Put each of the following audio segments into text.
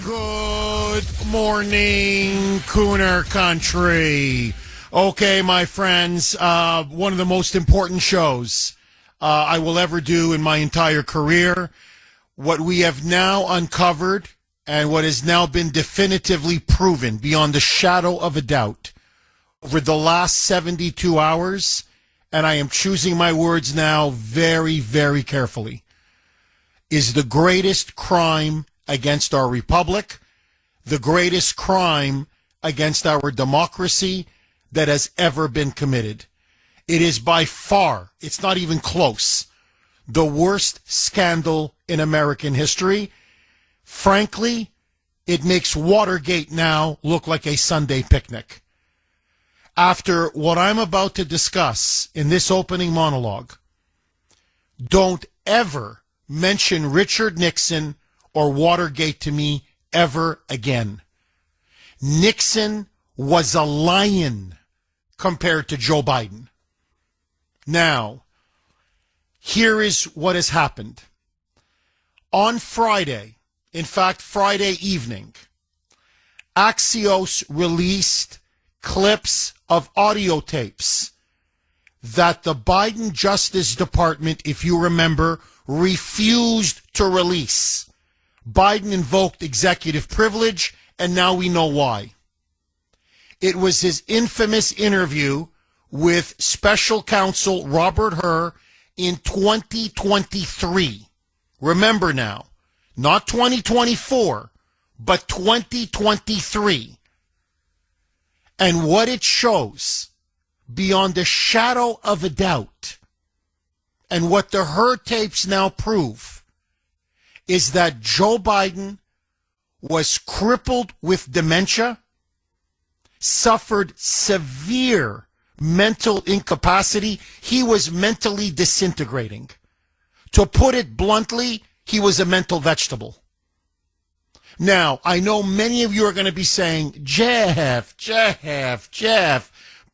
Good morning, Kuhner country. Okay, my friends, one of the most important shows I will ever do in my entire career. What we have now uncovered and what has now been definitively proven beyond the shadow of a doubt over the last 72 hours, and I am choosing my words now very, very carefully, is the greatest crime against our republic, the greatest crime against our democracy that has ever been committed. It is by far, it's not even close, the worst scandal in American history. Frankly, it makes Watergate now look like a Sunday picnic. After what I'm about to discuss in this opening monologue, don't ever mention Richard Nixon or Watergate to me ever again. Nixon was a lion compared to Joe Biden. Now, here is what has happened. On Friday, in fact, Friday evening, Axios released clips of audio tapes that the Biden Justice Department, if you remember, refused to release. Biden invoked executive privilege, and now we know why. It was his infamous interview with special counsel Robert Hur in 2023. Remember now, not 2024, but 2023. And what it shows, beyond a shadow of a doubt, and what the Hur tapes now prove, is that Joe Biden was crippled with dementia, suffered severe mental incapacity. He was mentally disintegrating. To put it bluntly, he was a mental vegetable. Now, I know many of you are going to be saying, Jeff,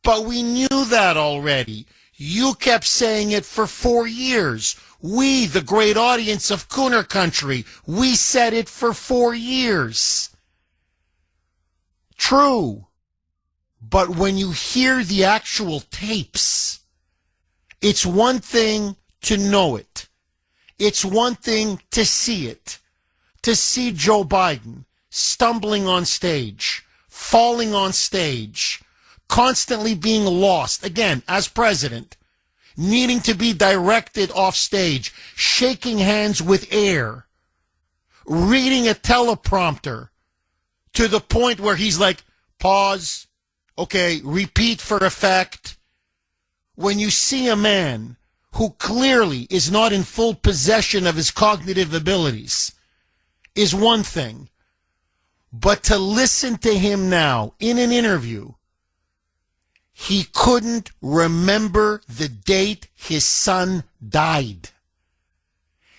but we knew that already. You kept saying it for 4 years. We, the great audience of Kuhner country, we said it for 4 years. True. But when you hear the actual tapes, it's one thing to know it. It's one thing to see it. To see Joe Biden stumbling on stage, falling on stage, constantly being lost, again, as president, needing to be directed off stage, shaking hands with air, reading a teleprompter to the point where he's like, pause, okay, repeat for effect. When you see a man who clearly is not in full possession of his cognitive abilities, is one thing. But to listen to him now in an interview, he couldn't remember the date his son died.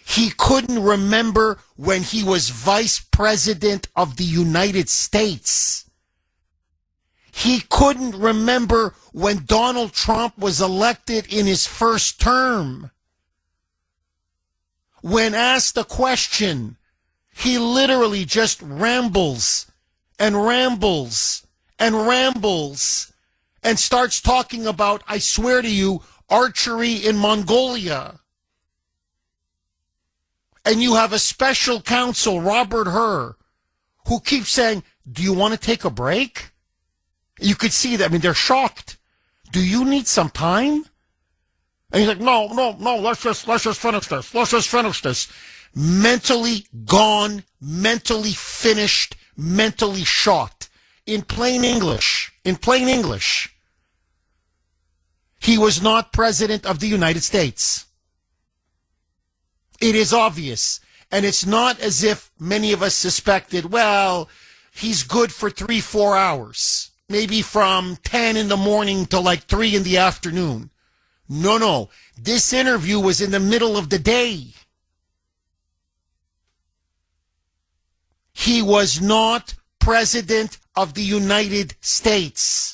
He couldn't remember when he was vice president of the United States. He couldn't remember when Donald Trump was elected in his first term. When asked a question, he literally just rambles and rambles and rambles and starts talking about, I swear to you, archery in Mongolia. And you have a special counsel, Robert Hur, who keeps saying, do you want to take a break? You could see that. I mean, they're shocked. Do you need some time? And he's like, no, let's just finish this. Let's just finish this. Mentally gone, mentally finished, mentally shot. In plain English. He was not president of the United States. It is obvious. And it's not as if many of us suspected, well, he's good for 3-4 hours. Maybe from 10 in the morning to like 3 in the afternoon. No. This interview was in the middle of the day. He was not president of the United States.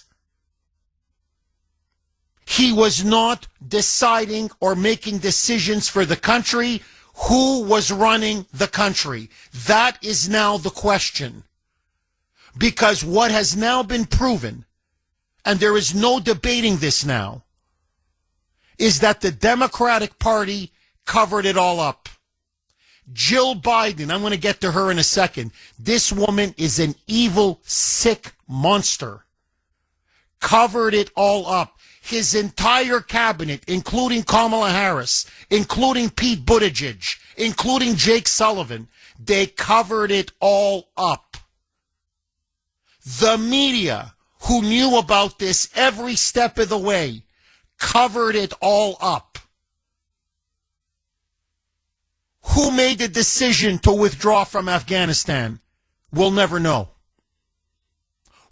He was not deciding or making decisions for the country. Who was running the country? That is now the question. Because what has now been proven, and there is no debating this now, is that the Democratic Party covered it all up. Jill Biden, I'm going to get to her in a second. This woman is an evil, sick monster. Covered it all up. His entire cabinet, including Kamala Harris, including Pete Buttigieg, including Jake Sullivan, they covered it all up. The media, who knew about this every step of the way, covered it all up. Who made the decision to withdraw from Afghanistan? We'll never know.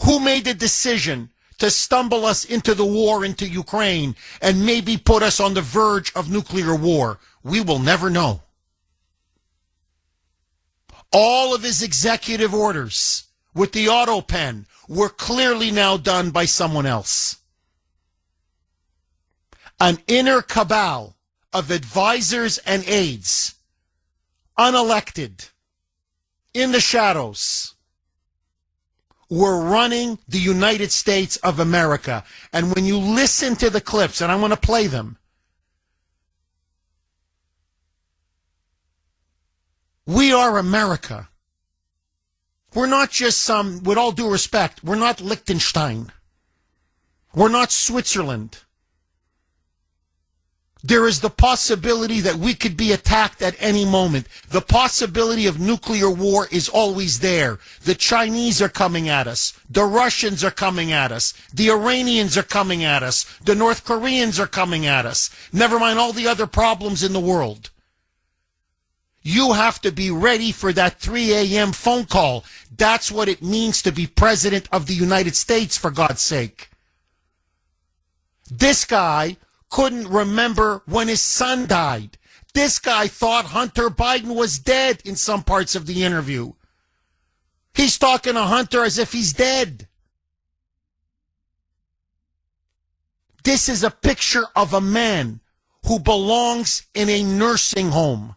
Who made the decision to stumble us into the war into Ukraine and maybe put us on the verge of nuclear war? We will never know. All of his executive orders with the auto pen were clearly now done by someone else. An inner cabal of advisors and aides, unelected, in the shadows, were running the United States of America. And when you listen to the clips, and I'm going to play them, we are America. We're not just some, with all due respect, we're not Liechtenstein. We're not Switzerland. There is the possibility that we could be attacked at any moment. The possibility of nuclear war is always there. The Chinese are coming at us. The Russians are coming at us. The Iranians are coming at us. The North Koreans are coming at us. Never mind all the other problems in the world. You have to be ready for that 3 a.m. phone call. That's what it means to be president of the United States, for God's sake. This guy couldn't remember when his son died. This guy thought Hunter Biden was dead in some parts of the interview. He's talking to Hunter as if he's dead. This is a picture of a man who belongs in a nursing home,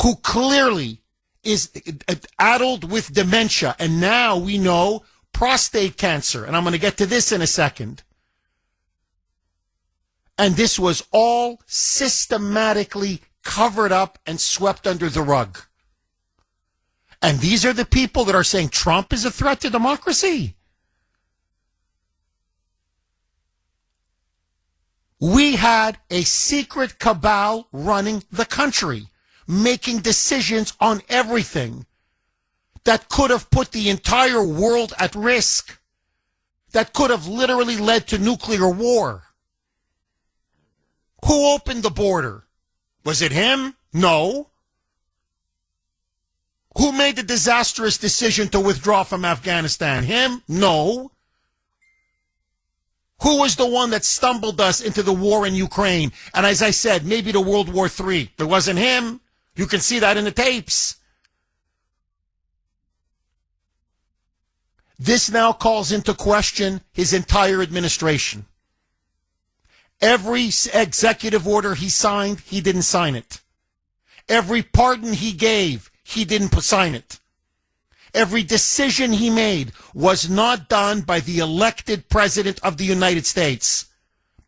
who clearly is addled with dementia. And now we know prostate cancer. And I'm going to get to this in a second. And this was all systematically covered up and swept under the rug. And these are the people that are saying Trump is a threat to democracy. We had a secret cabal running the country, making decisions on everything that could have put the entire world at risk, that could have literally led to nuclear war. Who opened the border? Was it him? No. Who made the disastrous decision to withdraw from Afghanistan? Him? No. Who was the one that stumbled us into the war in Ukraine? And as I said, maybe to World War III. It wasn't him. You can see that in the tapes. This now calls into question his entire administration. Every executive order he signed, he didn't sign it. Every pardon he gave, he didn't sign it. Every decision he made was not done by the elected president of the United States.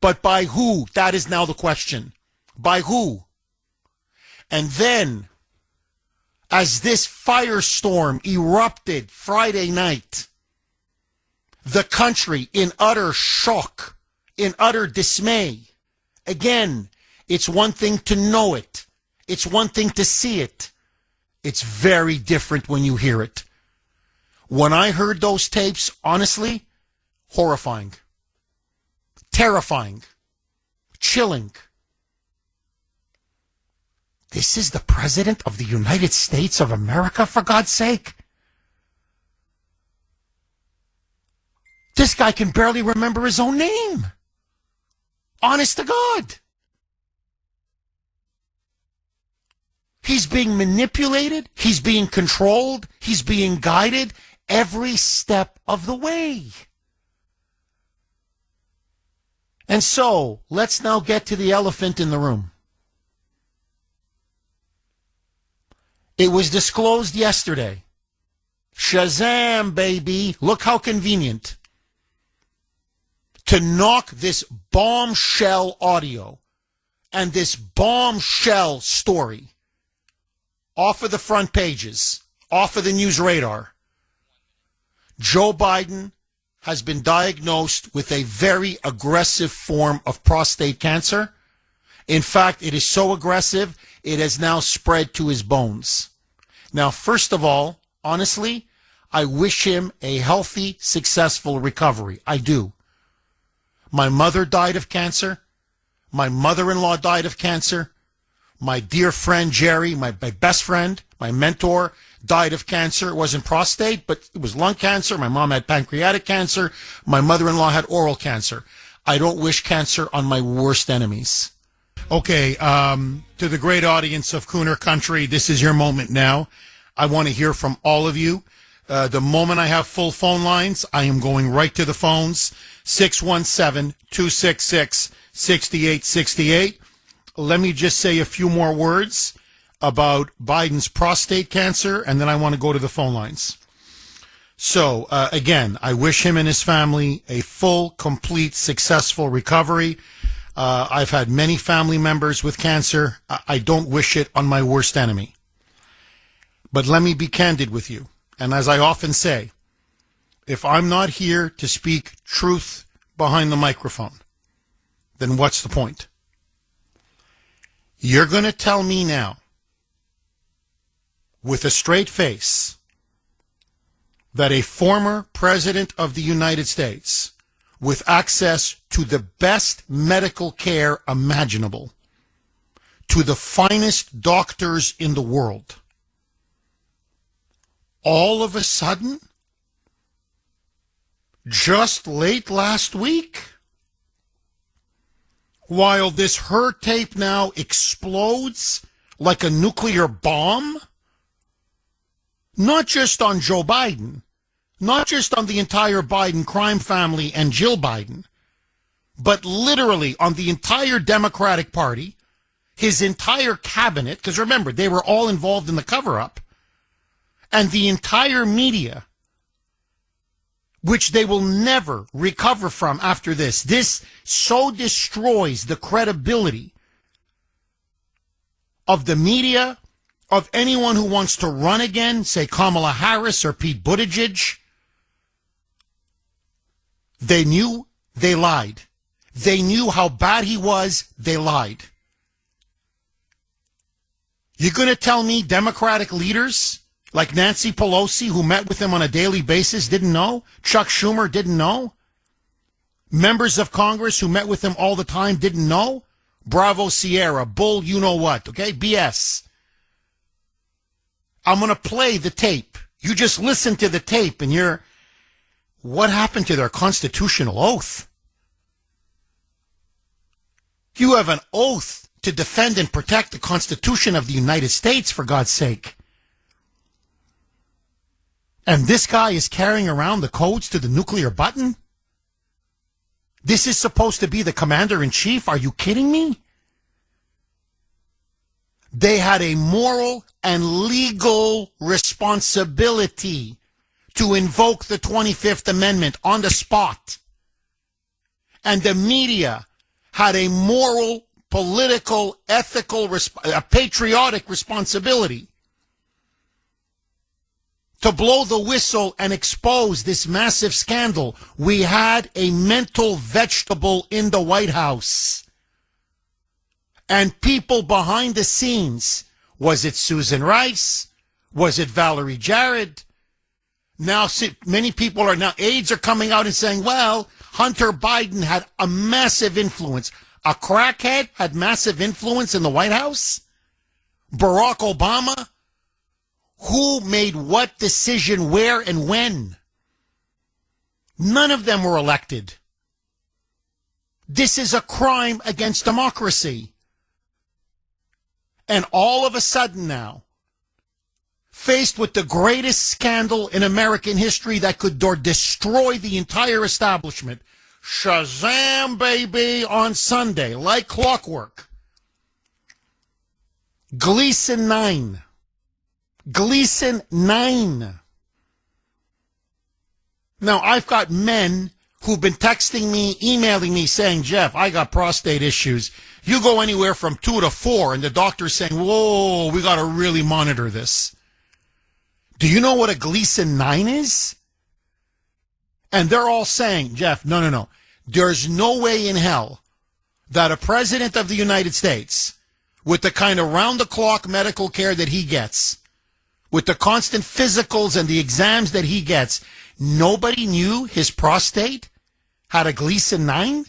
But by who? That is now the question. By who? And then, as this firestorm erupted Friday night, the country in utter shock, in utter dismay. Again, it's one thing to know it. It's one thing to see it. It's very different when you hear it. When I heard those tapes, honestly, horrifying, terrifying, chilling. This is the President of the United States of America, for God's sake. This guy can barely remember his own name. Honest to God. He's being manipulated. He's being controlled. He's being guided every step of the way. And so, let's now get to the elephant in the room. It was disclosed yesterday. Shazam, baby. Look how convenient. To knock this bombshell audio and this bombshell story off of the front pages, off of the news radar. Joe Biden has been diagnosed with a very aggressive form of prostate cancer. In fact, it is so aggressive, it has now spread to his bones. Now, first of all, honestly, I wish him a healthy, successful recovery. I do. My mother died of cancer. My mother-in-law died of cancer. My dear friend Jerry, my best friend, my mentor, died of cancer. It wasn't prostate, but it was lung cancer. My mom had pancreatic cancer. My mother-in-law had oral cancer. I don't wish cancer on my worst enemies. Okay, to the great audience of Kuhner Country, this is your moment now. I want to hear from all of you. The moment I have full phone lines, I am going right to the phones. 617-266-6868. Let me just say a few more words about Biden's prostate cancer, and then I want to go to the phone lines. So, again, I wish him and his family a full, complete, successful recovery. I've had many family members with cancer. I don't wish it on my worst enemy. But let me be candid with you. And as I often say, if I'm not here to speak truth behind the microphone, then what's the point? You're going to tell me now, with a straight face, that a former president of the United States, with access to the best medical care imaginable, to the finest doctors in the world, all of a sudden, just late last week, while this her tape now explodes like a nuclear bomb, not just on Joe Biden, not just on the entire Biden crime family and Jill Biden, but literally on the entire Democratic Party, his entire cabinet, because remember, they were all involved in the cover-up, and the entire media, which they will never recover from after this. This so destroys the credibility of the media, of anyone who wants to run again, say Kamala Harris or Pete Buttigieg. They knew, they lied. They knew how bad he was, they lied. You're going to tell me Democratic leaders like Nancy Pelosi, who met with him on a daily basis, didn't know? Chuck Schumer didn't know? Members of Congress who met with him all the time didn't know? Bravo Sierra, bull you know what, okay? BS. I'm going to play the tape. You just listen to the tape and you're... What happened to their constitutional oath? You have an oath to defend and protect the Constitution of the United States, for God's sake. And this guy is carrying around the codes to the nuclear button? This is supposed to be the commander-in-chief? Are you kidding me? They had a moral and legal responsibility to invoke the 25th Amendment on the spot. And the media had a moral, political, ethical, a patriotic responsibility to blow the whistle and expose this massive scandal. We had a mental vegetable in the White House. And people behind the scenes, was it Susan Rice? Was it Valerie Jarrett? Now, many people are now, aides are coming out and saying, well, Hunter Biden had a massive influence. A crackhead had massive influence in the White House? Barack Obama? Who made what decision, where, and when? None of them were elected. This is a crime against democracy. And all of a sudden now, faced with the greatest scandal in American history that could destroy the entire establishment, Shazam, baby, on Sunday, like clockwork. Gleason 9. Gleason 9. Now, I've got men who've been texting me, emailing me, saying, Jeff, I got prostate issues. You go anywhere from 2 to 4, and the doctor's saying, whoa, we got to really monitor this. Do you know what a Gleason 9 is? And they're all saying, Jeff, no. There's no way in hell that a president of the United States, with the kind of round-the-clock medical care that he gets, with the constant physicals and the exams that he gets, nobody knew his prostate had a Gleason 9?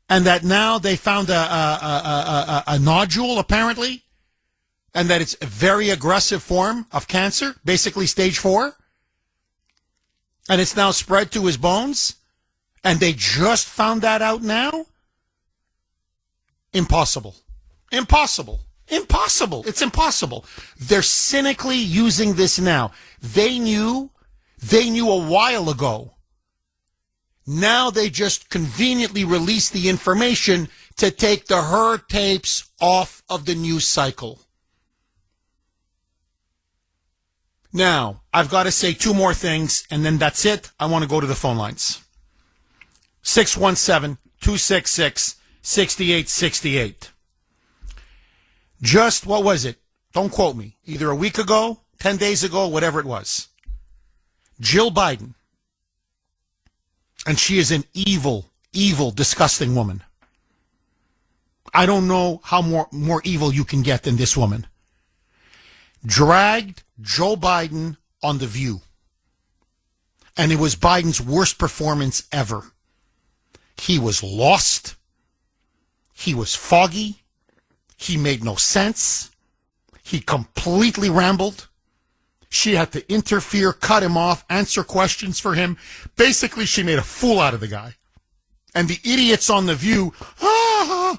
And that now they found a nodule, apparently, and that it's a very aggressive form of cancer, basically stage 4, and it's now spread to his bones, and they just found that out now? Impossible. It's impossible. They're cynically using this now. They knew a while ago. Now they just conveniently released the information to take the her tapes off of the news cycle. Now, I've got to say 2 more things, and then that's it. I want to go to the phone lines. 617-266-6868. Just, what was it? Don't quote me. Either a week ago, 10 days ago, whatever it was. Jill Biden. And she is an evil, disgusting woman. I don't know how more evil you can get than this woman. Dragged Joe Biden on The View. And it was Biden's worst performance ever. He was lost. He was foggy. He made no sense. He completely rambled. She had to interfere, cut him off, answer questions for him. Basically, she made a fool out of the guy. And the idiots on The View, yeah,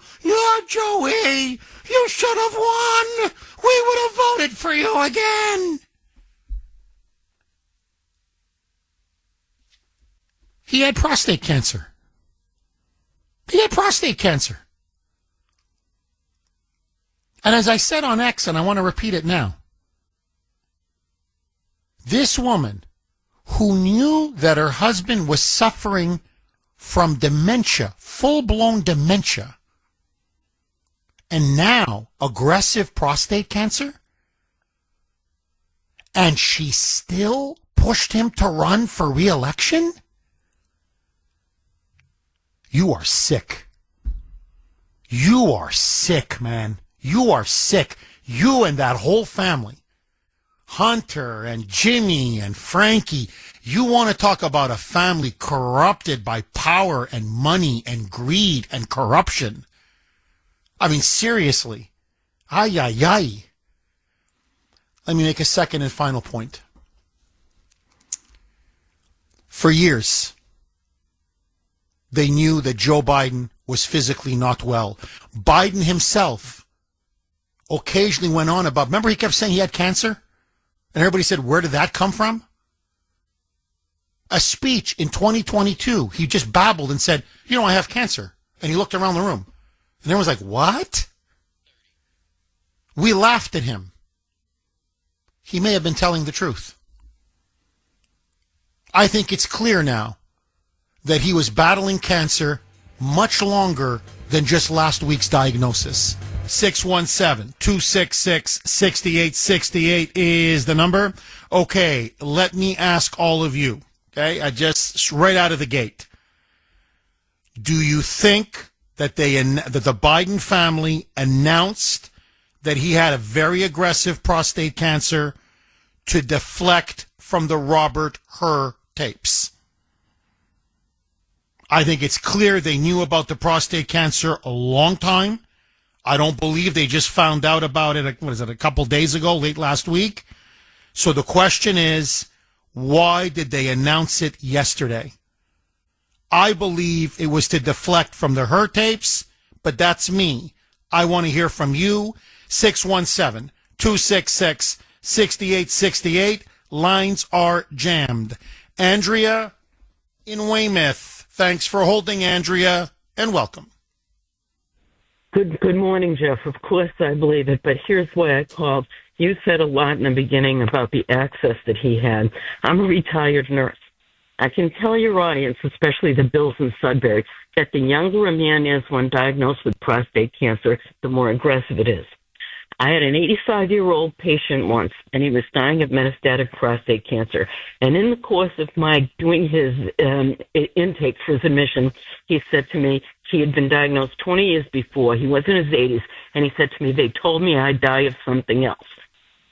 Joey, you should have won. We would have voted for you again. He had prostate cancer. And as I said on X, and I want to repeat it now, this woman who knew that her husband was suffering from dementia, full-blown dementia, and now aggressive prostate cancer, and she still pushed him to run for re-election? You are sick. You are sick, man. You are sick. You and that whole family. Hunter and Jimmy and Frankie. You want to talk about a family corrupted by power and money and greed and corruption. I mean, seriously. Ay, ay, ay. Let me make a second and final point. For years, they knew that Joe Biden was physically not well. Biden himself occasionally went on about, remember he kept saying he had cancer? And everybody said, where did that come from? A speech in 2022, he just babbled and said, I have cancer. And he looked around the room. And everyone was like, what? We laughed at him. He may have been telling the truth. I think it's clear now that he was battling cancer much longer than just last week's diagnosis. 617-266-6868 is the number. Okay, let me ask all of you, okay, right out of the gate. Do you think that that the Biden family announced that he had a very aggressive prostate cancer to deflect from the Robert Hur tapes? I think it's clear they knew about the prostate cancer a long time. I don't believe they just found out about it, a couple days ago, late last week. So the question is, why did they announce it yesterday? I believe it was to deflect from the Hur tapes, but that's me. I want to hear from you. 617-266-6868. Lines are jammed. Andrea in Weymouth. Thanks for holding, Andrea, and welcome. Good morning, Jeff. Of course I believe it, but here's why I called. You said a lot in the beginning about the access that he had. I'm a retired nurse. I can tell your audience, especially the Bills in Sudbury, that the younger a man is when diagnosed with prostate cancer, the more aggressive it is. I had an 85-year-old patient once, and he was dying of metastatic prostate cancer. And in the course of my doing his intake for his admission, he said to me he had been diagnosed 20 years before. He was in his 80s, and he said to me, they told me I'd die of something else.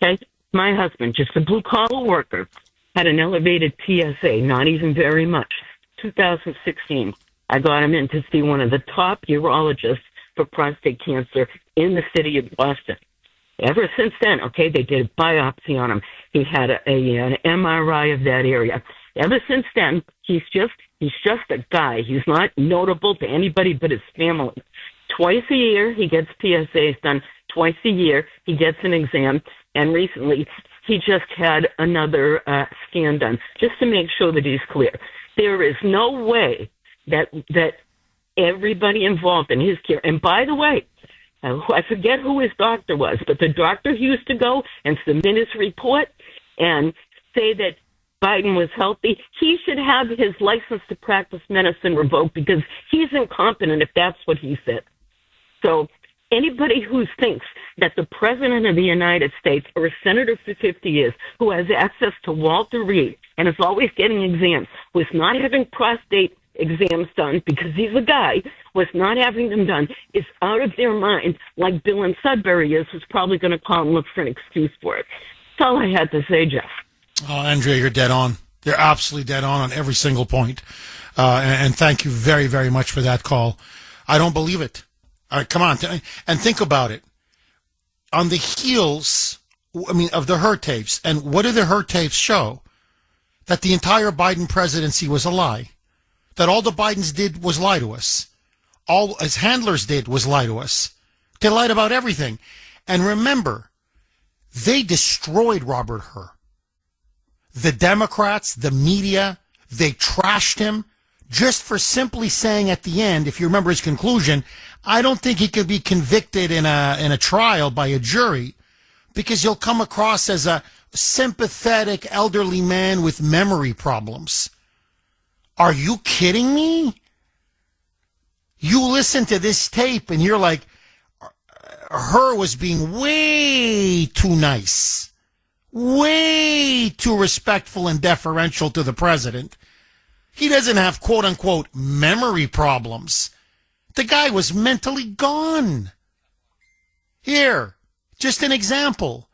Okay? My husband, just a blue-collar worker, had an elevated PSA, not even very much. 2016, I got him in to see one of the top urologists for prostate cancer in the city of Boston. Ever since then, okay, they did a biopsy on him. He had an MRI of that area. Ever since then, he's just a guy. He's not notable to anybody but his family. Twice a year, he gets PSAs done. Twice a year, he gets an exam. And recently, he just had another scan done, just to make sure that he's clear. There is no way that everybody involved in his care, and by the way, I forget who his doctor was, but the doctor who used to go and submit his report and say that Biden was healthy, he should have his license to practice medicine revoked because he's incompetent if that's what he said. So anybody who thinks that the President of the United States or a senator for 50 years who has access to Walter Reed and is always getting exams was not having prostate exams done because he's a guy, was not having them done, is out of their mind, like Bill in Sudbury is, who's probably going to call and look for an excuse for it. That's all I had to say, Jeff. Oh, Andrea, you're dead on. You're absolutely dead on every single point. And thank you very, very much for that call. I don't believe it. All right, come on. And think about it. On the heels, of the Hurt tapes, and what do the Hurt tapes show? That the entire Biden presidency was a lie. That all the Bidens did was lie to us. All his handlers did was lie to us. They lied about everything. And remember, they destroyed Robert Hur. The Democrats, the media, they trashed him just for simply saying at the end, if you remember his conclusion, I don't think he could be convicted in a trial by a jury because he'll come across as a sympathetic elderly man with memory problems. Are you kidding me? You listen to this tape and you're like, Hur was being way too nice, way too respectful and deferential to the president. He doesn't have quote unquote memory problems. The guy was mentally gone. Here, just an example.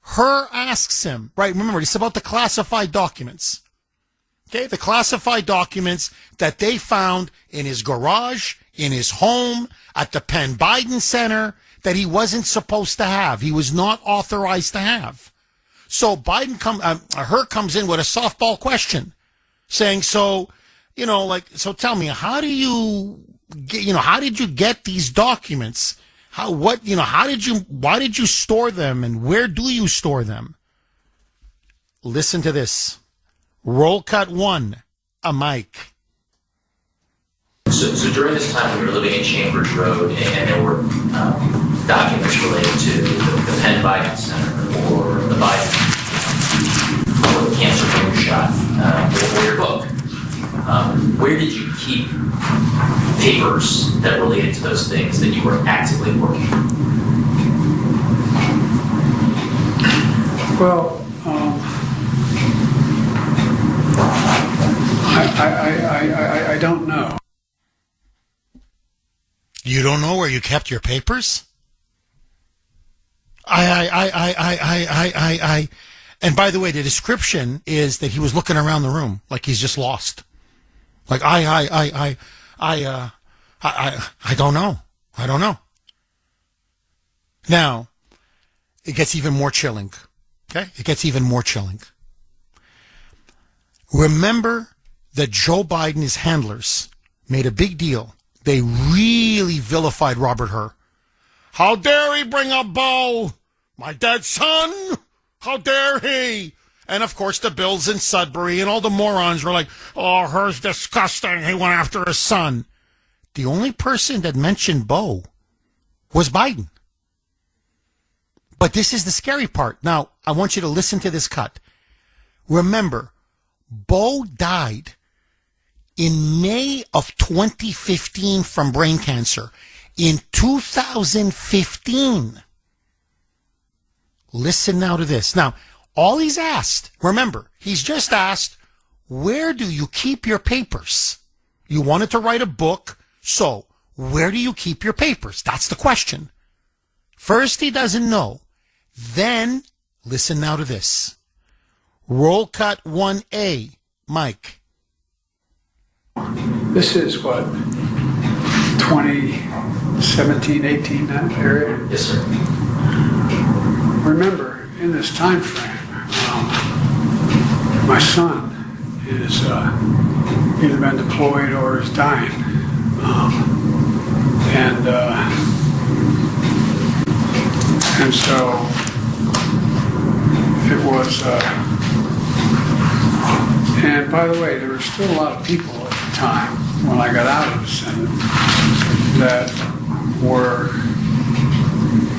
Hur asks him, right? Remember, it's about the classified documents. Okay, the classified documents that they found in his garage, in his home, at the Penn Biden Center, that he wasn't supposed to have. He was not authorized to have. So Hur comes in with a softball question, saying, so tell me, how did you get these documents? Why did you store them, and where do you store them? Listen to this. Roll cut one, a mic. So during this time, we were living in Chambers Road, and there were documents related to the Penn Biden Center or the Biden or the cancer moonshot or your book. Where did you keep papers that related to those things that you were actively working on? Well, I don't know. You don't know where you kept your papers? And by the way, the description is that he was looking around the room like he's just lost. Like, I don't know. I don't know. Now, it gets even more chilling. Okay? It gets even more chilling. Remember that Joe Biden, his handlers, made a big deal. They really vilified Robert Hur. How dare he bring up Bo, my dead son? How dare he? And, of course, the Bills in Sudbury and all the morons were like, oh, Hur's disgusting. He went after his son. The only person that mentioned Bo was Biden. But this is the scary part. Now, I want you to listen to this cut. Remember, Bo died in May of 2015 from brain cancer. In 2015. Listen now to this. Now, all he's asked, remember, he's just asked, where do you keep your papers? You wanted to write a book, so where do you keep your papers? That's the question. First, he doesn't know. Then, listen now to this. Roll cut 1A, Mike. This is what, 2017, 18, that area? Yes, sir. Remember, in this time frame, my son is either been deployed or is dying. And so it was, and by the way, there were still a lot of people at the time when I got out of the Senate that were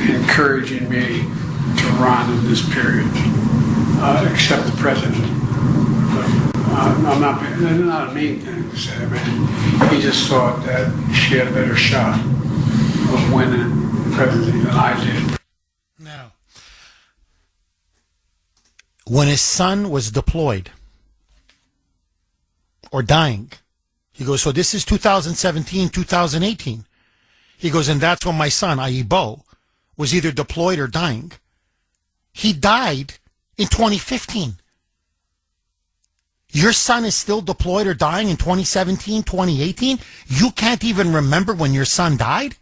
encouraging me to run in this period, except the president. I'm not a mean thing to say, but he just thought that she had a better shot of winning the presidency than I did. Now, when his son was deployed or dying, he goes, so this is 2017, 2018. He goes, and that's when my son, i.e. Bo, was either deployed or dying. He died in 2015. Your son is still deployed or dying in 2017, 2018? You can't even remember when your son died?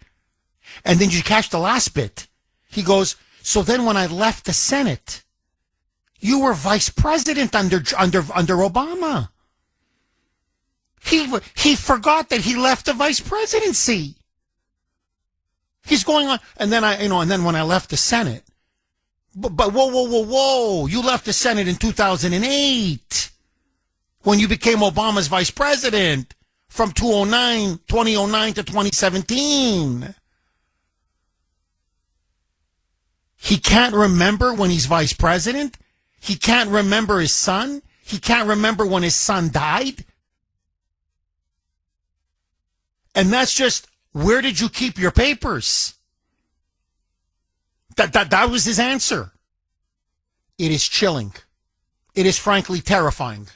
And then you catch the last bit. He goes, so then when I left the Senate, you were vice president under Obama. He forgot that he left the vice presidency. He's going on, and then and then when I left the Senate, but whoa, you left the Senate in 2008 when you became Obama's vice president from 2009 to 2017. He can't remember when he's vice president. He can't remember his son. He can't remember when his son died. And that's just, where did you keep your papers? That was his answer. It is chilling. It is frankly terrifying.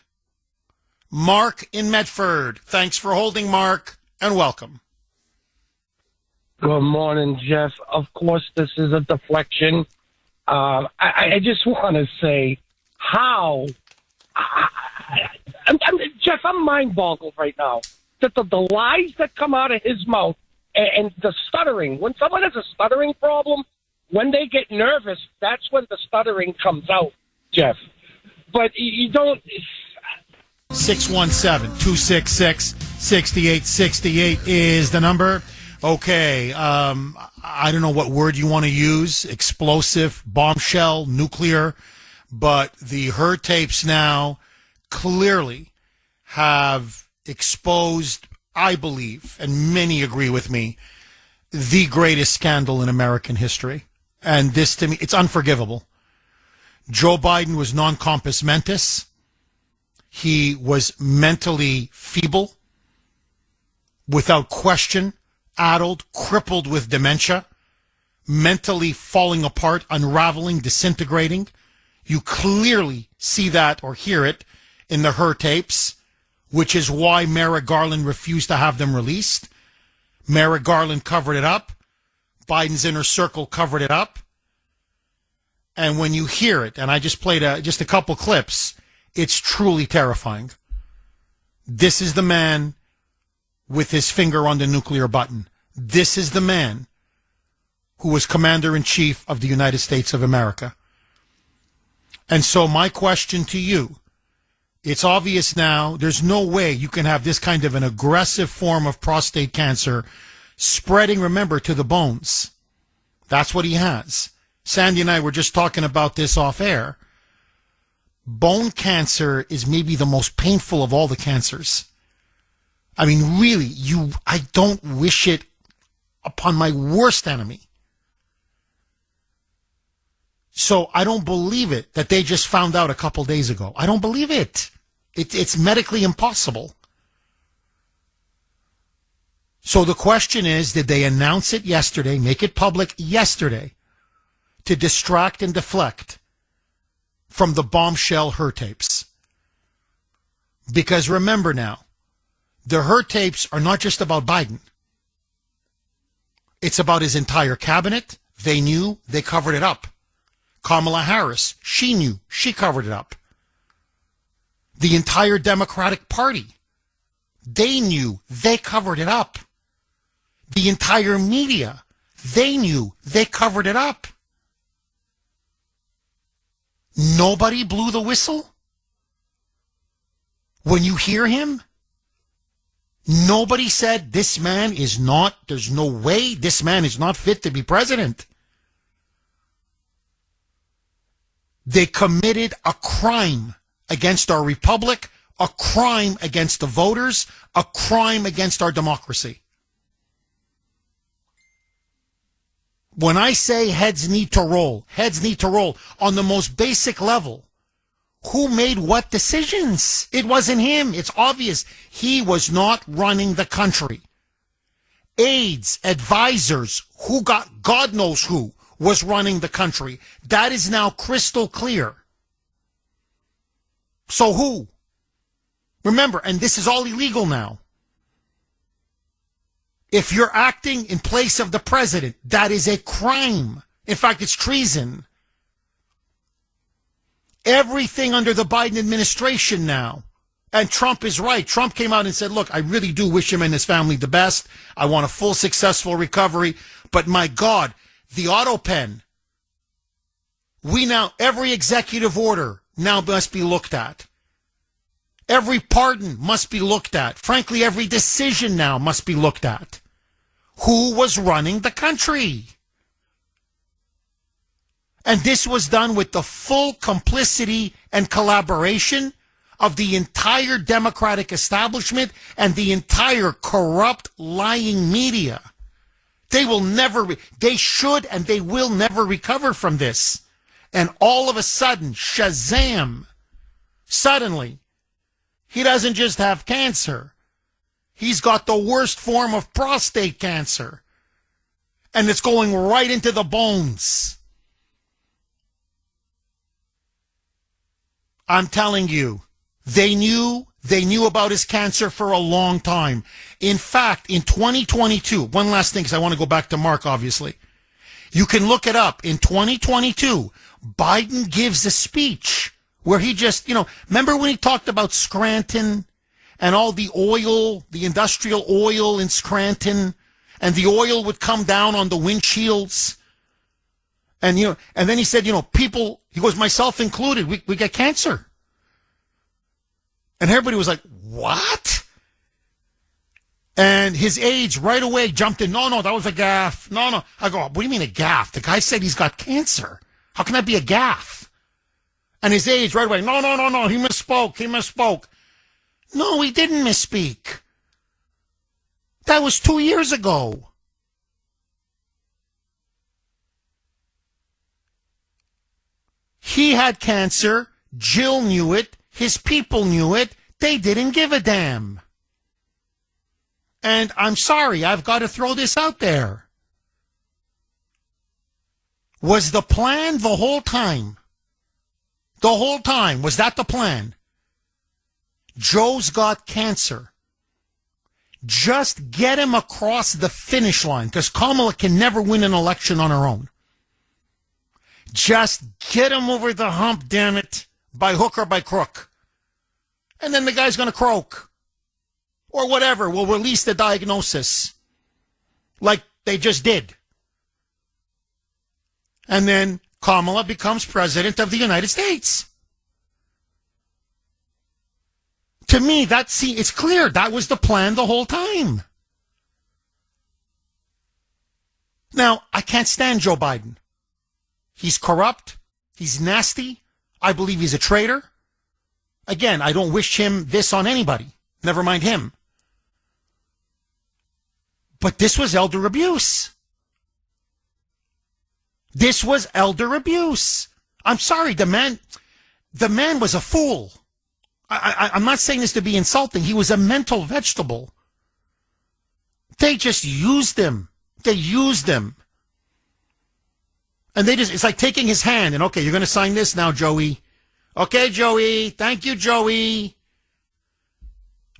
Mark in Medford. Thanks for holding, Mark, and welcome. Good morning, Jeff. Of course, this is a deflection. I just want to say how... Jeff, I'm mind-boggled right now. That the lies that come out of his mouth and the stuttering. When someone has a stuttering problem, when they get nervous, that's when the stuttering comes out, Jeff. But you don't... 617-266-6868 is the number. Okay, I don't know what word you want to use, explosive, bombshell, nuclear, but the Her tapes now clearly have exposed, I believe, and many agree with me, the greatest scandal in American history. And this, to me, it's unforgivable. Joe Biden was non compos mentis. He was mentally feeble, without question, addled, crippled with dementia, mentally falling apart, unraveling, disintegrating. You clearly see that or hear it in the Her tapes, which is why Merrick Garland refused to have them released. Merrick Garland covered it up. Biden's inner circle covered it up. And when you hear it, and I just played just a couple clips, it's truly terrifying. This is the man with his finger on the nuclear button. This is the man who was commander-in-chief of the United States of America. And so my question to you, it's obvious now, there's no way you can have this kind of an aggressive form of prostate cancer spreading, remember, to the bones. That's what he has. Sandy and I were just talking about this off air. Bone cancer is maybe the most painful of all the cancers. I mean, really, I don't wish it upon my worst enemy. So I don't believe it that they just found out a couple days ago. I don't believe it. It's medically impossible. So the question is, did they announce it yesterday, make it public yesterday, to distract and deflect from the bombshell her tapes? Because remember now, the her tapes are not just about Biden. It's about his entire cabinet. They knew, they covered it up. Kamala Harris, she knew, she covered it up. The entire Democratic Party, they knew, they covered it up. The entire media, they knew, they covered it up. Nobody blew the whistle? When you hear him, nobody said this man is not, there's no way this man is not fit to be president. They committed a crime against our republic, a crime against the voters, a crime against our democracy. When I say heads need to roll on the most basic level. Who made what decisions? It wasn't him. It's obvious. He was not running the country. Aides, advisors, who got, God knows who, was running the country. That is now crystal clear. So who? Remember, and this is all illegal now. If you're acting in place of the president, that is a crime. In fact, it's treason. Everything under the Biden administration now. And Trump is right. Trump came out and said, look, I really do wish him and his family the best. I want a full, successful recovery. But my God, the auto pen. Every executive order now must be looked at. Every pardon must be looked at. Frankly, every decision now must be looked at. Who was running the country? And this was done with the full complicity and collaboration of the entire Democratic establishment and the entire corrupt, lying media. They should and they will never recover from this. And all of a sudden, shazam, suddenly, he doesn't just have cancer. He's got the worst form of prostate cancer. And it's going right into the bones. I'm telling you, they knew about his cancer for a long time. In fact, in 2022, one last thing, because I want to go back to Mark, obviously. You can look it up. In 2022, Biden gives a speech where he just, remember when he talked about Scranton and all the oil, the industrial oil in Scranton, and the oil would come down on the windshields? And, and then he said, people, he goes, myself included, we get cancer. And everybody was like, what? And his aides right away jumped in. No, that was a gaffe. No. I go, what do you mean a gaffe? The guy said he's got cancer. How can that be a gaffe? And his aides right away, no. He misspoke. No, he didn't misspeak. That was 2 years ago. He had cancer. Jill knew it. His people knew it. They didn't give a damn. And I'm sorry, I've got to throw this out there. Was the plan the whole time? The whole time, was that the plan? Joe's got cancer. Just get him across the finish line, because Kamala can never win an election on her own. Just get him over the hump, damn it, by hook or by crook. And then the guy's going to croak. Or whatever, we'll release the diagnosis. Like they just did. And then Kamala becomes president of the United States. To me, it's clear that was the plan the whole time. Now, I can't stand Joe Biden. He's corrupt. He's nasty. I believe he's a traitor. Again, I don't wish him this on anybody. Never mind him. But this was elder abuse. This was elder abuse. I'm sorry, the man was a fool. I'm not saying this to be insulting. He was a mental vegetable. They just used him. They used him. And it's like taking his hand and, okay, you're going to sign this now, Joey. Okay, Joey. Thank you, Joey.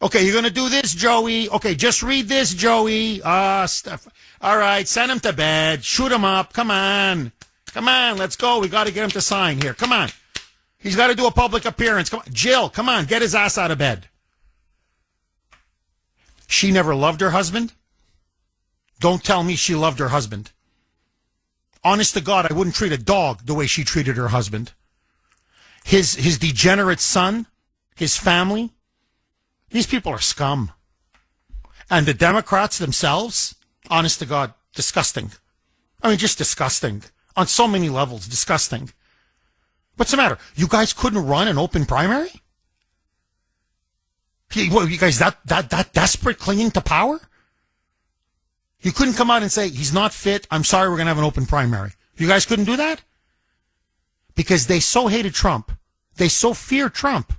Okay, you're going to do this, Joey. Okay, just read this, Joey. Stuff. All right, send him to bed. Shoot him up. Come on. Come on, let's go. We got to get him to sign here. Come on. He's got to do a public appearance. Come on. Jill, come on. Get his ass out of bed. She never loved her husband? Don't tell me she loved her husband. Honest to God, I wouldn't treat a dog the way she treated her husband. His degenerate son, his family, these people are scum. And the Democrats themselves, honest to God, disgusting. I mean, just disgusting. On so many levels, disgusting. What's the matter? You guys couldn't run an open primary? What, you guys that desperate clinging to power? You couldn't come out and say, he's not fit, I'm sorry, we're going to have an open primary. You guys couldn't do that? Because they so hated Trump. They so fear Trump.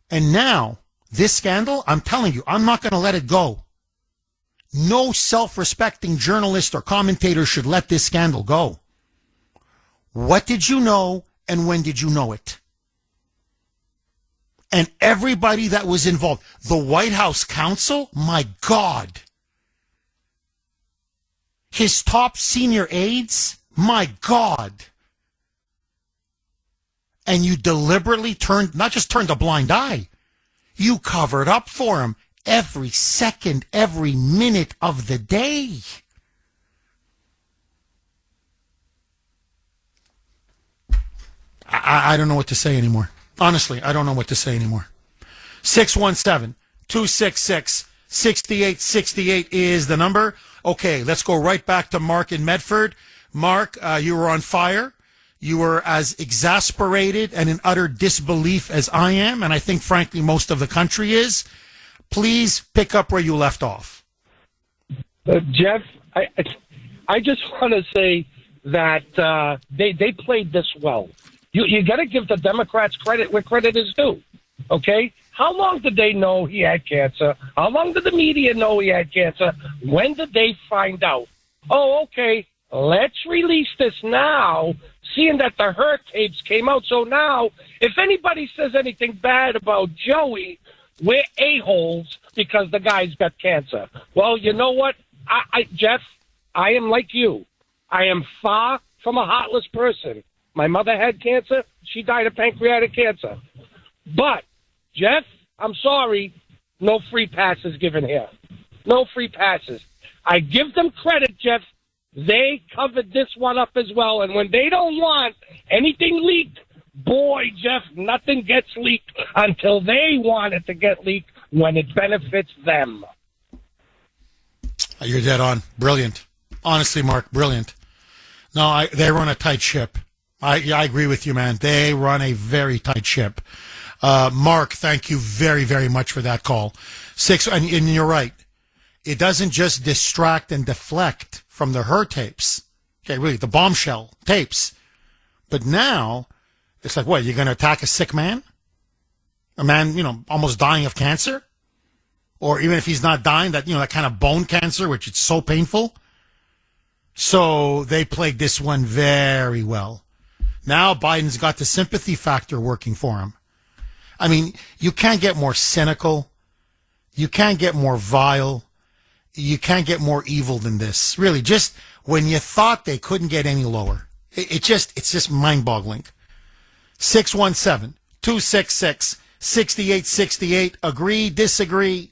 And now, this scandal, I'm telling you, I'm not going to let it go. No self-respecting journalist or commentator should let this scandal go. What did you know and when did you know it? And everybody that was involved. The White House counsel, my God. His top senior aides, my God. And you deliberately not just turned a blind eye, you covered up for him every second, every minute of the day. I don't know what to say anymore. Honestly, I don't know what to say anymore. 617-266-6868 is the number. Okay, let's go right back to Mark in Medford. Mark, you were on fire. You were as exasperated and in utter disbelief as I am, and I think, frankly, most of the country is. Please pick up where you left off. Jeff, I just want to say that they played this well. You got to give the Democrats credit where credit is due, okay? How long did they know he had cancer? How long did the media know he had cancer? When did they find out? Oh, okay, let's release this now, seeing that the Hurt tapes came out. So now, if anybody says anything bad about Joey, we're a-holes because the guy's got cancer. Well, you know what, Jeff, I am like you. I am far from a heartless person. My mother had cancer. She died of pancreatic cancer. But, Jeff, I'm sorry, no free passes given here. No free passes. I give them credit, Jeff. They covered this one up as well. And when they don't want anything leaked, boy, Jeff, nothing gets leaked until they want it to get leaked when it benefits them. You're dead on. Brilliant. Honestly, Mark, brilliant. No, they run a tight ship. I agree with you, man. They run a very tight ship. Mark, thank you very, very much for that call. And you're right. It doesn't just distract and deflect from the Her tapes. Okay, really, the bombshell tapes. But now, it's like, what, you're going to attack a sick man? A man, almost dying of cancer? Or even if he's not dying, that kind of bone cancer, which is so painful. So they played this one very well. Now Biden's got the sympathy factor working for him. I mean, you can't get more cynical. You can't get more vile. You can't get more evil than this. Really, just when you thought they couldn't get any lower. It's just mind-boggling. 617-266-6868. Agree, disagree.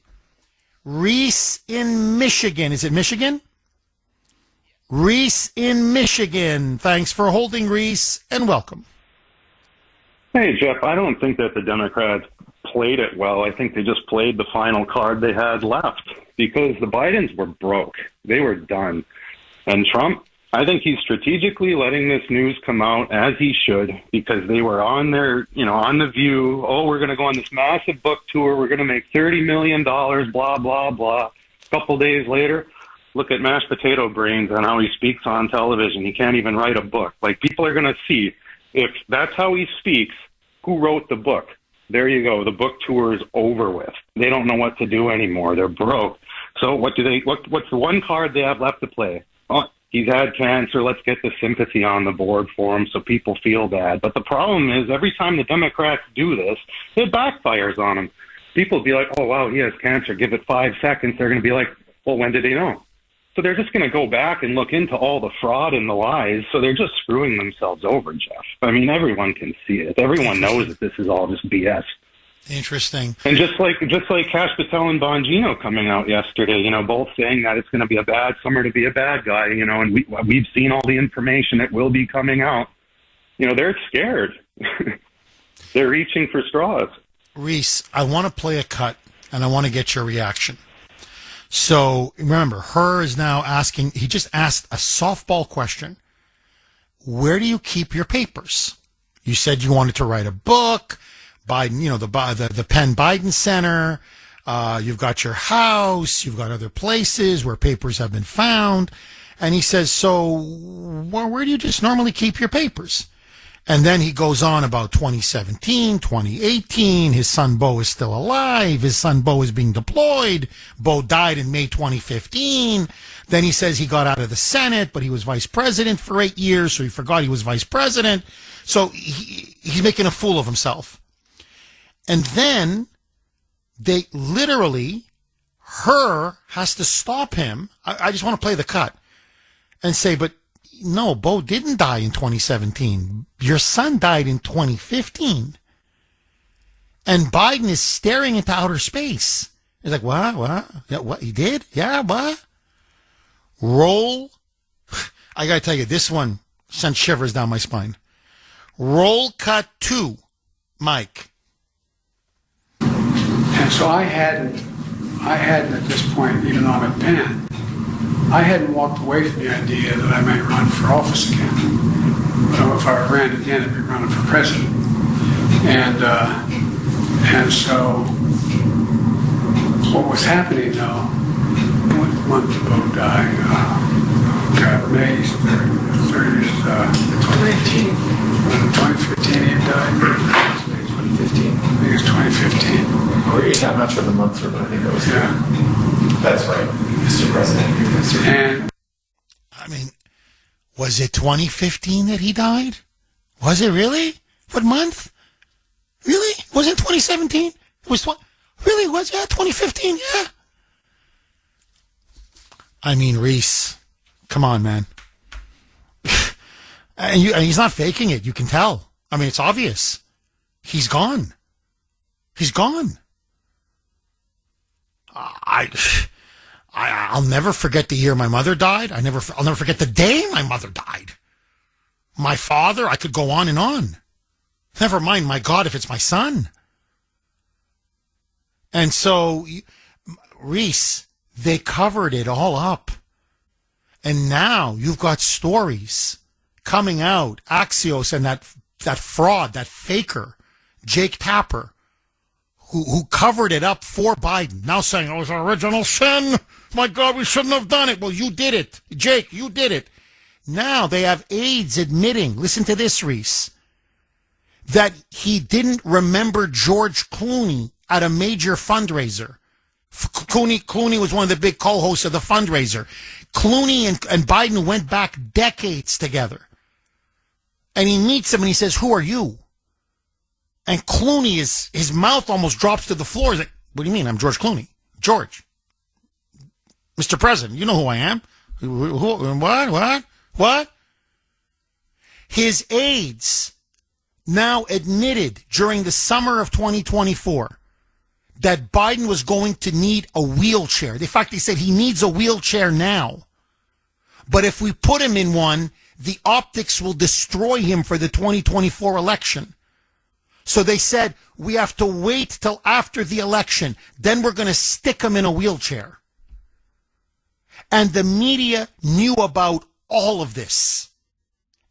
Reese in Michigan. Is it Michigan? Reese in Michigan. Thanks for holding, Reese, and welcome. Hey, Jeff, I don't think that the Democrats played it well. I think they just played the final card they had left because the Bidens were broke. They were done. And Trump, I think he's strategically letting this news come out as he should because they were on their, on The View. Oh, we're going to go on this massive book tour. We're going to make $30 million, blah, blah, blah. A couple days later, Look at mashed potato brains and how he speaks on television. He can't even write a book. Like, people are going to see, if that's how he speaks, who wrote the book? There you go. The book tour is over with. They don't know what to do anymore. They're broke. So what's the one card they have left to play? Oh, he's had cancer. Let's get the sympathy on the board for him so people feel bad. But the problem is, every time the Democrats do this, it backfires on them. People will be like, oh, wow, he has cancer. Give it 5 seconds. They're going to be like, well, when did he know? So they're just going to go back and look into all the fraud and the lies. So they're just screwing themselves over, Jeff. I mean, everyone can see it. Everyone knows that this is all just BS. Interesting. And just like Cash Patel and Bongino coming out yesterday, you know, both saying that it's going to be a bad summer to be a bad guy, you know, and we've seen all the information that will be coming out. You know, they're scared. They're reaching for straws. Reese, I want to play a cut, and I want to get your reaction. So remember, Herr is now asking, he just asked a softball question. Where do you keep your papers? You said you wanted to write a book. Biden, you know, the Penn Biden Center. You've got your house. You've got other places where papers have been found. And he says, so where do you just normally keep your papers? And then he goes on about 2017, 2018. His son Bo is still alive. His son Bo is being deployed. Bo died in May 2015. Then he says he got out of the Senate, but he was vice president for 8 years, so he forgot he was vice president. So he's making a fool of himself. And then they literally, Herr has to stop him. I just want to play the cut and say, but no, Bo didn't die in 2017. Your son died in 2015. And Biden is staring into outer space. He's like, what? Yeah, what? He did? Yeah, what? Roll. I got to tell you, this one sent shivers down my spine. Roll cut 2, Mike. And so I hadn't at this point, even though I'm at Penn, I hadn't walked away from the idea that I might run for office again. So if I ran again, I'd be running for president. And so what was happening though, what month did Bo die? May 30th, 2018. 2015 he died. 2015. I think it's 2015. I'm not sure the months are, but I think it was. Yeah. That's right, Mr. President. And I mean, was it 2015 that he died? Was it really? What month? Really? Was it 2017? It was really? Was 2015? Yeah. I mean, Reese, come on, man. and he's not faking it. You can tell. I mean, it's obvious. He's gone. He's gone. I'll never forget the year my mother died. I'll never forget the day my mother died. My father, I could go on and on. Never mind, my God, if it's my son. And so, Reese, they covered it all up. And now you've got stories coming out, Axios and that fraud, that faker, Jake Tapper, who covered it up for Biden, now saying it was an original sin. My God, we shouldn't have done it. Well, you did it. Jake, you did it. Now they have aides admitting, listen to this, Reese, that he didn't remember George Clooney at a major fundraiser. Clooney was one of the big co-hosts of the fundraiser. Clooney and Biden went back decades together. And he meets him and he says, who are you? And Clooney, his mouth almost drops to the floor. He's like, what do you mean? I'm George Clooney. George. Mr. President, you know who I am. What? His aides now admitted during the summer of 2024 that Biden was going to need a wheelchair. In fact, they said he needs a wheelchair now. But if we put him in one, the optics will destroy him for the 2024 election. So they said, we have to wait till after the election. Then we're going to stick him in a wheelchair. And the media knew about all of this.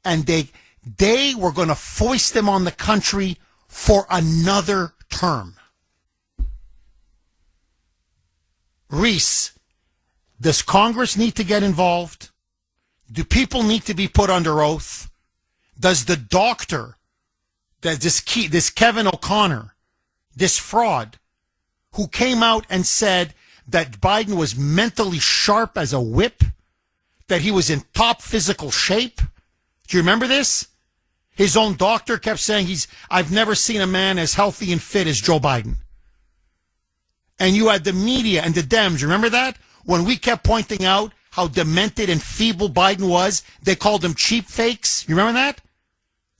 And they were going to foist him on the country for another term. Reese, Does Congress need to get involved? Do people need to be put under oath? Does the doctor, this Kevin O'Connor, this fraud, who came out and said that Biden was mentally sharp as a whip, that he was in top physical shape? Do you remember this? His own doctor kept saying I've never seen a man as healthy and fit as Joe Biden. And you had the media and the Dems, remember that? When we kept pointing out how demented and feeble Biden was, they called him cheap fakes. You remember that?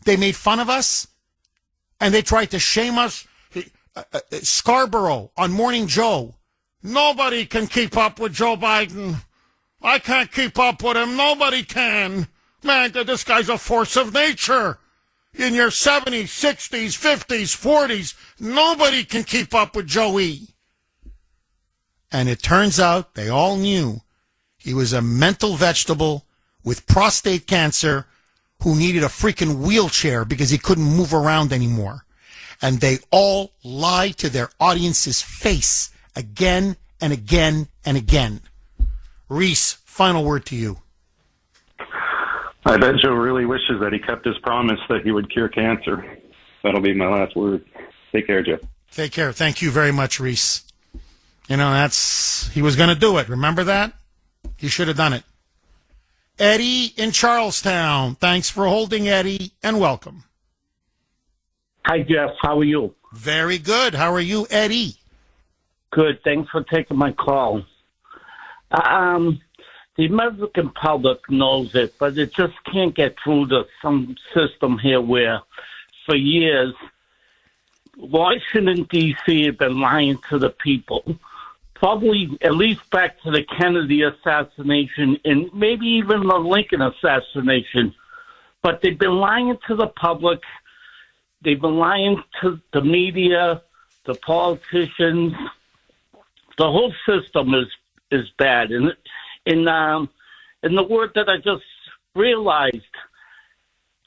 They made fun of us. And they tried to shame us. Scarborough on Morning Joe. Nobody can keep up with Joe Biden. I can't keep up with him. Nobody can. Man, this guy's a force of nature. In your 70s, 60s, 50s, 40s, nobody can keep up with Joey. And it turns out they all knew he was a mental vegetable with prostate cancer who needed a freaking wheelchair because he couldn't move around anymore. And they all lie to their audience's face again and again and again. Reese, final word to you. I bet Joe really wishes that he kept his promise that he would cure cancer. That'll be my last word. Take care, Jeff. Take care. Thank you very much, Reese. You know, he was going to do it. Remember that? He should have done it. Eddie in Charlestown. Thanks for holding, Eddie, and welcome. Hi, Jeff. How are you? Very good. How are you, Eddie? Good. Thanks for taking my call. The American public knows it, but it just can't get through to some system here where, for years, Washington, D.C. have been lying to the people, probably at least back to the Kennedy assassination and maybe even the Lincoln assassination. But they've been lying to the public. They've been lying to the media, the politicians. The whole system is bad. And the word that I just realized,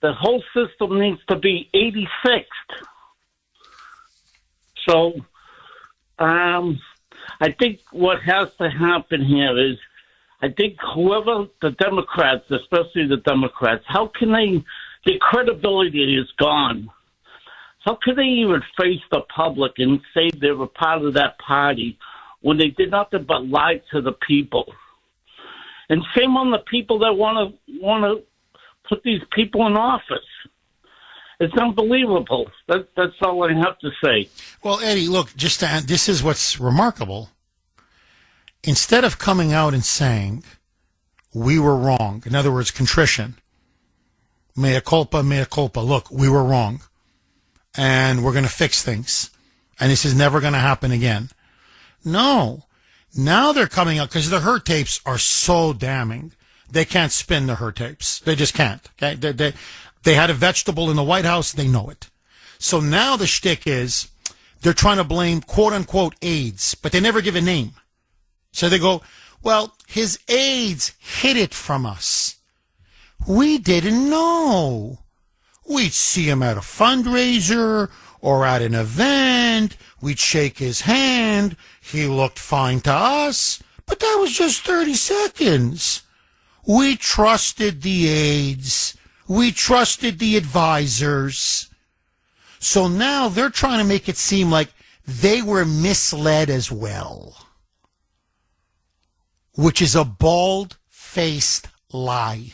the whole system needs to be 86th. So I think what has to happen here is, I think whoever the Democrats, especially the Democrats, how can their credibility is gone. How can they even face the public and say they were part of that party when they did nothing but lie to the people? And shame on the people that want to put these people in office. It's unbelievable. That's all I have to say. Well, Eddie, look, this is what's remarkable. Instead of coming out and saying, we were wrong, in other words, contrition, mea culpa, look, we were wrong, and we're going to fix things, and this is never going to happen again. No. Now they're coming out, because the hurt tapes are so damning. They can't spin the hurt tapes. They just can't. Okay? They had a vegetable in the White House. They know it. So now the shtick is they're trying to blame, quote unquote, AIDS, but they never give a name. So they go, well, his AIDS hid it from us. We didn't know. We'd see him at a fundraiser or at an event. We'd shake his hand. He looked fine to us, but that was just 30 seconds. We trusted the aides. We trusted the advisors. So now they're trying to make it seem like they were misled as well, which is a bald-faced lie.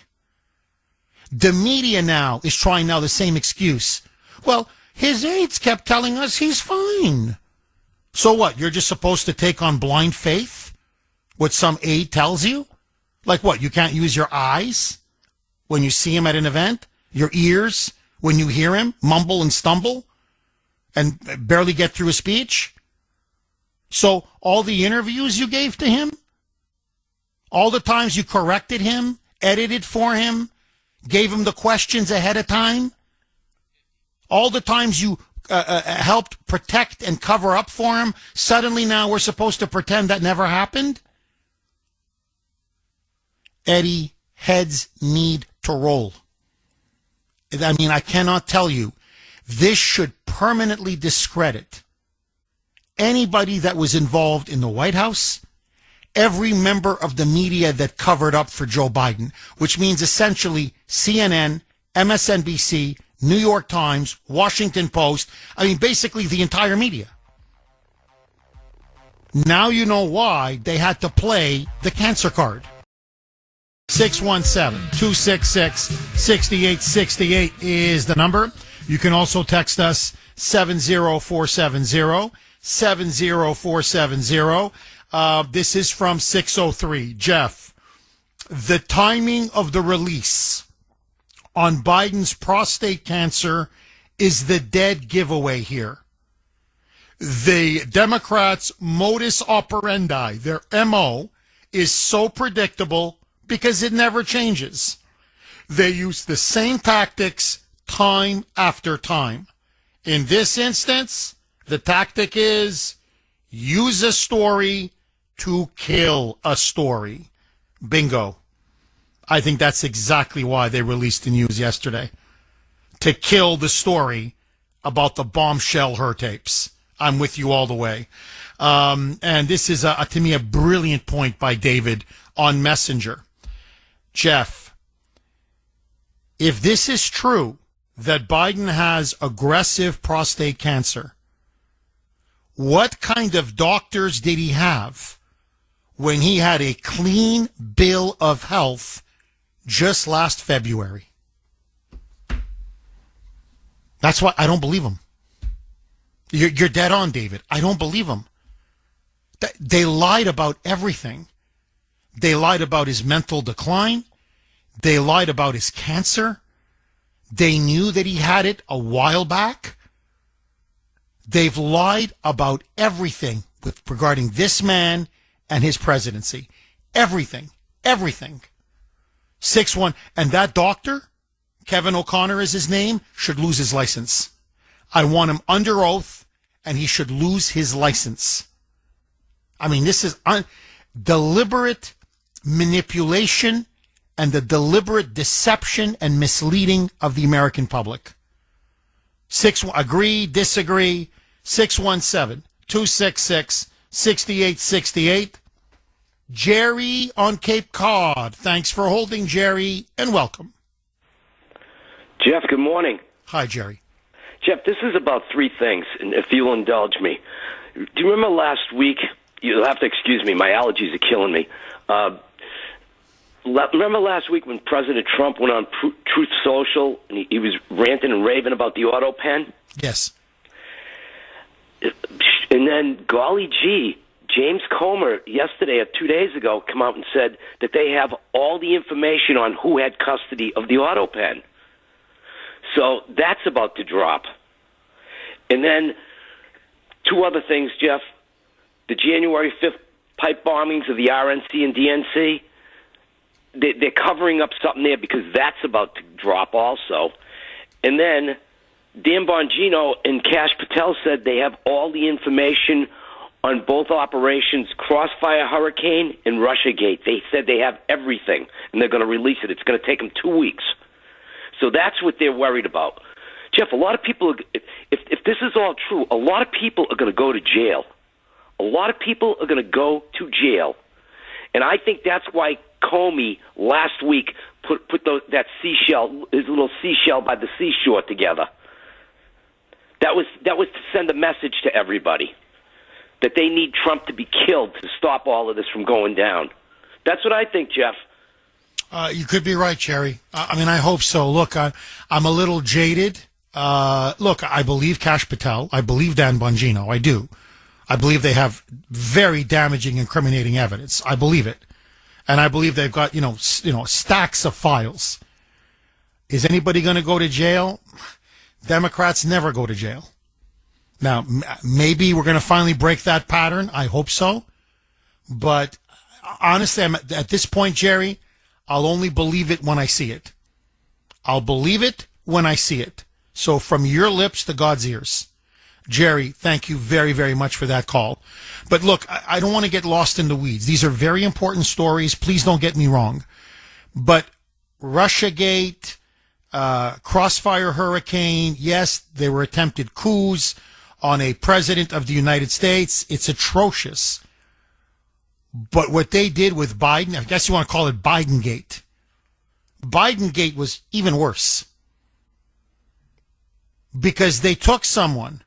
The media now is trying now the same excuse. Well, his aides kept telling us he's fine. So what? You're just supposed to take on blind faith? What some aide tells you? Like what? You can't use your eyes when you see him at an event? Your ears when you hear him mumble and stumble and barely get through a speech? So all the interviews you gave to him, all the times you corrected him, edited for him, gave him the questions ahead of time, all the times you helped protect and cover up for him, suddenly now we're supposed to pretend that never happened? Eddie, heads need to roll. I mean, I cannot tell you. This should permanently discredit anybody that was involved in the White House, every member of the media that covered up for Joe Biden, which means essentially CNN, MSNBC, New York Times, Washington Post. I mean, basically the entire media. Now you know why they had to play the cancer card. 617-266-6868 is the number. You can also text us 70470, 70470. This is from 603. Jeff, the timing of the release on Biden's prostate cancer is the dead giveaway here. The Democrats' modus operandi, their MO, is so predictable because it never changes. They use the same tactics time after time. In this instance, the tactic is use a story to kill a story. Bingo. I think that's exactly why they released the news yesterday. To kill the story about the bombshell her tapes. I'm with you all the way. And this is, to me, a brilliant point by David on Messenger. Jeff, if this is true, that Biden has aggressive prostate cancer, what kind of doctors did he have when he had a clean bill of health just last February? That's why I don't believe him. You're dead on, David. I don't believe him. They lied about everything. They lied about his mental decline. They lied about his cancer. They knew that he had it a while back. They've lied about everything regarding this man and his presidency. Everything. 6-1. And that doctor, Kevin O'Connor is his name, should lose his license. I want him under oath, and he should lose his license. I mean, this is deliberate manipulation and the deliberate deception and misleading of the American public. Agree, disagree, 617-266-6868. Jerry on Cape Cod. Thanks for holding, Jerry, and welcome. Jeff, good morning. Hi, Jerry. Jeff, this is about three things, and if you'll indulge me. Do you remember last week? You'll have to excuse me. My allergies are killing me. Remember last week when President Trump went on Truth Social and he was ranting and raving about the auto pen? Yes. And then, golly gee, James Comer yesterday or 2 days ago came out and said that they have all the information on who had custody of the auto pen. So that's about to drop. And then two other things, Jeff. The January 5th pipe bombings of the RNC and DNC, they're covering up something there because that's about to drop also. And then Dan Bongino and Kash Patel said they have all the information on both operations, Crossfire Hurricane and Russiagate. They said they have everything, and they're going to release it. It's going to take them 2 weeks. So that's what they're worried about. Jeff, a lot of people, if this is all true, a lot of people are going to go to jail. A lot of people are going to go to jail. And I think that's why Comey last week put that seashell, his little seashell by the seashore together. That was to send a message to everybody that they need Trump to be killed to stop all of this from going down. That's what I think, Jeff. You could be right, Jerry. I mean, I hope so. Look, I'm a little jaded. Look, I believe Kash Patel. I believe Dan Bongino. I do. I believe they have very damaging, incriminating evidence. I believe it. And I believe they've got, stacks of files. Is anybody going to go to jail? Democrats never go to jail. Now, maybe we're going to finally break that pattern. I hope so. But honestly, I'm at this point, Jerry, I'll only believe it when I see it. I'll believe it when I see it. So from your lips to God's ears. Jerry, thank you very, very much for that call. But look, I don't want to get lost in the weeds. These are very important stories. Please don't get me wrong. But Russiagate, Crossfire Hurricane, yes, there were attempted coups on a president of the United States. It's atrocious. But what they did with Biden, I guess you want to call it Bidengate. Bidengate was even worse. Because they took someone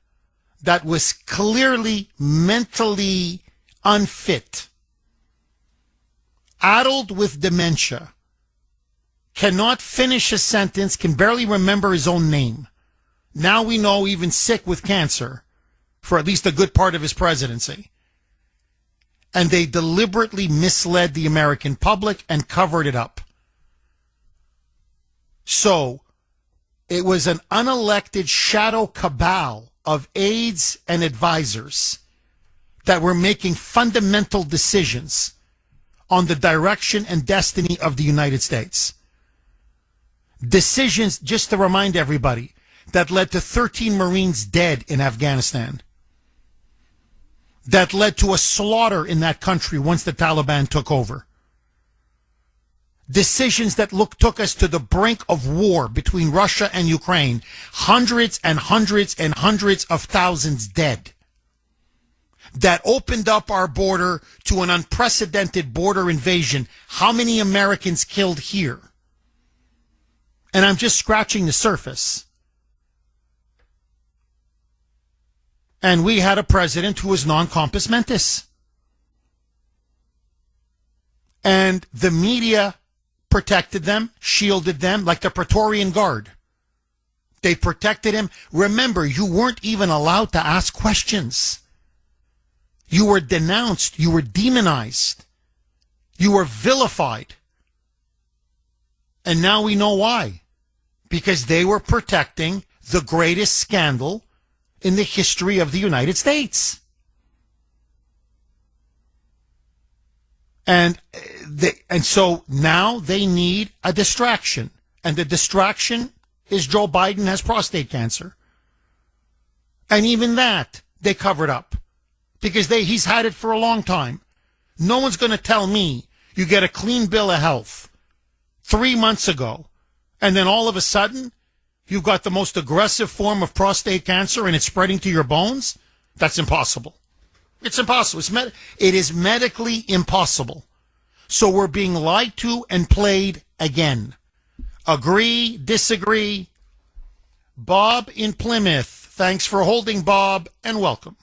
that was clearly mentally unfit, addled with dementia, cannot finish a sentence, can barely remember his own name. Now we know even sick with cancer for at least a good part of his presidency. And they deliberately misled the American public and covered it up. So it was an unelected shadow cabal of aides and advisors that were making fundamental decisions on the direction and destiny of the United States. Decisions, just to remind everybody, that led to 13 Marines dead in Afghanistan. That led to a slaughter in that country once the Taliban took over. Decisions that took us to the brink of war between Russia and Ukraine. Hundreds and hundreds and hundreds of thousands dead. That opened up our border to an unprecedented border invasion. How many Americans killed here? And I'm just scratching the surface. And we had a president who was non-compos mentis. And the media protected them, shielded them like the Praetorian Guard. They protected him. Remember, you weren't even allowed to ask questions. You were denounced. You were demonized. You were vilified. And now we know why. Because they were protecting the greatest scandal in the history of the United States. And so now they need a distraction. And the distraction is Joe Biden has prostate cancer. And even that, they covered up. Because he's had it for a long time. No one's going to tell me you get a clean bill of health 3 months ago, and then all of a sudden, you've got the most aggressive form of prostate cancer and it's spreading to your bones? That's impossible. It's impossible. It is medically impossible. So we're being lied to and played again. Agree, disagree. Bob in Plymouth. Thanks for holding, Bob, and welcome.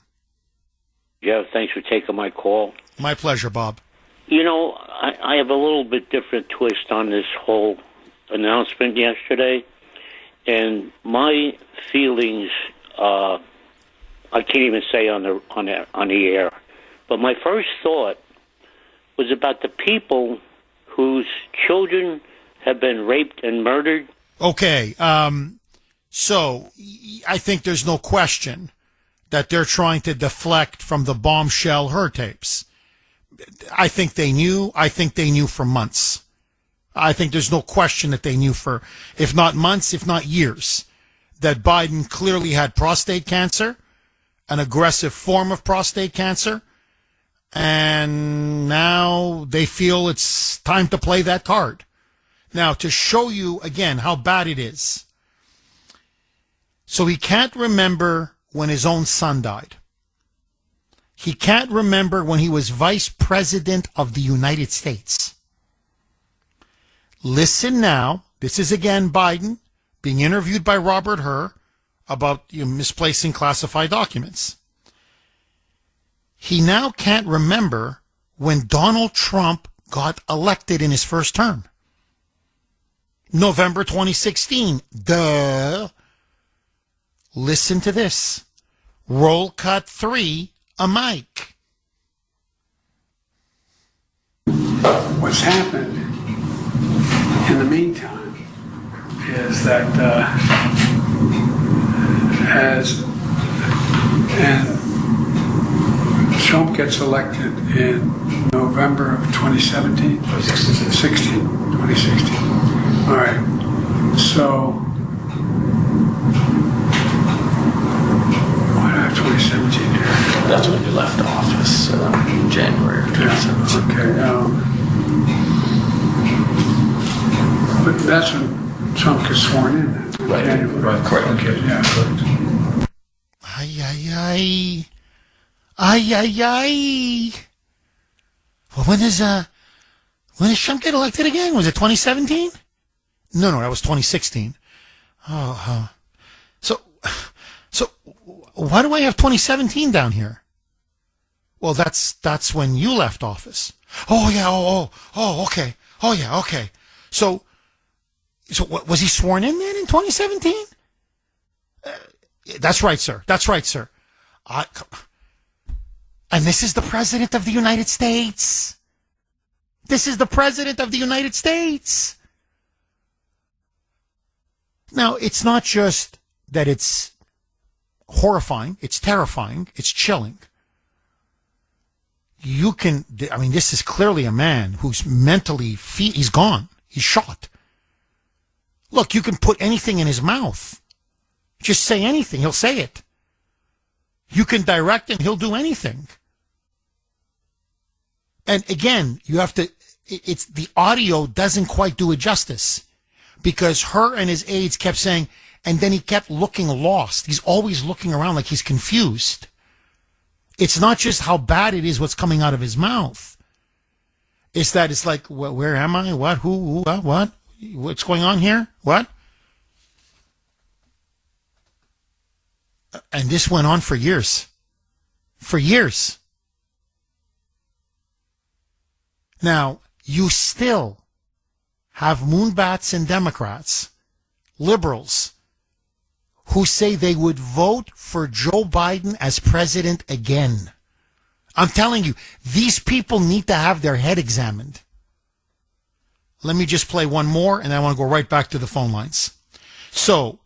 Yeah, thanks for taking my call. My pleasure, Bob. You know, I have a little bit different twist on this whole announcement yesterday. And my feelings, I can't even say on the air, but my first thought was about the people whose children have been raped and murdered. Okay, so I think there's no question that they're trying to deflect from the bombshell her tapes. I think they knew. I think they knew for months. I think there's no question that they knew for, if not months, if not years, that Biden clearly had prostate cancer, an aggressive form of prostate cancer, and now they feel it's time to play that card. Now, to show you again how bad it is. So he can't remember when his own son died. He can't remember when he was vice president of the United States. Listen now. This is again Biden being interviewed by Robert Hur about misplacing classified documents. He now can't remember when Donald Trump got elected in his first term. November 2016. Duh. Listen to this. Roll cut 3, a mic. What's happened in the meantime is that Trump gets elected in November of 2017? 2016. All right. So, 2017 here. That's when you left office, in January of 2017. Yeah, okay. But that's when Trump gets sworn in. Right. January. Right. Correct. Okay. Yeah. Correct. Ay, ay, ay. Ay, ay, ay. Well, when does Trump get elected again? Was it 2017? No, that was 2016. So why do I have 2017 down here? Well, that's when you left office. Oh yeah. Okay. Oh yeah. Okay. So what, was he sworn in then in 2017? That's right, sir. That's right, sir. And this is the President of the United States. This is the President of the United States. Now, it's not just that it's horrifying, it's terrifying, it's chilling. This is clearly a man who's mentally, he's gone. He's shot. Look, you can put anything in his mouth. Just say anything, he'll say it. You can direct him, he'll do anything. And again, it's the audio doesn't quite do it justice. Because her and his aides kept saying, and then he kept looking lost. He's always looking around like he's confused. It's not just how bad it is what's coming out of his mouth. It's that it's like, where am I? What? Who? What? What's going on here? What? And this went on for years. For years. Now, you still have moonbats and Democrats, liberals, who say they would vote for Joe Biden as president again. I'm telling you, these people need to have their head examined. Let me just play one more, and then I want to go right back to the phone lines. So,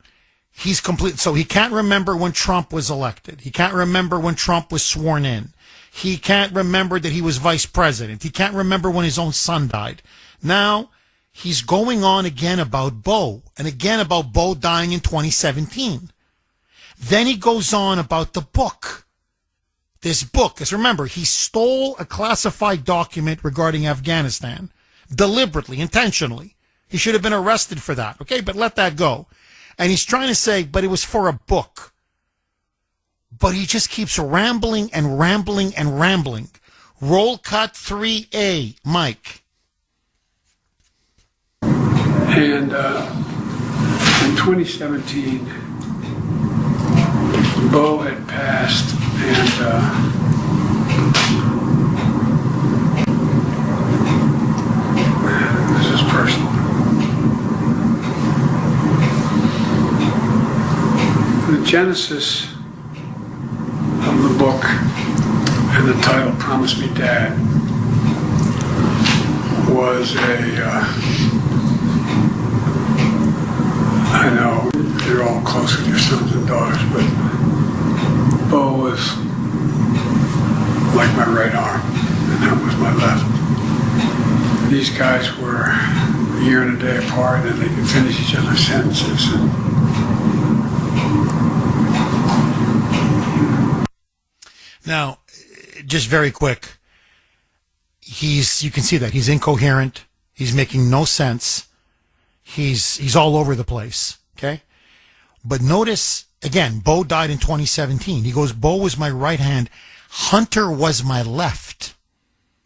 so he can't remember when Trump was elected. He can't remember when Trump was sworn in. He can't remember that he was vice president. He can't remember when his own son died. Now, he's going on again about Bo, and again about Bo dying in 2017. Then he goes on about the book. This book, because remember, he stole a classified document regarding Afghanistan. Deliberately, intentionally. He should have been arrested for that, okay? But let that go. And he's trying to say, but it was for a book. But he just keeps rambling and rambling and rambling. Roll cut 3A, Mike. And in 2017, Bo had passed, and this is personal. The genesis of the book and the title, Promise Me Dad, was I know you're all close with your sons and daughters, but Bo was like my right arm, and that was my left. These guys were a year and a day apart, and they could finish each other's sentences. Now, just very quick, you can see that he's incoherent. He's making no sense. He's all over the place, okay? But notice, again, Bo died in 2017. He goes, Bo was my right hand. Hunter was my left.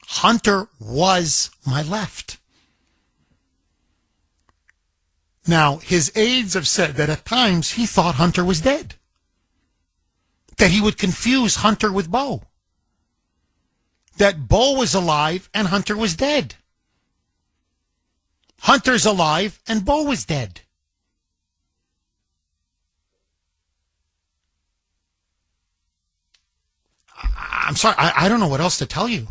Hunter was my left. Now, his aides have said that at times he thought Hunter was dead. That he would confuse Hunter with Bo. That Bo was alive and Hunter was dead. Hunter's alive and Bo was dead. I'm sorry, I don't know what else to tell you.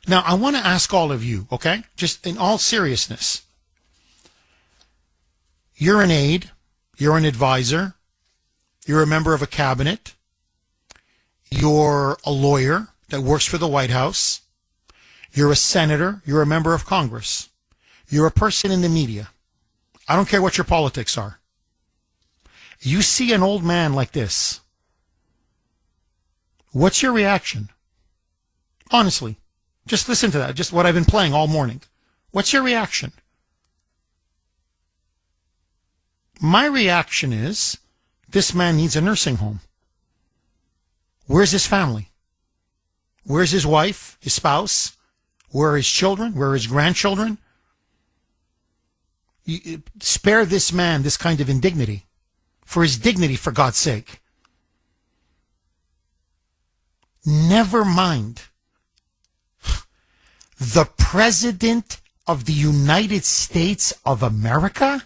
Now, I want to ask all of you, okay? Just in all seriousness. You're an aide. You're an advisor. You're a member of a cabinet. You're a lawyer that works for the White House. You're a senator. You're a member of Congress. You're a person in the media. I don't care what your politics are. You see an old man like this. What's your reaction? Honestly, just listen to that. Just what I've been playing all morning. What's your reaction? My reaction is, this man needs a nursing home. Where's his family? Where's his wife, his spouse? Where are his children? Where are his grandchildren? Spare this man this kind of indignity. For his dignity, for God's sake. Never mind. The President of the United States of America?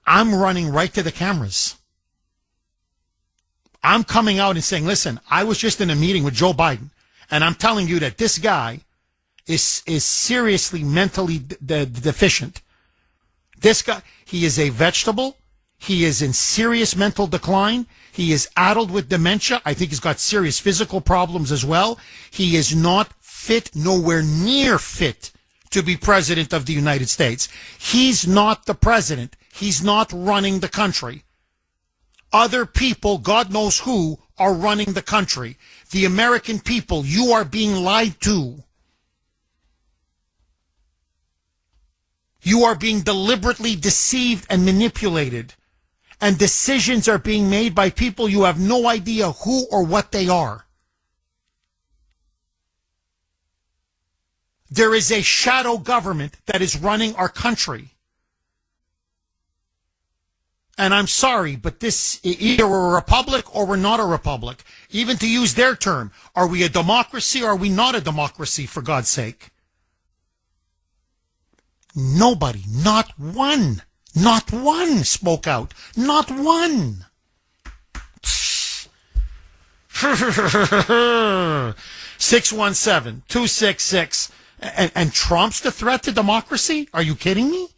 I'm running right to the cameras. I'm coming out and saying, listen, I was just in a meeting with Joe Biden, and I'm telling you that this guy is seriously mentally deficient. This guy, he is a vegetable. He is in serious mental decline. He is addled with dementia. I think he's got serious physical problems as well. He is not fit, nowhere near fit to be president of the United States. He's not the president. He's not running the country. Other people, God knows who, are running the country. The American people, you are being lied to. You are being deliberately deceived and manipulated. And decisions are being made by people you have no idea who or what they are. There is a shadow government that is running our country. And I'm sorry, but this, either we're a republic or we're not a republic. Even to use their term, are we a democracy or are we not a democracy, for God's sake? Nobody, not one spoke out. Not one. 617-266. And Trump's the threat to democracy? Are you kidding me?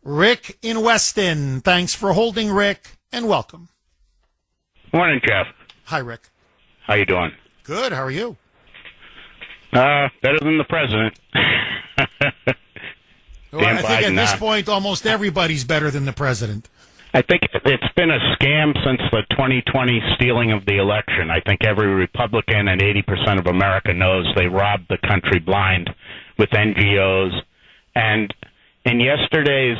Rick in Weston. Thanks for holding, Rick, and welcome. Morning, Jeff. Hi, Rick. How you doing? Good. How are you? Better than the president. Well, I think at this point, almost everybody's better than the president. I think it's been a scam since the 2020 stealing of the election. I think every Republican and 80% of America knows they robbed the country blind with NGOs. And in yesterday's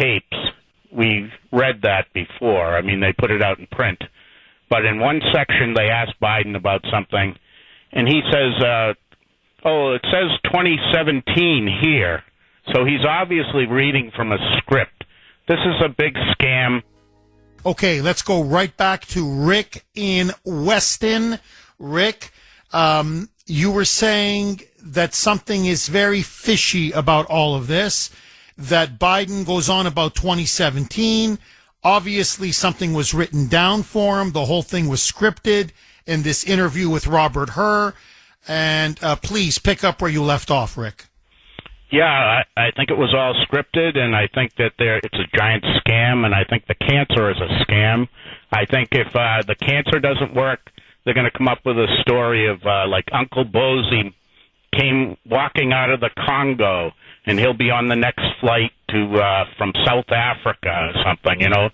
tapes, we read that before. I mean, they put it out in print. But in one section, they asked Biden about something, and he says, it says 2017 here. So he's obviously reading from a script. This is a big scam. Okay, let's go right back to Rick in Weston. Rick, you were saying that something is very fishy about all of this, that Biden goes on about 2017. Obviously, something was written down for him. The whole thing was scripted in this interview with Robert Hur. And please pick up where you left off, Rick. Yeah, I think it was all scripted, and I think that it's a giant scam, and I think the cancer is a scam. I think if the cancer doesn't work, they're going to come up with a story of like Uncle Bozy came walking out of the Congo, and he'll be on the next flight to from South Africa or something. You know,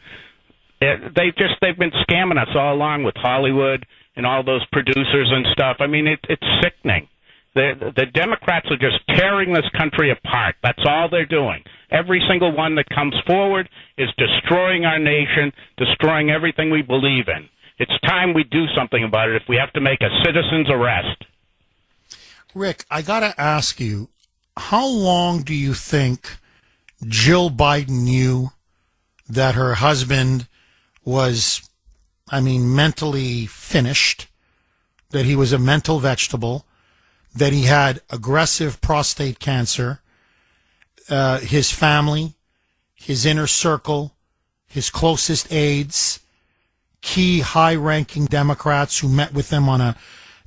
they've been scamming us all along with Hollywood and all those producers and stuff. I mean, it's sickening. The Democrats are just tearing this country apart. That's all they're doing. Every single one that comes forward is destroying our nation, destroying everything we believe in. It's time we do something about it if we have to make a citizen's arrest. Rick, I got to ask you, how long do you think Jill Biden knew that her husband was, mentally finished, that he was a mental vegetable, that he had aggressive prostate cancer, his family, his inner circle, his closest aides, key high-ranking Democrats who met with him on a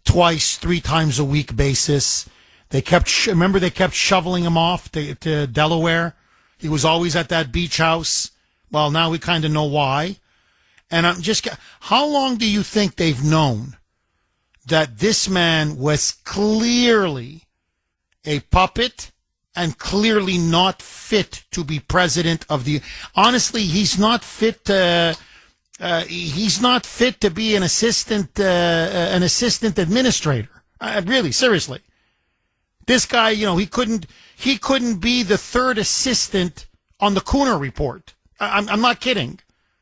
twice, 3 times a week basis. They kept shoveling him off to Delaware. He was always at that beach house. Well, now we kind of know why. And how long do you think they've known that this man was clearly a puppet and clearly not fit to be president of the... Honestly, he's not fit to be an assistant administrator. Really, seriously. This guy, he couldn't be the third assistant on the Kuhner report. I'm not kidding.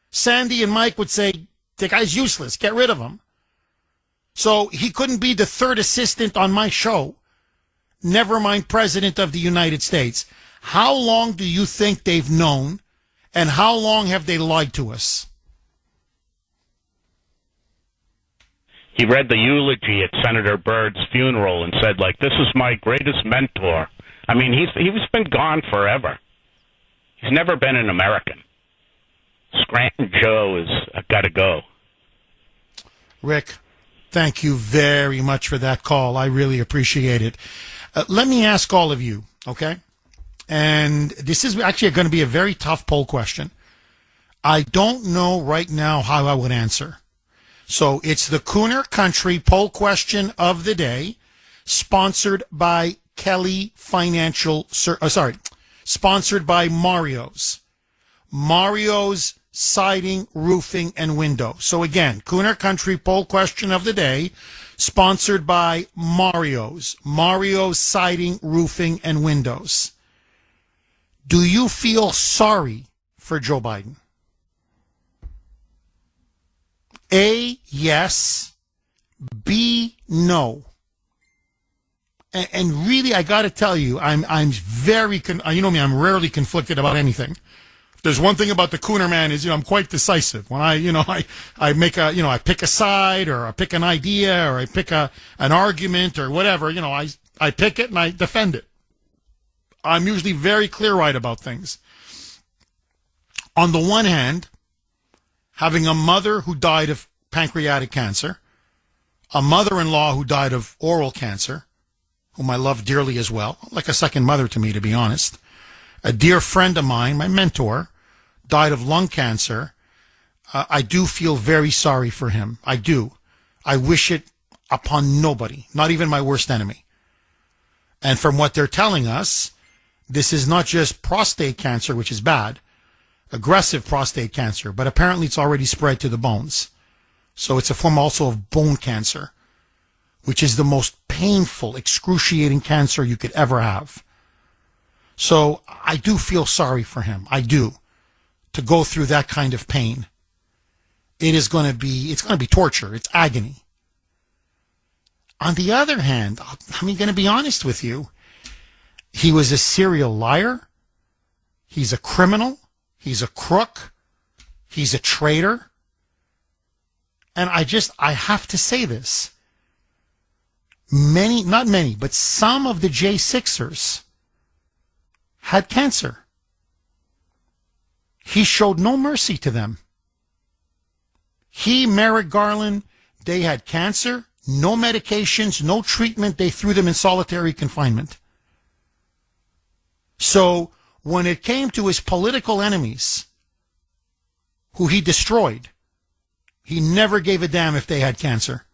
Sandy and Mike would say, The guy's useless. Get rid of him. So he couldn't be the third assistant on my show. Never mind President of the United States. How long do you think they've known, and how long have they lied to us? He read the eulogy at Senator Byrd's funeral and said, like, this is my greatest mentor. I mean, he's been gone forever. He's never been an American. Scranton Joe has got to go. Rick, thank you very much for that call. I really appreciate it. Let me ask all of you, okay? And this is actually going to be a very tough poll question. I don't know right now how I would answer. So it's the Kuhner Country poll question of the day, sponsored by Kelly Financial, sponsored by Mario's. Mario's Siding, Roofing, and Window. So again, Kuhner Country poll question of the day, sponsored by Mario's. Mario's Siding, Roofing, and Windows. Do you feel sorry for Joe Biden? A, yes. B, no. And really, I got to tell you, I'm very, you know me, I'm rarely conflicted about anything. If there's one thing about the Kuhner man is, I'm quite decisive. When I make a, I pick a side, or I pick an idea, or I pick an argument, or whatever, I pick it and I defend it. I'm usually very clear-eyed about things. On the one hand, having a mother who died of pancreatic cancer, a mother-in-law who died of oral cancer, whom I love dearly as well, like a second mother to me, to be honest. A dear friend of mine, my mentor, died of lung cancer. I do feel very sorry for him. I do. I wish it upon nobody, not even my worst enemy. And from what they're telling us, this is not just prostate cancer, which is bad, aggressive prostate cancer, but apparently it's already spread to the bones. So it's a form also of bone cancer, which is the most painful, excruciating cancer you could ever have. So I do feel sorry for him. I do. To go through that kind of pain. It's going to be torture. It's agony. On the other hand, I'm going to be honest with you. He was a serial liar. He's a criminal. He's a crook. He's a traitor. And I have to say this. Not many, but some of the J6ers had cancer. He showed no mercy to them. Merrick Garland, they had cancer, no medications, no treatment. They threw them in solitary confinement. So when it came to his political enemies, who he destroyed, he never gave a damn if they had cancer.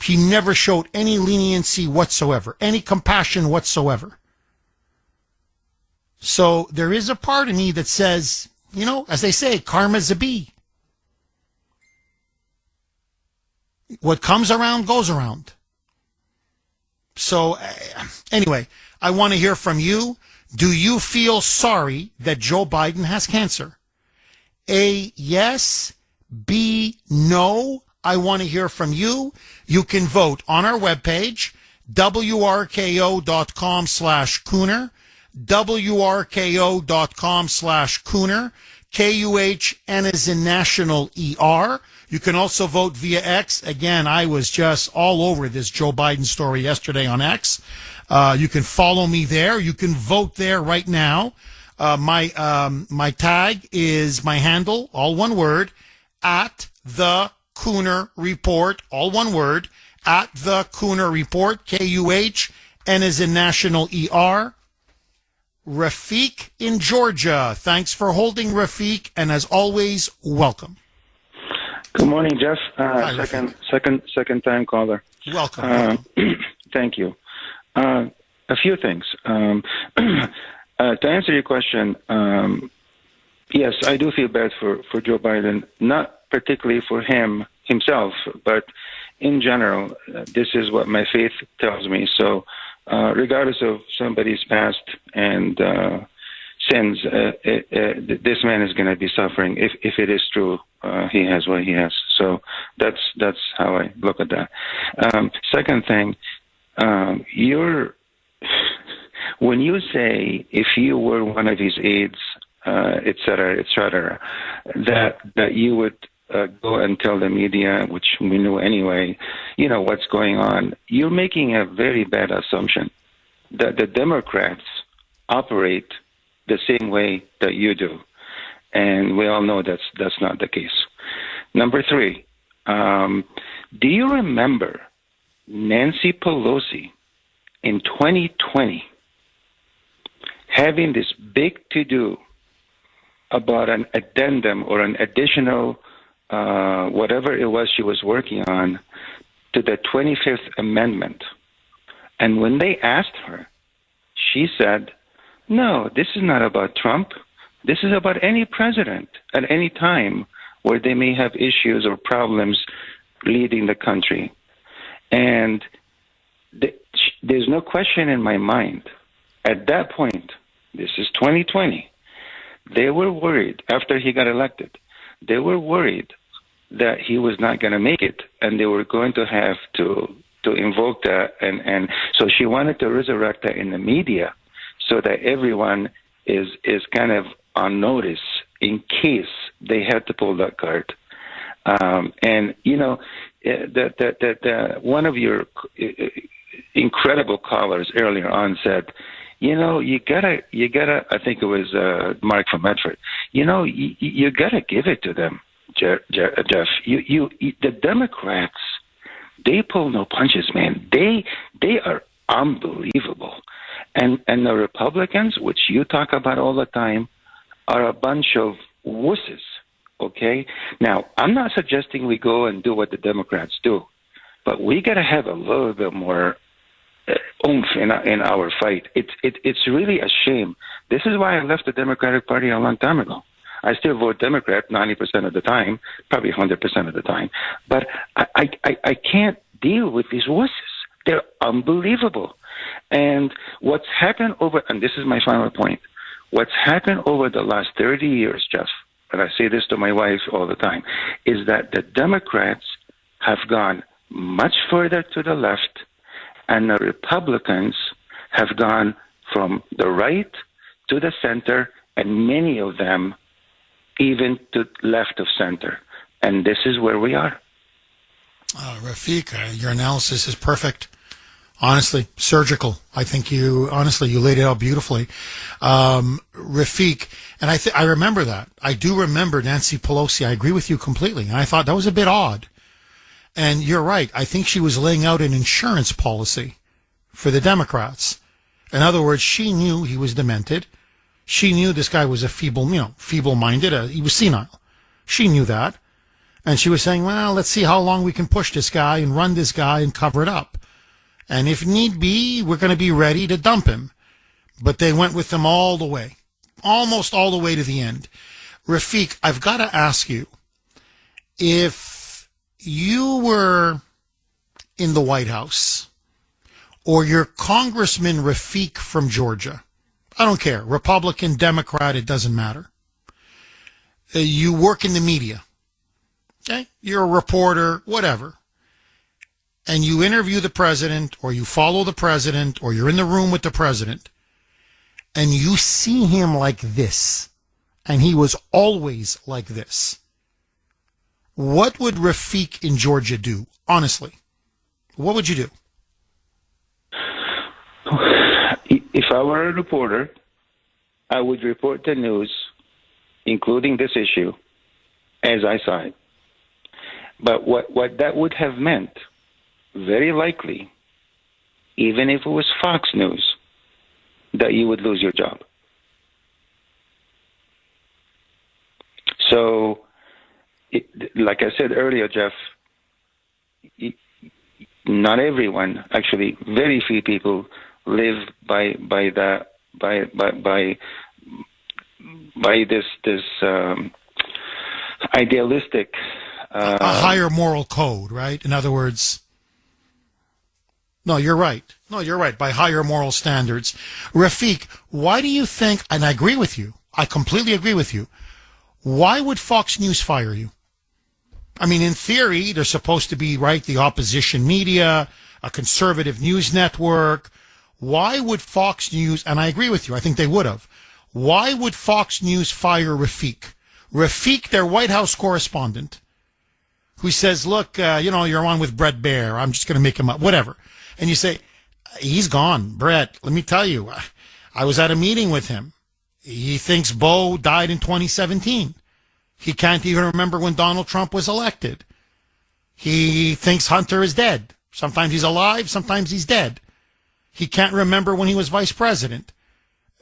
He never showed any leniency whatsoever, any compassion whatsoever. So there is a part of me that says, as they say, karma's a bee. What comes around goes around. So anyway, I want to hear from you. Do you feel sorry that Joe Biden has cancer? A, yes. B, no. I want to hear from you. You can vote on our webpage, wrko.com/Kuhner, wrko.com/Kuhner, KUHN is in national ER. You can also vote via X. Again, I was just all over this Joe Biden story yesterday on X. You can follow me there. You can vote there right now. My tag is my handle, all one word, at the Kuhner Report, all one word, at the Kuhner Report, KUHN is in national ER. Rafik in Georgia. Thanks for holding, Rafik, and as always, welcome. Good morning, Jeff. Hi, Second time caller. Welcome. Thank you. A few things. To answer your question, yes, I do feel bad for Joe Biden, not particularly for himself, but in general, this is what my faith tells me. So regardless of somebody's past and sins, this man is going to be suffering if it is true. He has what he has. So that's how I look at that. Second thing, when you say if you were one of his aides, et cetera, that you would go and tell the media, which we knew anyway, what's going on, you're making a very bad assumption that the Democrats operate the same way that you do. And we all know that's not the case. Number 3, do you remember Nancy Pelosi in 2020 having this big to-do about an addendum or an additional whatever it was she was working on to the 25th Amendment? And when they asked her, she said, no, this is not about Trump. This is about any president at any time where they may have issues or problems leading the country. And there's no question in my mind. At that point, this is 2020, they were worried, after he got elected, they were worried that he was not going to make it, and they were going to have to invoke that. And so she wanted to resurrect that in the media so that everyone is kind of on notice in case they had to pull that card. And one of your incredible callers earlier on said, you gotta. I think it was Mark from Medford. You gotta give it to them, Jeff. The Democrats, they pull no punches, man. They are unbelievable, and the Republicans, which you talk about all the time, are a bunch of wusses. Okay? Now, I'm not suggesting we go and do what the Democrats do, but we got to have a little bit more oomph in our fight. It's really a shame. This is why I left the Democratic Party a long time ago. I still vote Democrat 90% of the time, probably 100% of the time, but I can't deal with these wusses. They're unbelievable. And what's happened and this is my final point, what's happened over the last 30 years, Jeff, and I say this to my wife all the time, is that the Democrats have gone much further to the left, and the Republicans have gone from the right to the center, and many of them even to left of center. And this is where we are. Rafiq, your analysis is perfect. Honestly, surgical. I think you laid it out beautifully. Rafiq, and I remember that. I do remember Nancy Pelosi. I agree with you completely. And I thought that was a bit odd. And you're right. I think she was laying out an insurance policy for the Democrats. In other words, she knew he was demented. She knew this guy was a feeble-minded. He was senile. She knew that. And she was saying, well, let's see how long we can push this guy and run this guy and cover it up. And if need be, we're going to be ready to dump him. But they went with him all the way, almost all the way to the end. Rafiq, I've got to ask you, if you were in the White House or your Congressman Rafiq from Georgia, I don't care, Republican, Democrat, it doesn't matter. You work in the media, okay? You're a reporter, whatever. And you interview the president, or you follow the president, or you're in the room with the president, and you see him like this, and he was always like this. What would Rafiq in Georgia do? Honestly, what would you do? If I were a reporter, I would report the news, including this issue, as I saw it. But what that would have meant, very likely, even if it was Fox News, that you would lose your job. So, like I said earlier, Jeff, not everyone, actually, very few people live by this idealistic a higher moral code, right? In other words, No, you're right. No, you're right. By higher moral standards. Rafiq, why do you think, and I agree with you, I completely agree with you, why would Fox News fire you? I mean, in theory, they're supposed to be, right, the opposition media, a conservative news network. Why would Fox News, and I agree with you, I think they would have, why would Fox News fire Rafiq? Rafiq, their White House correspondent, who says, look, you're on with Brett Baer. I'm just going to make him up, whatever. And you say, he's gone. Brett, let me tell you, I was at a meeting with him. He thinks Bo died in 2017. He can't even remember when Donald Trump was elected. He thinks Hunter is dead. Sometimes he's alive, sometimes he's dead. He can't remember when he was vice president.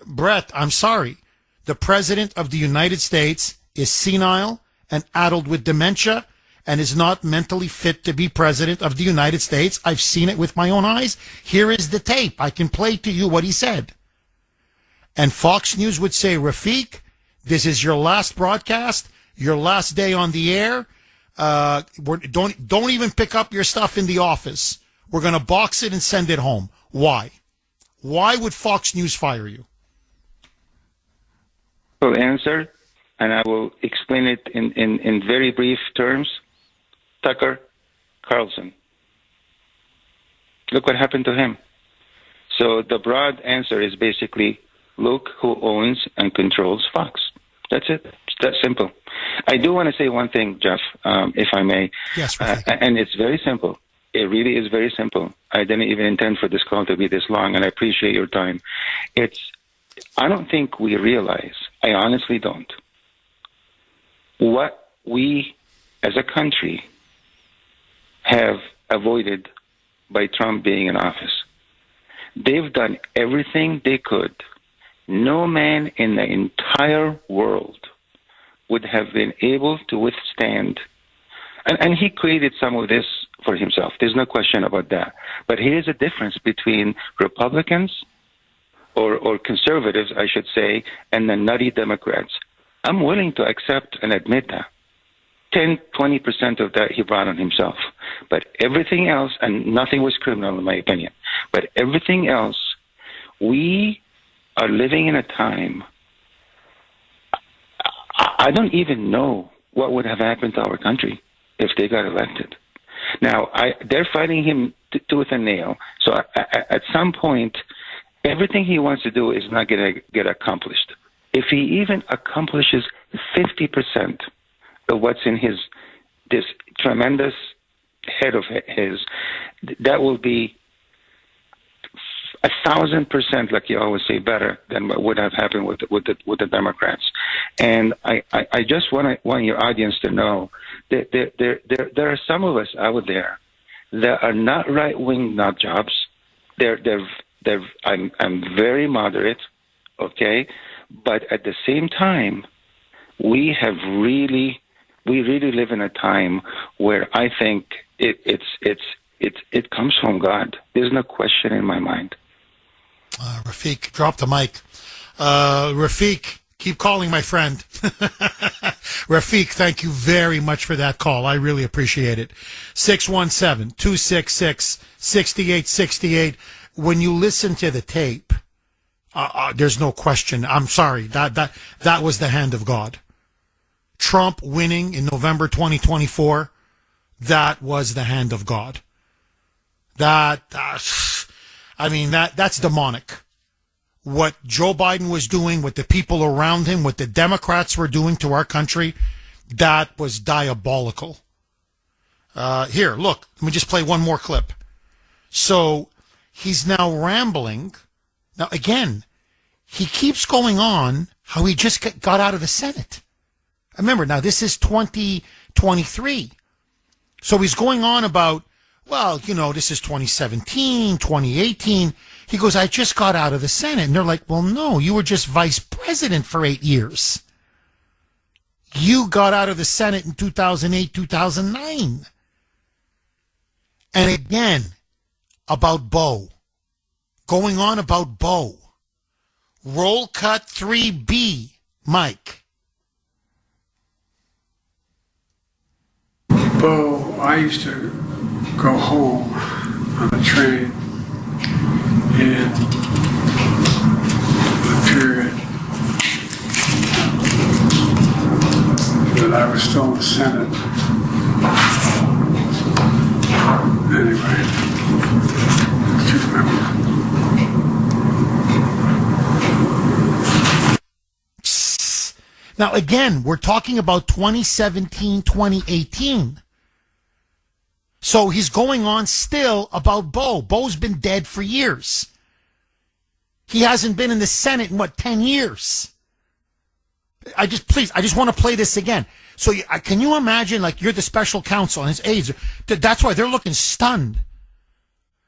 Brett, I'm sorry. The president of the United States is senile and addled with dementia and is not mentally fit to be president of the United States. I've seen it with my own eyes. Here is the tape. I can play to you what he said. And Fox News would say, Rafiq, this is your last broadcast, your last day on the air. Don't even pick up your stuff in the office. We're going to box it and send it home. Why? Why would Fox News fire you? I'll answer, and I will explain it in very brief terms. Tucker Carlson. Look what happened to him. So the broad answer is basically, look who owns and controls Fox. That's it. It's that simple. I do want to say one thing, Jeff, if I may. Yes, and it's very simple. It really is very simple. I didn't even intend for this call to be this long, and I appreciate your time. I don't think we realize, I honestly don't, what we as a country have avoided by Trump being in office. They've done everything they could. No man in the entire world would have been able to withstand. And he created some of this for himself. There's no question about that. But here's a difference between Republicans or conservatives, I should say, and the nutty Democrats. I'm willing to accept and admit that. 10, 20% of that he brought on himself. But everything else, and nothing was criminal in my opinion, but everything else, we are living in a time, I don't even know what would have happened to our country if they got elected. Now, they're fighting him tooth and nail. So at some point, everything he wants to do is not going to get accomplished. If he even accomplishes 50% of what's in this tremendous head of his, that will be 1,000%, like you always say, better than what would have happened with the Democrats. And I just want your audience to know that there are some of us out there that are not right-wing nut jobs. I'm very moderate, okay, but at the same time, we really live in a time where I think it comes from God. There's no question in my mind. Rafiq, drop the mic. Rafiq, keep calling, my friend. Rafiq, thank you very much for that call. I really appreciate it. 617-266-6868. When you listen to the tape, there's no question. I'm sorry. That was the hand of God. Trump winning in November 2024, that was the hand of God. That's demonic. What Joe Biden was doing, what the people around him, what the Democrats were doing to our country, that was diabolical. Here, look, let me just play one more clip. So he's now rambling. Now, again, he keeps going on how he just got out of the Senate. Remember, now this is 2023. So he's going on about, well, this is 2017, 2018. He goes, I just got out of the Senate. And they're like, well, no, you were just vice president for 8 years. You got out of the Senate in 2008, 2009. And again, about Bo. Going on about Bo. Roll cut 3B, Mike. Bo, I used to go home on the train in the period that I was still in the Senate. Anyway, just remember. Now, again, we're talking about 2017, 2018. So he's going on still about Bo. Bo's been dead for years. He hasn't been in the Senate in, 10 years? I just want to play this again. So can you imagine, like, you're the special counsel and his aides, that's why they're looking stunned.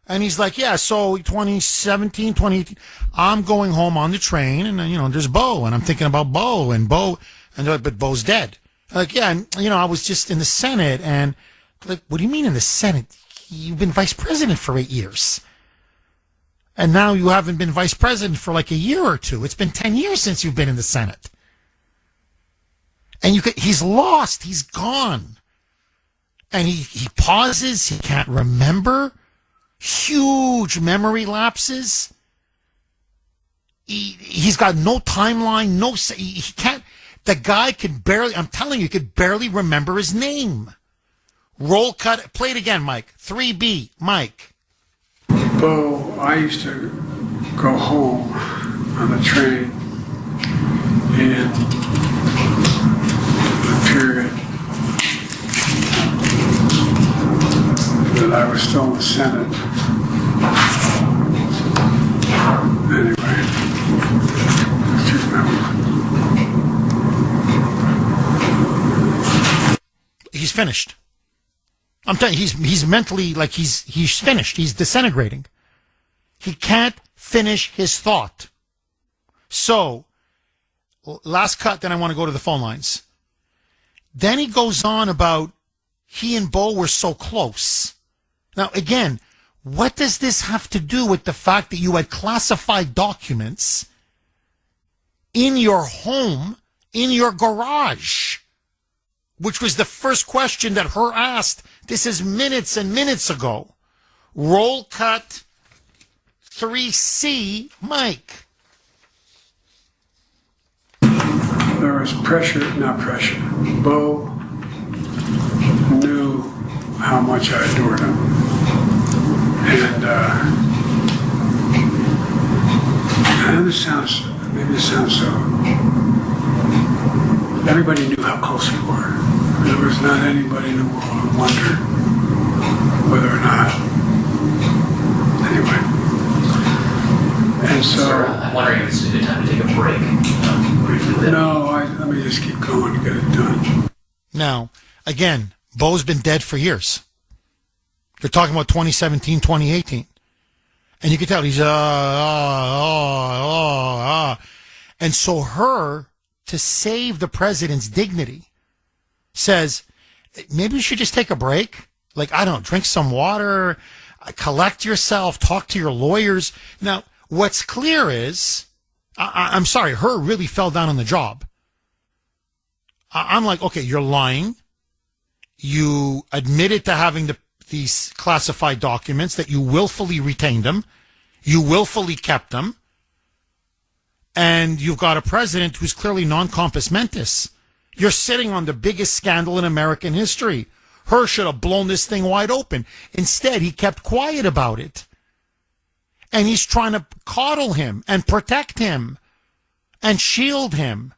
And he's like, yeah, so 2017, 2018, I'm going home on the train, and, there's Bo, and I'm thinking about Bo, but Bo's dead. Like, yeah, and, I was just in the Senate, and, like, what do you mean in the Senate? You've been vice president for 8 years. And now you haven't been vice president for like a year or two. It's been 10 years since you've been in the Senate. And he's lost. He's gone. And he pauses. He can't remember. Huge memory lapses. He's got no timeline. He can't. The guy could barely. I'm telling you, could barely remember his name. Roll cut. Play it again, Mike. 3B, Mike. Bo, I used to go home on the train in the period that I was still in the Senate. Anyway, just remember. He's finished. I'm telling you, he's mentally, like, he's finished. He's disintegrating. He can't finish his thought. So, last cut, then I want to go to the phone lines. Then he goes on about he and Bo were so close. Now, again, what does this have to do with the fact that you had classified documents in your home, in your garage? Which was the first question that her asked. This is minutes and minutes ago. Roll cut 3C, Mike. There was not pressure. Bo knew how much I adored him. And this sounds so. Everybody knew how close we were. There was not anybody in the world who wondered whether or not. Anyway. And so. Sir, I'm wondering if it's a good time to take a break. Briefly. No, let me just keep going to get it done. Now, again, Bo's been dead for years. They're talking about 2017, 2018. And you can tell he's, And so her, to save the president's dignity, says, maybe you should just take a break. Like, I don't know, drink some water, collect yourself, talk to your lawyers. Now, what's clear is, I'm sorry, her really fell down on the job. I'm like, okay, you're lying. You admitted to having these classified documents, that you willfully retained them. You willfully kept them. And you've got a president who's clearly non-compos mentis. You're sitting on the biggest scandal in American history. Her should have blown this thing wide open. Instead, he kept quiet about it. And he's trying to coddle him and protect him and shield him.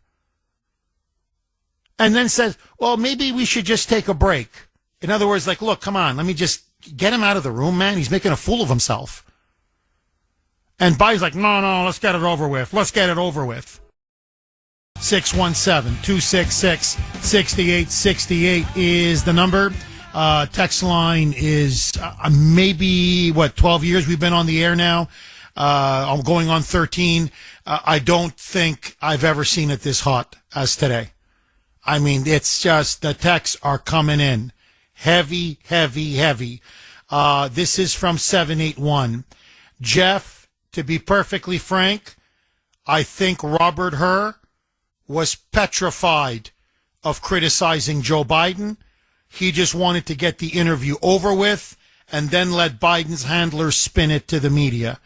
And then says, well, maybe we should just take a break. In other words, like, look, come on, let me just get him out of the room, man. He's making a fool of himself. And Biden's like, no, let's get it over with. Let's get it over with. 617-266-6868 is the number. Text line is maybe, 12 years we've been on the air now. I'm going on 13. I don't think I've ever seen it this hot as today. I mean, it's just, the texts are coming in. Heavy, heavy, heavy. This is from 781. Jeff, to be perfectly frank, I think Robert Herr was petrified of criticizing Joe Biden. He just wanted to get the interview over with and then let Biden's handlers spin it to the media.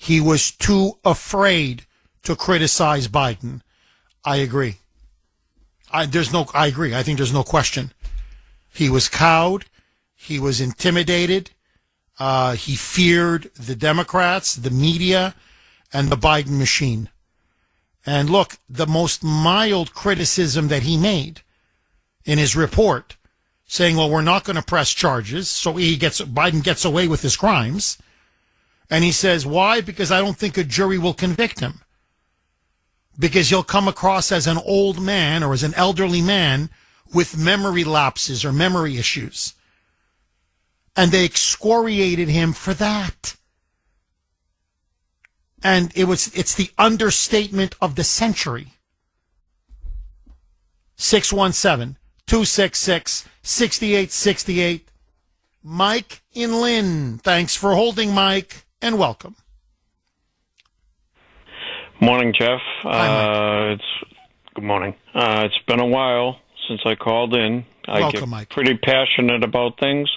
He was too afraid to criticize Biden. I agree. I agree. I think there's no question. He was cowed. He was intimidated. He feared the Democrats, the media, and the Biden machine. And look, the most mild criticism that he made in his report, saying, well, we're not going to press charges, so Biden gets away with his crimes. And he says, why? Because I don't think a jury will convict him. Because he'll come across as an old man or as an elderly man with memory lapses or memory issues. And they excoriated him for that. And it's the understatement of the century. 617-266-6868. Mike in Lynn. Thanks for holding, Mike, and welcome. Morning, Jeff. Hi, Mike. Good morning. It's been a while since I called in. I get Mike. pretty passionate about things,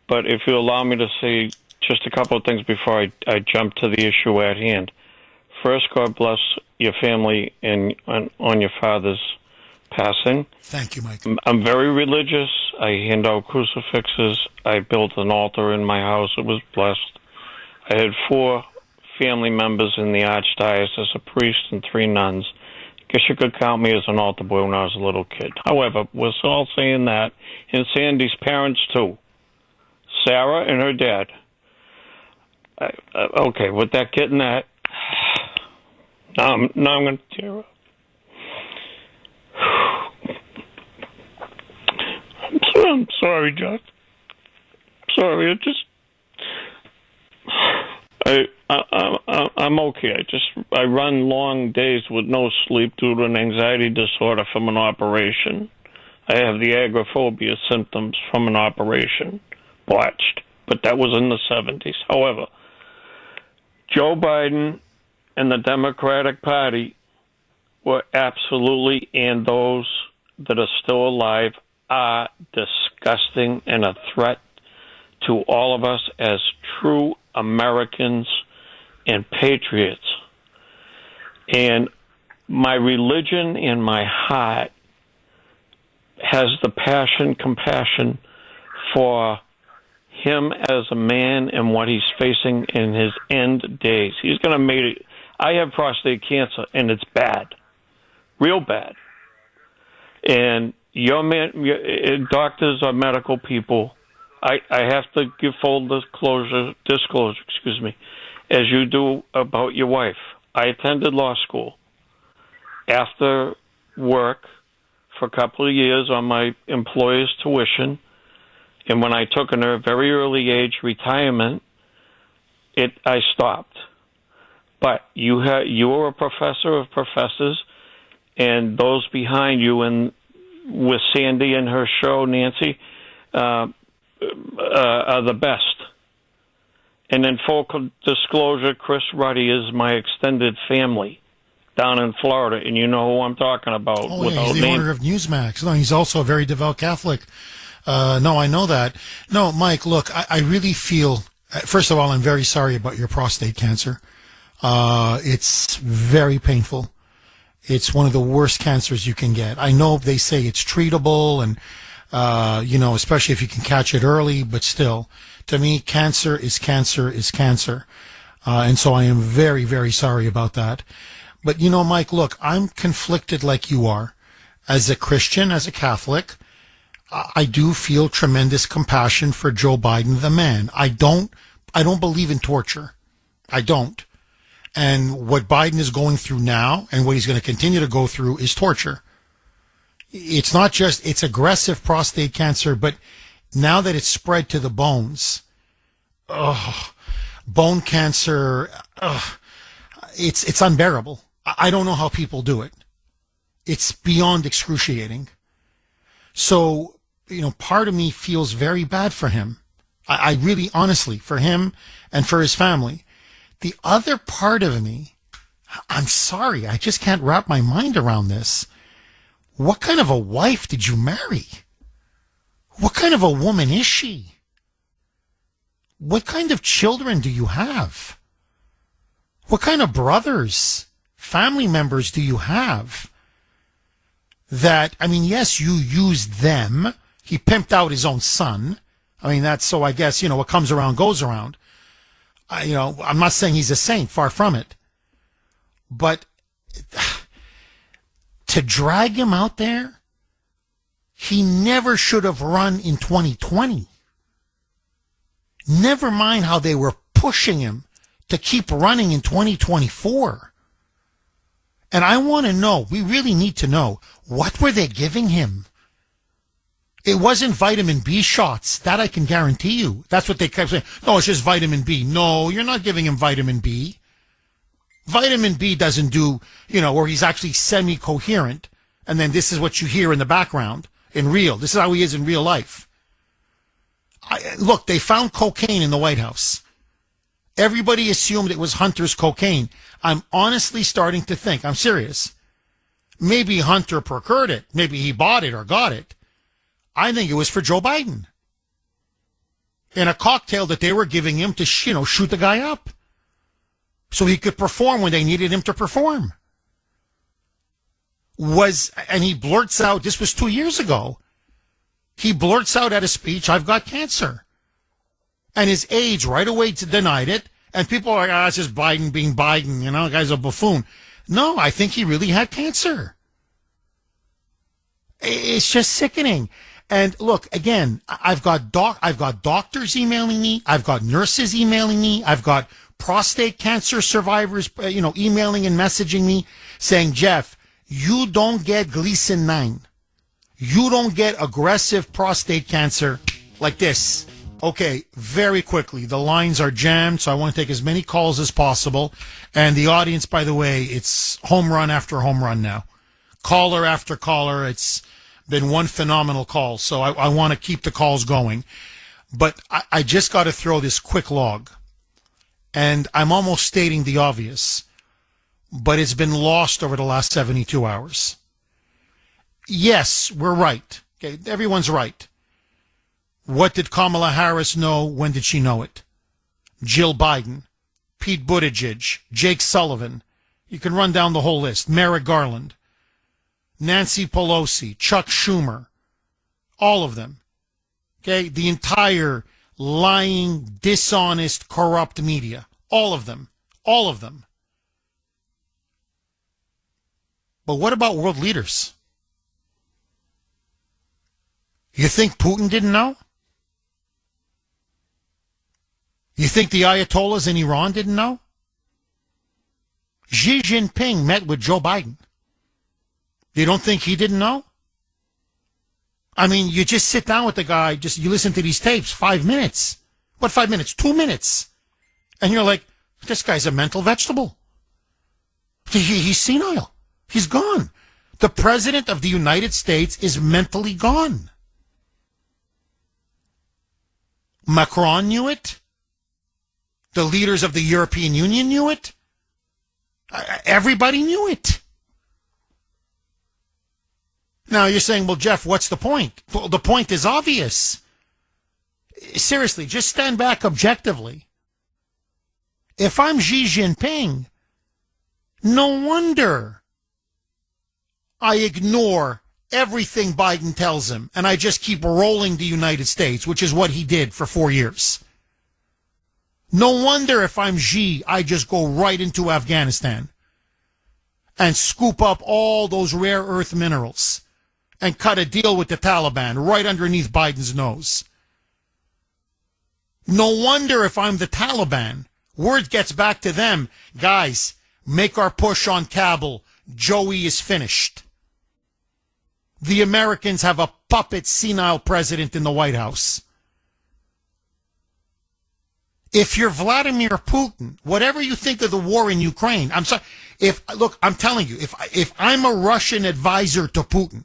but if you allow me to say just a couple of things before I jump to the issue at hand. First, God bless your family and on your father's passing. Thank you, Mike. I'm very religious. I hand out crucifixes. I built an altar in my house. It was blessed. I had 4 family members in the archdiocese, a priest and 3 nuns. I guess you could count me as an altar boy when I was a little kid. However, we're all saying that, and Sandy's parents too, Sarah and her dad. Okay, with that getting that, now I'm going to tear up. I'm sorry, Jeff. Sorry, I'm okay. I run long days with no sleep due to an anxiety disorder from an operation. I have the agoraphobia symptoms from an operation, botched, but that was in the 70s. However, Joe Biden and the Democratic Party were absolutely, and those that are still alive, are disgusting and a threat to all of us as true Americans and patriots. And my religion and my heart has the compassion for him as a man and what he's facing in his end days. He's going to make it. I have prostate cancer, and it's bad, real bad. And doctors are medical people. I have to give full disclosure, as you do about your wife. I attended law school. After work for a couple of years on my employer's tuition, and when I took in a very early age retirement, I stopped. But you were a professor of professors, and those behind you, and with Sandy and her show, Nancy, are the best. And in full disclosure, Chris Ruddy is my extended family down in Florida, and you know who I'm talking about. Oh, yeah, he's the owner of Newsmax. No, he's also a very devout Catholic. No, I know that. No, Mike, look, I really feel, first of all, I'm very sorry about your prostate cancer. It's very painful. It's one of the worst cancers you can get. I know they say it's treatable and, especially if you can catch it early, but still, to me, cancer is cancer is cancer. And so I am very, very sorry about that. But, Mike, look, I'm conflicted like you are. As a Christian, as a Catholic, I do feel tremendous compassion for Joe Biden, the man. I don't believe in torture. I don't. And what Biden is going through now and what he's going to continue to go through is torture. It's not just, it's aggressive prostate cancer, but now that it's spread to the bones, bone cancer, it's unbearable. I don't know how people do it. It's beyond excruciating. So, part of me feels very bad for him. I really, honestly, for him and for his family. The other part of me, I'm sorry, I just can't wrap my mind around this. What kind of a wife did you marry? What kind of a woman is she? What kind of children do you have? What kind of brothers, family members do you have that, I mean, yes, you used them. He pimped out his own son. I mean, that's so I guess, what comes around goes around. I'm not saying he's a saint, far from it. But to drag him out there, he never should have run in 2020. Never mind how they were pushing him to keep running in 2024. And I want to know, we really need to know, what were they giving him? It wasn't vitamin B shots. That I can guarantee you. That's what they kept saying. No, it's just vitamin B. No, you're not giving him vitamin B. Vitamin B doesn't do, where he's actually semi-coherent. And then this is what you hear in the background in real. This is how he is in real life. Look, they found cocaine in the White House. Everybody assumed it was Hunter's cocaine. I'm honestly starting to think, I'm serious, maybe Hunter procured it. Maybe he bought it or got it. I think it was for Joe Biden. In a cocktail that they were giving him to, shoot the guy up. So he could perform when they needed him to perform. And he blurts out, this was 2 years ago, he blurts out at a speech, I've got cancer. And his aides right away denied it. And people are like, it's just Biden being Biden, the guy's a buffoon. No, I think he really had cancer. It's just sickening. And look, again, I've got doctors emailing me. I've got nurses emailing me. I've got prostate cancer survivors, emailing and messaging me saying, Jeff, you don't get Gleason 9. You don't get aggressive prostate cancer like this. Okay, very quickly. The lines are jammed, so I want to take as many calls as possible. And the audience, by the way, it's home run after home run now. Caller after caller. It's been one phenomenal call, so I want to keep the calls going. But I just got to throw this quick log. And I'm almost stating the obvious, but it's been lost over the last 72 hours. Yes, we're right. Okay, everyone's right. What did Kamala Harris know? When did she know it? Jill Biden, Pete Buttigieg, Jake Sullivan. You can run down the whole list. Merrick Garland, Nancy Pelosi, Chuck Schumer, all of them. Okay, the entire lying, dishonest, corrupt media. All of them. All of them. But what about world leaders? You think Putin didn't know? You think the Ayatollahs in Iran didn't know? Xi Jinping met with Joe Biden. You don't think he didn't know? I mean, you just sit down with the guy, you listen to these tapes, 5 minutes. What 5 minutes? 2 minutes. And you're like, this guy's a mental vegetable. He's senile. He's gone. The president of the United States is mentally gone. Macron knew it. The leaders of the European Union knew it. Everybody knew it. Now you're saying, well, Jeff, what's the point? Well, the point is obvious. Seriously, just stand back objectively. If I'm Xi Jinping, no wonder I ignore everything Biden tells him and I just keep rolling the United States, which is what he did for 4 years. No wonder if I'm Xi, I just go right into Afghanistan and scoop up all those rare earth minerals and cut a deal with the Taliban right underneath Biden's nose. No wonder if I'm the Taliban, word gets back to them, guys, make our push on Kabul. Joey is finished. The Americans have a puppet senile president in the White House. If you're Vladimir Putin, whatever you think of the war in Ukraine, I'm sorry. Look, I'm telling you, if I'm a Russian advisor to Putin,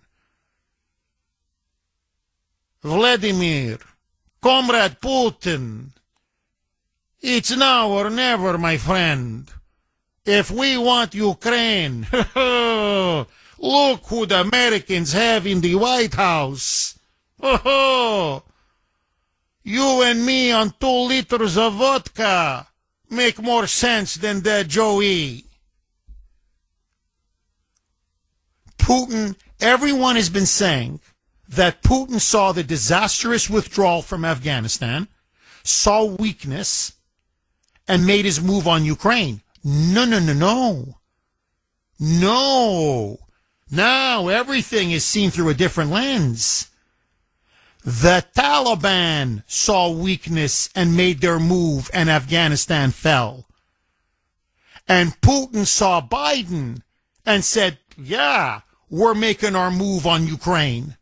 Vladimir, Comrade Putin, it's now or never, my friend. If we want Ukraine, look who the Americans have in the White House. You and me on 2 liters of vodka. make more sense than that, Joey. Putin, everyone has been saying that Putin saw the disastrous withdrawal from Afghanistan, saw weakness, and made his move on Ukraine. No. No. Now everything is seen through a different lens. The Taliban saw weakness and made their move, and Afghanistan fell. And Putin saw Biden and said, yeah, we're making our move on Ukraine.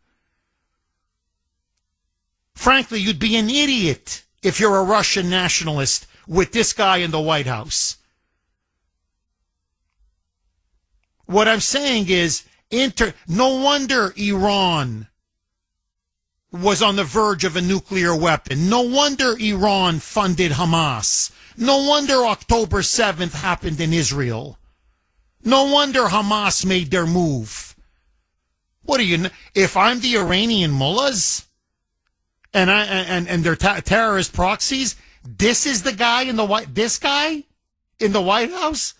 Frankly, you'd be an idiot if you're a Russian nationalist with this guy in the White House. What I'm saying is, no wonder Iran was on the verge of a nuclear weapon. No wonder Iran funded Hamas. No wonder October 7th happened in Israel. No wonder Hamas made their move. What are you? If I'm the Iranian mullahs and their terrorist proxies, this is the guy in the White. This guy in the White House.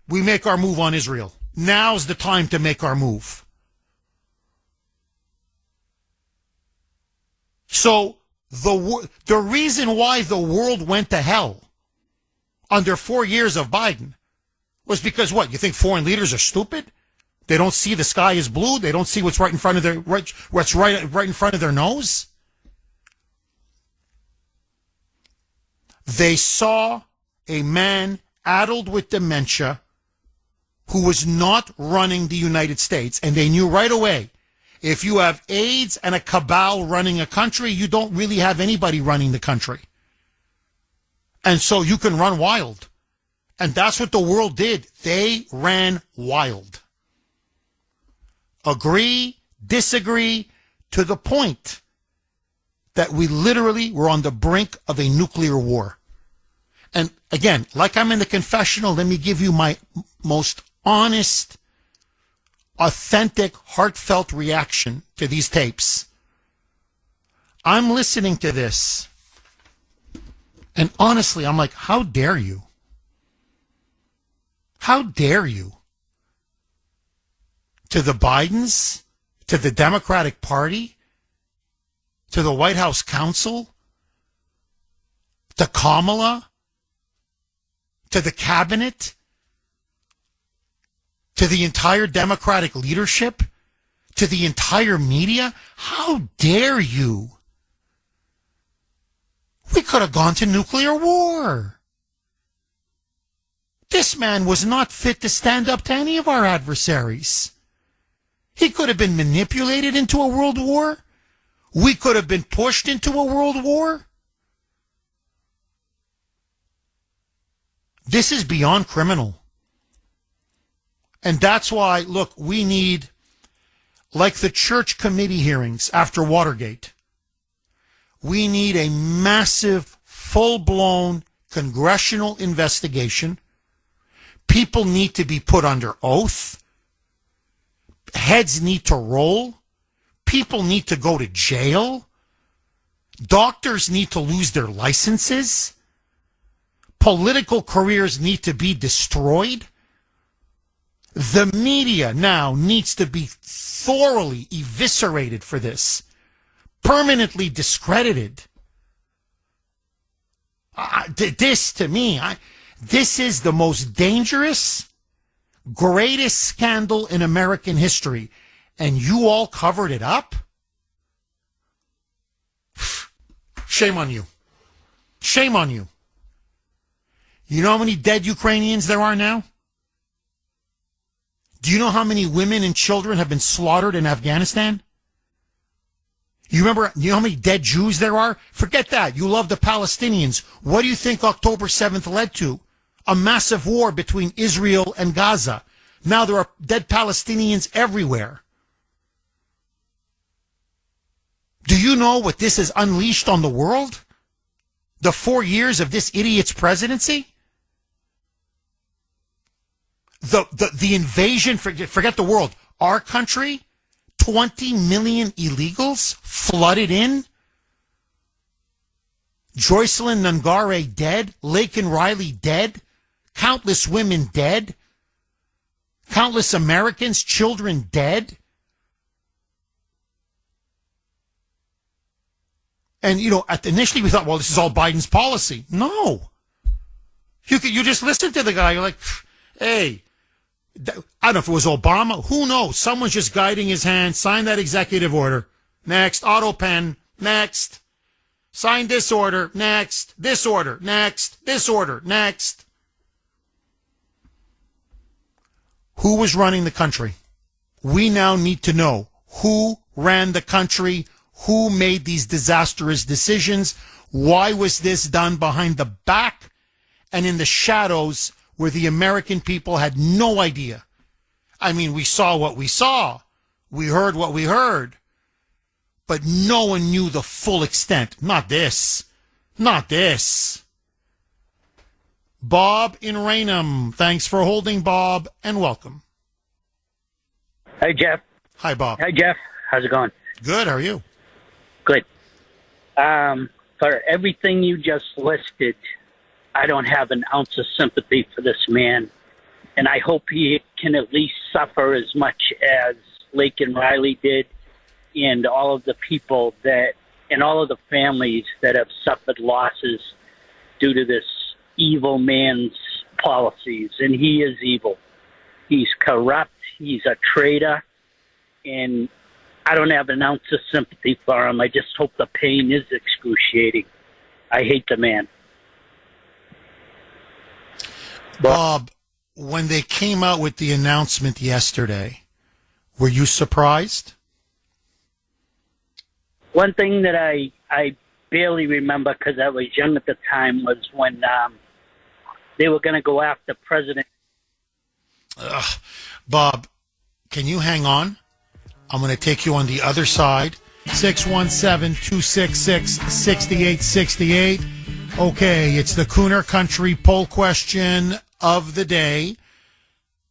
We make our move on Israel. Now's the time to make our move. So the reason why the world went to hell under 4 years of Biden was because what? You think foreign leaders are stupid? They don't see the sky is blue. They don't see what's right in front of their what's right in front of their nose. They saw a man addled with dementia who was not running the United States, and they knew right away, if you have AIDS and a cabal running a country, you don't really have anybody running the country. And so you can run wild. And that's what the world did. They ran wild. Agree, disagree, to the point that we literally were on the brink of a nuclear war. And again, like I'm in the confessional, let me give you my most honest, authentic, heartfelt reaction to these tapes. I'm listening to this, and honestly, I'm like, how dare you? How dare you? To the Bidens, to the Democratic Party, to the White House counsel, to Kamala, to the cabinet, to the entire Democratic leadership, to the entire media. How dare you? We could have gone to nuclear war. This man was not fit to stand up to any of our adversaries. He could have been manipulated into a world war. We could have been pushed into a world war. This is beyond criminal. And that's why, look, we need, like the church committee hearings after Watergate, we need a massive, full-blown congressional investigation. People need to be put under oath. Heads need to roll. People need to go to jail. Doctors need to lose their licenses. Political careers need to be destroyed. The media now needs to be thoroughly eviscerated for this, permanently discredited. This, to me, this is the most dangerous, greatest scandal in American history, and you all covered it up? Shame on you. Shame on you. You know how many dead Ukrainians there are now? Do you know how many women and children have been slaughtered in Afghanistan? You know how many dead Jews there are? Forget that. You love the Palestinians. What do you think October 7th led to? A massive war between Israel and Gaza. Now there are dead Palestinians everywhere. Do you know what this has unleashed on the world? The 4 years of this idiot's presidency? The invasion, forget the world. Our country, 20 million illegals flooded in. Joycelyn Nungare dead. Laken Riley dead. Countless women dead. Countless Americans, children dead. And, initially we thought, well, this is all Biden's policy. No. You just listen to the guy. You're like, hey, I don't know if it was Obama. Who knows? Someone's just guiding his hand. Sign that executive order. Next. Auto pen. Next. Sign this order. Next. This order. Next. This order. Next. Who was running the country? We now need to know who ran the country, who made these disastrous decisions, why was this done behind the back and in the shadows where the American people had no idea. I mean, we saw what we saw. We heard what we heard. But no one knew the full extent. Not this. Not this. Bob in Raynham. Thanks for holding, Bob, and welcome. Hey, Jeff. Hi, Bob. Hey, Jeff. How's it going? Good. How are you? Good. For everything you just listed, I don't have an ounce of sympathy for this man. And I hope he can at least suffer as much as Laken Riley did, and all of the people and all of the families that have suffered losses due to this evil man's policies. And he is evil. He's corrupt. He's a traitor. And I don't have an ounce of sympathy for him. I just hope the pain is excruciating. I hate the man. Bob, when they came out with the announcement yesterday, were you surprised? One thing that I barely remember because I was young at the time was when they were going to go after President. Bob, can you hang on? I'm going to take you on the other side. 617-266-6868. Okay, it's the Kuhner Country poll question of the day,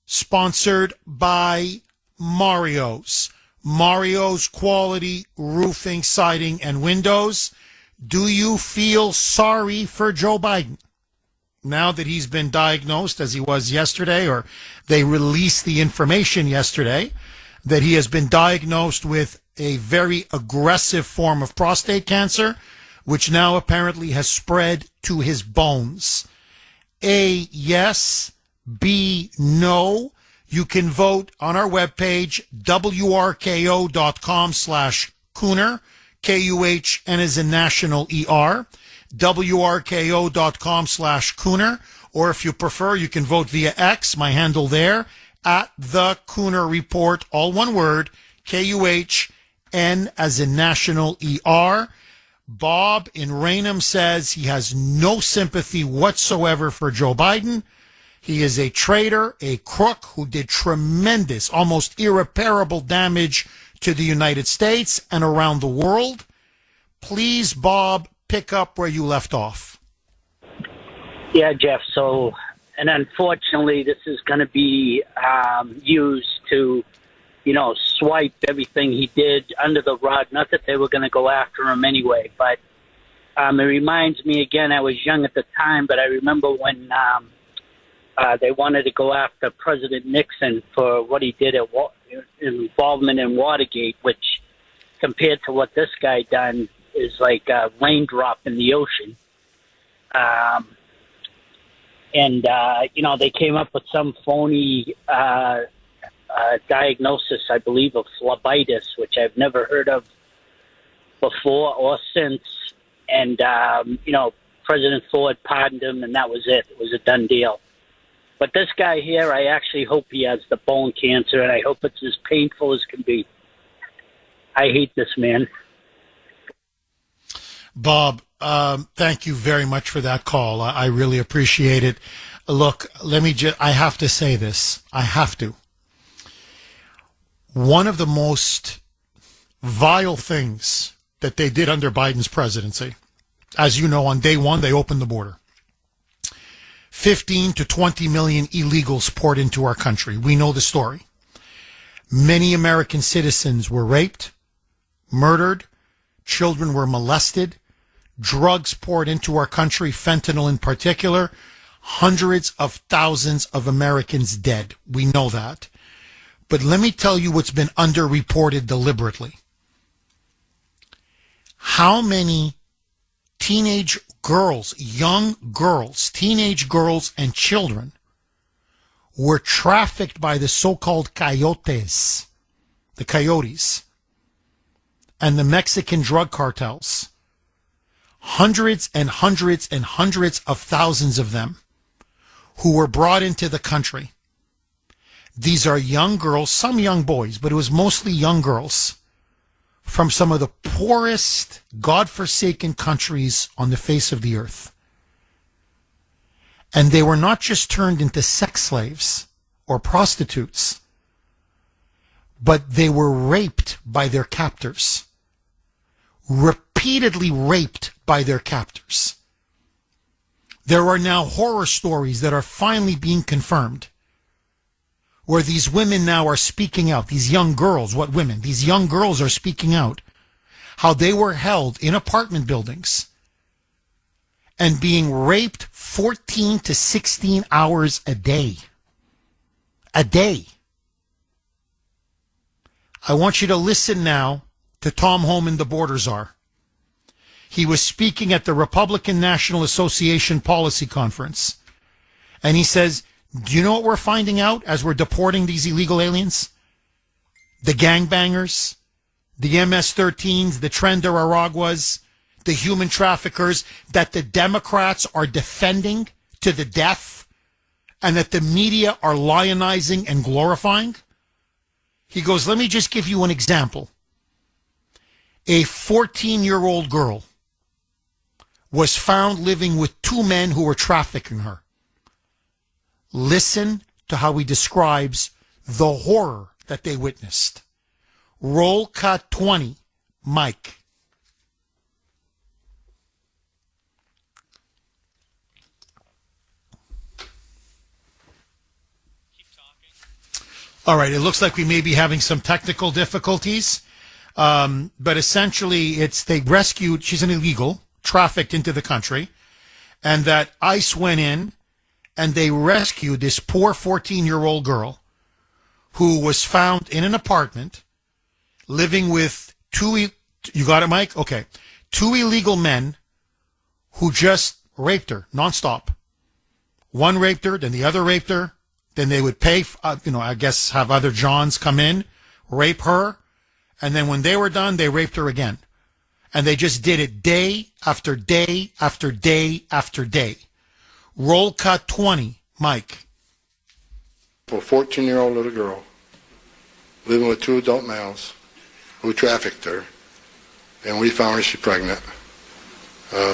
sponsored by Mario's. Mario's Quality Roofing, Siding, and Windows. Do you feel sorry for Joe Biden? Now that he's been diagnosed, as he was yesterday, or they released the information yesterday, that he has been diagnosed with a very aggressive form of prostate cancer, which now apparently has spread to his bones. A, yes. B, no. You can vote on our webpage, wrko.com/Kuhner, Kuhn is in national ER, wrko.com/Kuhner, or if you prefer, you can vote via X, my handle there, at the Kuhner Report, all one word, Kuhn as in national ER. Bob in Raynham says he has no sympathy whatsoever for Joe Biden. He is a traitor, a crook who did tremendous, almost irreparable damage to the United States and around the world. Please, Bob, pick up where you left off. Yeah, Jeff. So, and unfortunately, this is going to be used to, swipe everything he did under the rug. Not that they were going to go after him anyway, but it reminds me again, I was young at the time, but I remember when they wanted to go after President Nixon for what he did at involvement in Watergate, which compared to what this guy done is like a raindrop in the ocean. They came up with some phony diagnosis, I believe, of phlebitis, which I've never heard of before or since. And, President Ford pardoned him, and that was it. It was a done deal. But this guy here, I actually hope he has the bone cancer, and I hope it's as painful as can be. I hate this man. Bob, thank you very much for that call. I really appreciate it. Look, I have to say this. I have to. One of the most vile things that they did under Biden's presidency, as you know, on day one, they opened the border. 15 to 20 million illegals poured into our country. We know the story. Many American citizens were raped, murdered, children were molested, drugs poured into our country, fentanyl in particular, hundreds of thousands of Americans dead. We know that. But let me tell you what's been underreported deliberately. How many teenage girls, young girls, teenage girls and children were trafficked by the so-called coyotes, the coyotes, and the Mexican drug cartels? Hundreds and hundreds and hundreds of thousands of them who were brought into the country. These are young girls, some young boys, but it was mostly young girls from some of the poorest, God-forsaken countries on the face of the earth. And they were not just turned into sex slaves or prostitutes, but they were raped by their captors. Repeatedly raped by their captors. There are now horror stories that are finally being confirmed, where these women now are speaking out. These young girls, what women? These young girls are speaking out how they were held in apartment buildings and being raped 14 to 16 hours a day. A day. I want you to listen now to Tom Homan, the border czar. He was speaking at the Republican National Association Policy Conference. And he says, do you know what we're finding out as we're deporting these illegal aliens? The gangbangers, the MS-13s, the Trender Araguas, the human traffickers that the Democrats are defending to the death and that the media are lionizing and glorifying? He goes, let me just give you an example. A 14-year-old girl was found living with two men who were trafficking her. Listen to how he describes the horror that they witnessed. Roll cut 20, Mike. All right, it looks like we may be having some technical difficulties, but essentially it's they rescued, she's an illegal, trafficked into the country, and that ICE went in and they rescued this poor 14-year-old girl who was found in an apartment living with you got it, Mike? Okay. Two illegal men who just raped her nonstop. One raped her, then the other raped her. Then they would pay, I guess have other Johns come in, rape her, and then when they were done, they raped her again. And they just did it day after day after day after day. Roll cut 20, Mike. A 14-year-old little girl living with two adult males who trafficked her, and we found her she's pregnant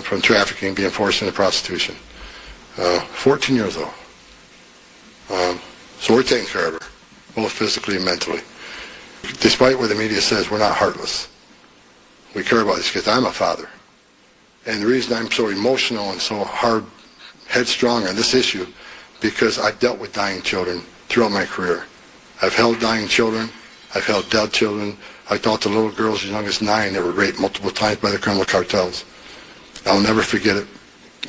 from trafficking, being forced into prostitution. 14 years old. So we're taking care of her, both physically and mentally. Despite what the media says, we're not heartless. We care about these kids. I'm a father. And the reason I'm so emotional and so hard, headstrong on this issue, because I've dealt with dying children throughout my career. I've held dying children. I've held dead children. I talked to little girls as young as 9 that were raped multiple times by the criminal cartels. I'll never forget it.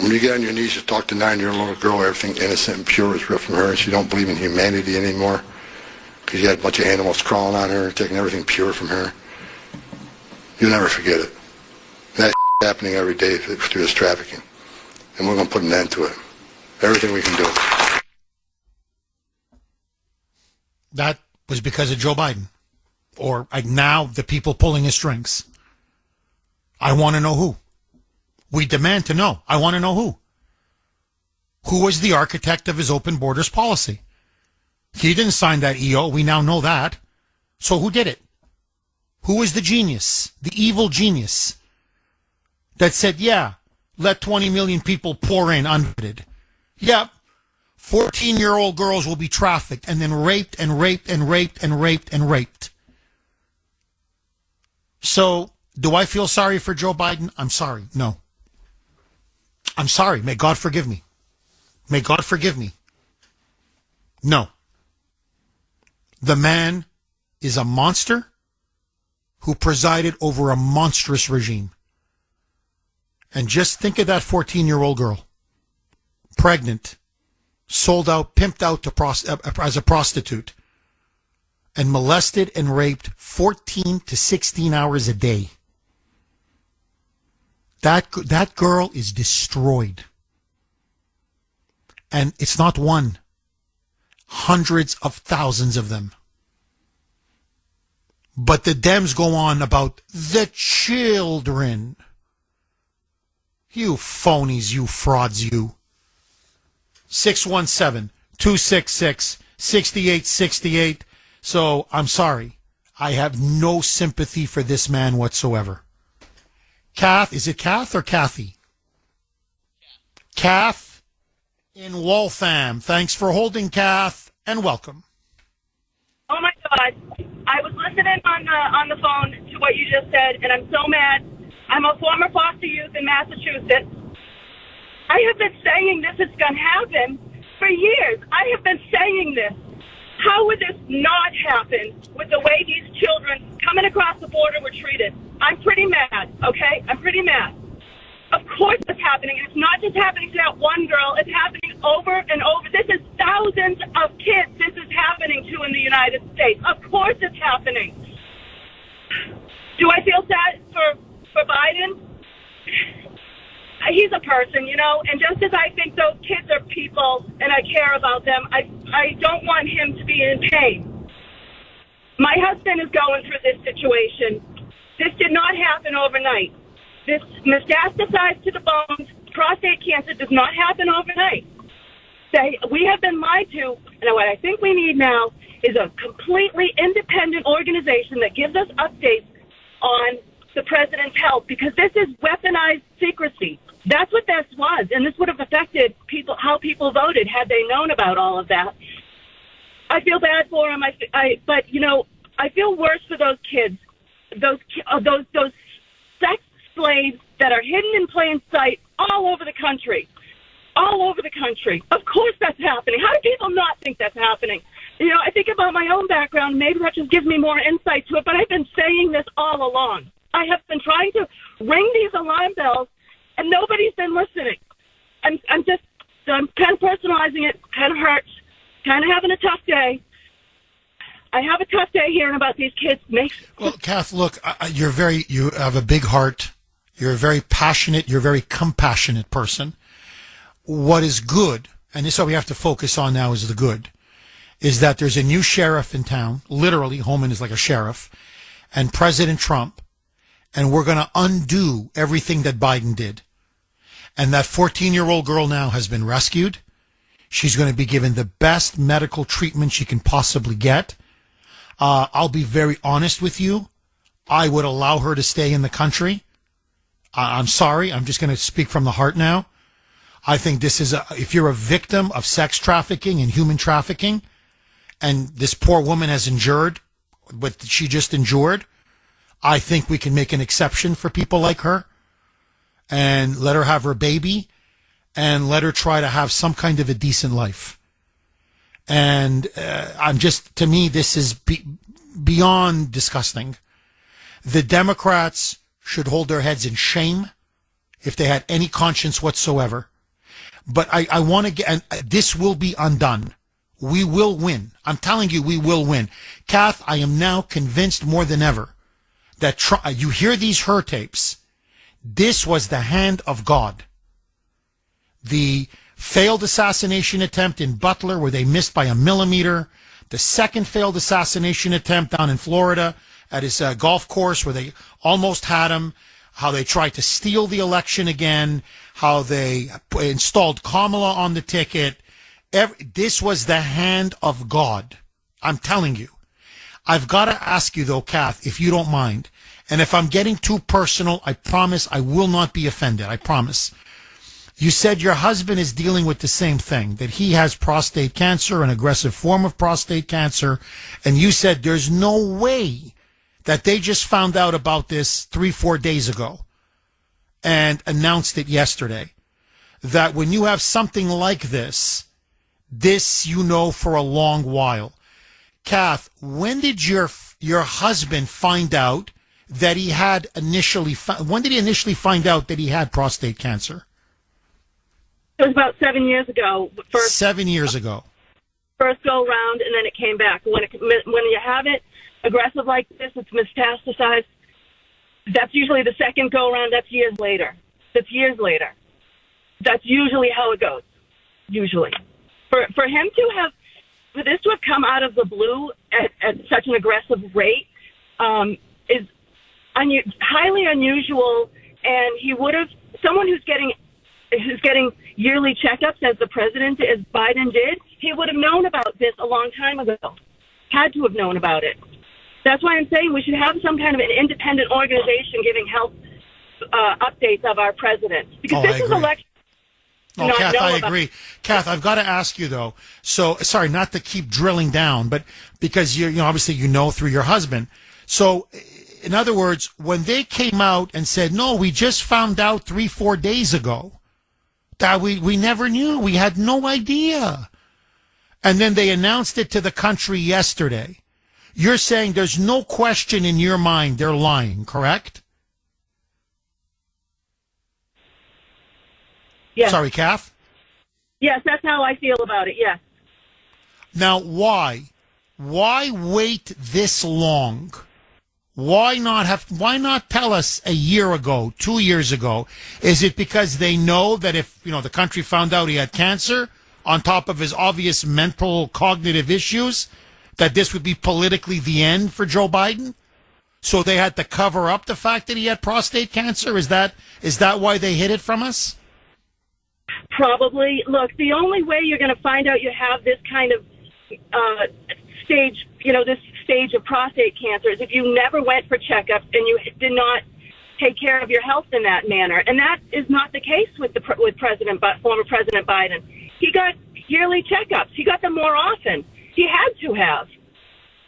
When you get on your knees, you talk to a 9-year-old little girl, everything innocent and pure is ripped from her, and she don't believe in humanity anymore because you had a bunch of animals crawling on her and taking everything pure from her. You'll never forget it. That's happening every day through this trafficking, and we're going to put an end to it. Everything we can do. That was because of Joe Biden, or now the people pulling his strings. I want to know who. We demand to know. I want to know who. Who was the architect of his open borders policy? He didn't sign that EO. We now know that. So who did it? Who was the genius, the evil genius that said, yeah, let 20 million people pour in unvetted. Yep. 14-year-old girls will be trafficked and then raped and raped and raped and raped and raped. So do I feel sorry for Joe Biden? I'm sorry. No. I'm sorry. May God forgive me. May God forgive me. No. The man is a monster who presided over a monstrous regime. And just think of that 14-year-old girl, pregnant, sold out, pimped out to as a prostitute, and molested and raped 14 to 16 hours a day. That girl is destroyed. And it's not one. Hundreds of thousands of them. But the Dems go on about the children. You phonies, you frauds, you. 617-266-6868. So, I'm sorry. I have no sympathy for this man whatsoever. Kath, is it Kath or Kathy? Kath in Waltham. Thanks for holding, Kath, and welcome. Oh, my God. I was listening on the phone to what you just said, and I'm so mad. I'm a former foster youth in Massachusetts. I have been saying this is going to happen for years. I have been saying this. How would this not happen with the way these children coming across the border were treated? I'm pretty mad, okay? I'm pretty mad. Of course it's happening. It's not just happening to that one girl. It's happening over and over. This is thousands of kids this is happening to in the United States. Of course it's happening. Do I feel sad for Biden? He's a person, you know, and just as I think those kids are people and I care about them, I don't want him to be in pain. My husband is going through this situation. This did not happen overnight. This metastasized to the bones, prostate cancer does not happen overnight. We have been lied to, and what I think we need now is a completely independent organization that gives us updates on the president's health, because this is weaponized secrecy. That's what this was, and this would have affected how people voted had they known about all of that. I feel bad for him, but you know, I feel worse for those kids, those sex slaves that are hidden in plain sight all over the country. All over the country. Of course that's happening. How do people not think that's happening? You know, I think about my own background. Maybe that just gives me more insight to it, but I've been saying this all along. I have been trying to ring these alarm bells, and nobody's been listening. I'm kind of personalizing it. Kind of hurts. Kind of having a tough day. I have a tough day hearing about these kids. Well, Kath, look, you have a big heart. You're a very passionate, you're a very compassionate person. What is good, and this is what we have to focus on now is the good, is that there's a new sheriff in town. Literally, Homan is like a sheriff, and President Trump, and we're going to undo everything that Biden did. And that 14-year-old girl now has been rescued. She's going to be given the best medical treatment she can possibly get. I'll be very honest with you. I would allow her to stay in the country. I'm sorry. I'm just going to speak from the heart now. I think this is if you're a victim of sex trafficking and human trafficking, and this poor woman has endured what she just endured, I think we can make an exception for people like her and let her have her baby and let her try to have some kind of a decent life. And to me, this is beyond disgusting. The Democrats should hold their heads in shame if they had any conscience whatsoever. But I want to get, and this will be undone. We will win. I'm telling you, we will win. Kath, I am now convinced more than ever that you hear these her tapes. This was the hand of God. The failed assassination attempt in Butler, where they missed by a millimeter. The second failed assassination attempt down in Florida at his golf course, where they almost had him. How they tried to steal the election again. How they installed Kamala on the ticket. This was the hand of God. I'm telling you. I've got to ask you, though, Kath, if you don't mind. And if I'm getting too personal, I promise I will not be offended. I promise. You said your husband is dealing with the same thing, that he has prostate cancer, an aggressive form of prostate cancer. And you said there's no way that they just found out about this 3-4 days ago and announced it yesterday. That when you have something like this you know for a long while. Kath, when did your husband find out that he had initially? When did he initially find out that he had prostate cancer? It was about 7 years ago. 7 years ago. First go round, and then it came back. When you have it aggressive like this, it's metastasized. That's usually the second go round. That's years later. That's usually how it goes. Usually, for this to have come out of the blue at such an aggressive rate is highly unusual. And he would have someone who's getting yearly checkups, as the president, as Biden did. He would have known about this a long time ago. Had to have known about it. That's why I'm saying we should have some kind of an independent organization giving health updates of our president. Because this is election. Oh, Kath, I agree. Kath, I've got to ask you, though. So, sorry, not to keep drilling down, but because obviously through your husband. So, in other words, when they came out and said, no, we just found out 3-4 days ago that we never knew. We had no idea. And then they announced it to the country yesterday. You're saying there's no question in your mind they're lying, correct? Yes. Sorry, Kath? Yes, that's how I feel about it, yes. Now, why? Why wait this long? Why not tell us a year ago, 2 years ago? Is it because they know that if, the country found out he had cancer, on top of his obvious mental cognitive issues, that this would be politically the end for Joe Biden? So they had to cover up the fact that he had prostate cancer? Is that why they hid it from us? Probably. Look, the only way you're going to find out you have this kind of stage, this stage of prostate cancer is if you never went for checkups and you did not take care of your health in that manner. And that is not the case with former President Biden. He got yearly checkups. He got them more often. He had to have.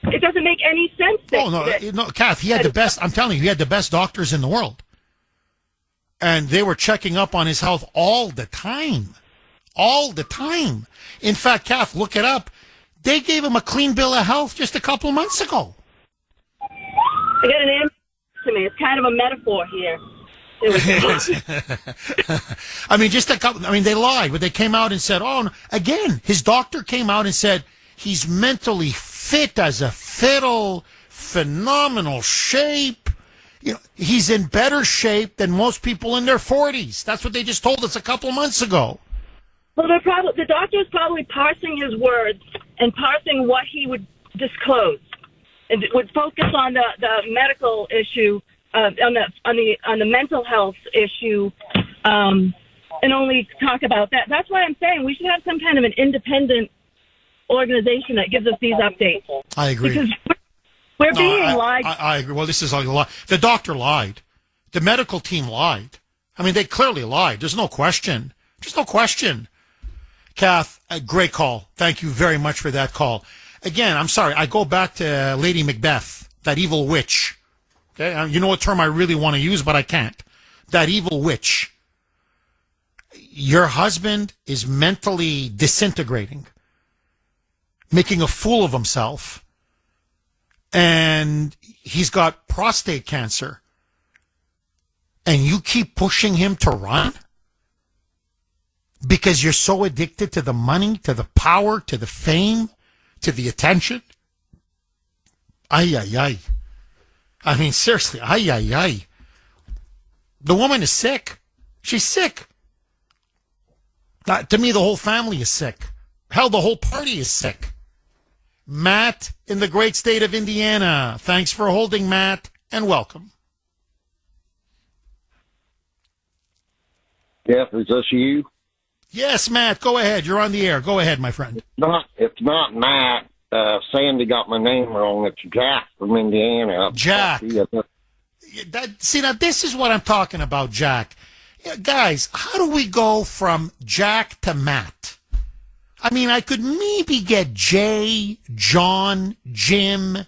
It doesn't make any sense. No, Kath, he had the best. I'm telling you, he had the best doctors in the world. And they were checking up on his health all the time. All the time. In fact, Kath, look it up. They gave him a clean bill of health just a couple of months ago. I got an answer to me. It's kind of a metaphor here. They lied, but they came out and said, again, his doctor came out and said he's mentally fit as a fiddle, phenomenal shape. He's in better shape than most people in their 40s. That's what they just told us a couple of months ago. Well, the doctor was probably parsing his words and parsing what he would disclose, and would focus on the medical issue, on the mental health issue, and only talk about that. That's why I'm saying we should have some kind of an independent organization that gives us these updates. I agree. Because we're being lied. I agree. Well, this is like a lie. The doctor lied. The medical team lied. They clearly lied. There's no question. There's no question. Kath, a great call. Thank you very much for that call. Again, I'm sorry. I go back to Lady Macbeth, that evil witch. Okay, you know a term I really want to use, but I can't. That evil witch. Your husband is mentally disintegrating, making a fool of himself, and he's got prostate cancer, and you keep pushing him to run because you're so addicted to the money, to the power, to the fame, to the attention. Ay, ay, ay. Seriously, ay, ay, ay. The woman is sick. She's sick. To me, the whole family is sick. Hell, the whole party is sick. Matt in the great state of Indiana. Thanks for holding, Matt, and welcome. Jeff, is this you? Yes, Matt, go ahead. You're on the air. Go ahead, my friend. It's not Matt. Sandy got my name wrong. It's Jack from Indiana. Jack. Now this is what I'm talking about, Jack. Guys, how do we go from Jack to Matt? I could maybe get Jay, John, Jim,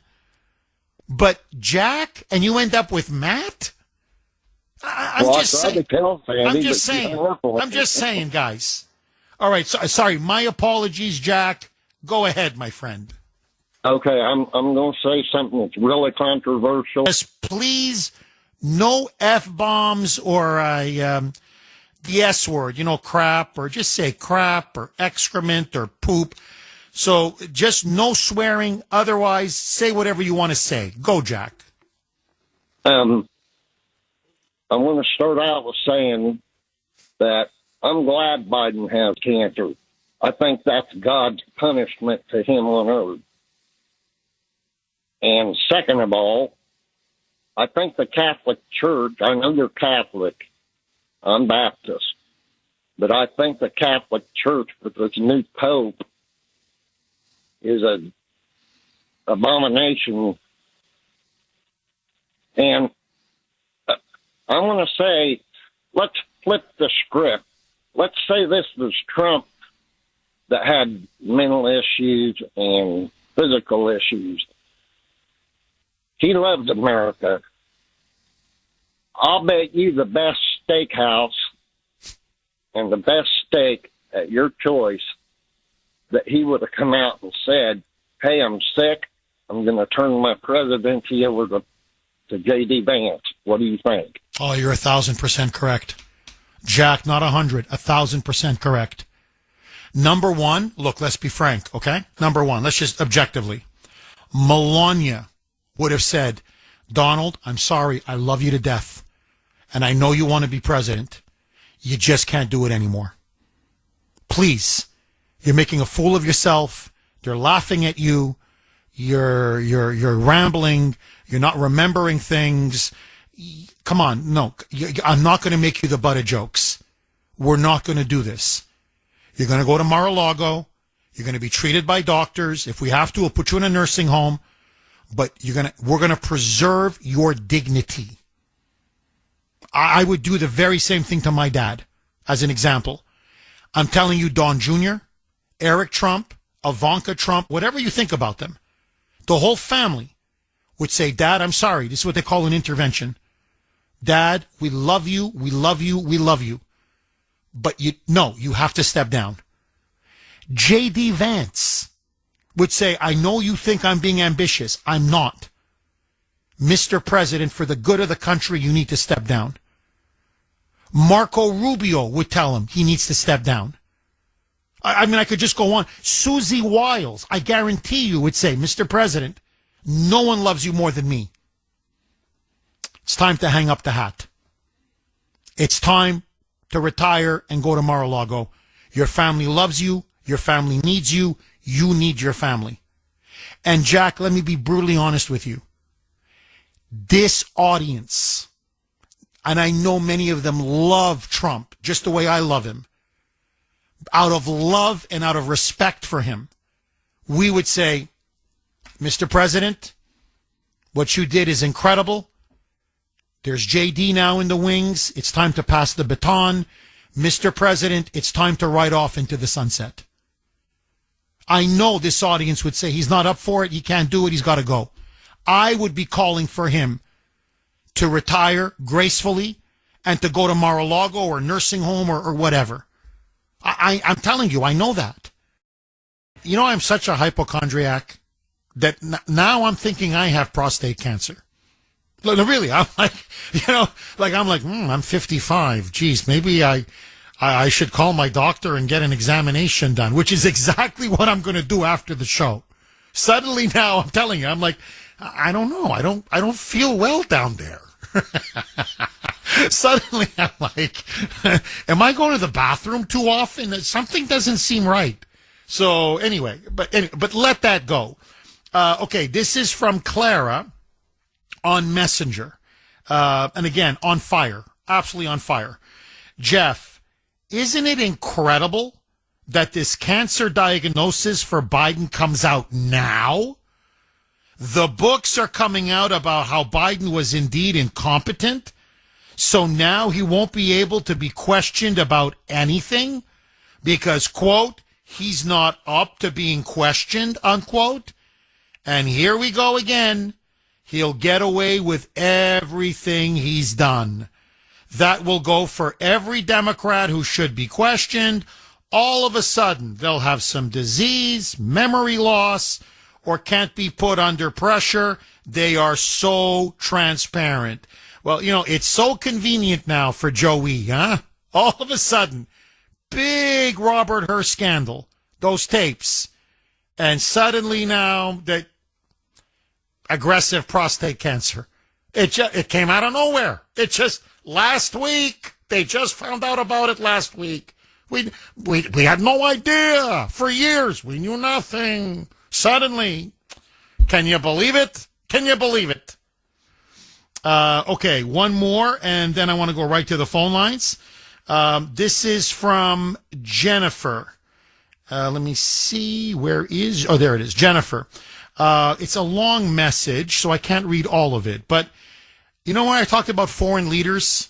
but Jack, and you end up with Matt? I'm just saying, guys. All right, sorry, my apologies, Jack. Go ahead, my friend. Okay, I'm going to say something that's really controversial. Yes, please, no F-bombs or the S word, crap, or just say crap or excrement or poop. So just no swearing. Otherwise, say whatever you want to say. Go, Jack. I want to start out with saying that I'm glad Biden has cancer. I think that's God's punishment to him on earth. And second of all, I think the Catholic Church, I know you're Catholic, I'm Baptist, but I think the Catholic Church with this new Pope is an abomination. And I want to say, let's flip the script. Let's say this was Trump that had mental issues and physical issues. He loves America. I'll bet you the best steakhouse and the best steak at your choice that he would have come out and said, hey, I'm sick. I'm going to turn my presidency over to J.D. Vance. What do you think? Oh, you're 1,000% correct. Jack, not 100, 1,000% correct. Number one, look, let's be frank, okay? Number one, let's just objectively. Melania would have said, Donald, I'm sorry, I love you to death, and I know you want to be president. You just can't do it anymore. Please, you're making a fool of yourself. They're laughing at you. You're rambling. You're not remembering things. Come on, no, I'm not going to make you the butt of jokes. We're not going to do this. You're going to go to Mar-a-Lago. You're going to be treated by doctors. If we have to, we'll put you in a nursing home. But we're going to preserve your dignity. I would do the very same thing to my dad, as an example. I'm telling you, Don Jr., Eric Trump, Ivanka Trump, whatever you think about them, the whole family would say, Dad, I'm sorry. This is what they call an intervention. Dad, we love you, we love you, we love you. But you have to step down. J.D. Vance would say, I know you think I'm being ambitious. I'm not. Mr. President, for the good of the country, you need to step down. Marco Rubio would tell him he needs to step down. I mean, I could just go on. Susie Wiles, I guarantee you, would say, Mr. President, no one loves you more than me. It's time to hang up the hat. It's time to retire and go to Mar-a-Lago. Your family loves you. Your family needs you. You need your family. And Jack, let me be brutally honest with you. This audience, and I know many of them love Trump just the way I love him. Out of love and out of respect for him, we would say, Mr. President, what you did is incredible. There's JD now in the wings. It's time to pass the baton. Mr. President, it's time to ride off into the sunset. I know this audience would say he's not up for it. He can't do it. He's got to go. I would be calling for him to retire gracefully and to go to Mar-a-Lago or nursing home or whatever. I'm telling you, I know that. You know, I'm such a hypochondriac that now I'm thinking I have prostate cancer. Really, I'm like, I'm 55. Geez, maybe I should call my doctor and get an examination done, which is exactly what I'm going to do after the show. Suddenly now, I'm telling you, I'm like, I don't know. I don't feel well down there. Suddenly I'm like, am I going to the bathroom too often? Something doesn't seem right. So anyway, but let that go. Okay, this is from Clara on Messenger. And again, on fire. Absolutely on fire. Jeff, isn't it incredible that this cancer diagnosis for Biden comes out now? The books are coming out about how Biden was indeed incompetent. So now he won't be able to be questioned about anything because, quote, he's not up to being questioned, unquote. And here we go again. He'll get away with everything he's done. That will go for every Democrat who should be questioned. All of a sudden, they'll have some disease, memory loss, or can't be put under pressure. They are so transparent. Well, it's so convenient now for Joey, huh? All of a sudden, big Robert Hur scandal, those tapes. And suddenly now that aggressive prostate cancer, it came out of nowhere. It just last week, they just found out about it last week. We had no idea for years. We knew nothing. Suddenly, can you believe it? Can you believe it? Okay, one more, and then I want to go right to the phone lines. This is from Jennifer. Let me see. Where is... Oh, there it is. Jennifer. It's a long message, so I can't read all of it. But when I talked about foreign leaders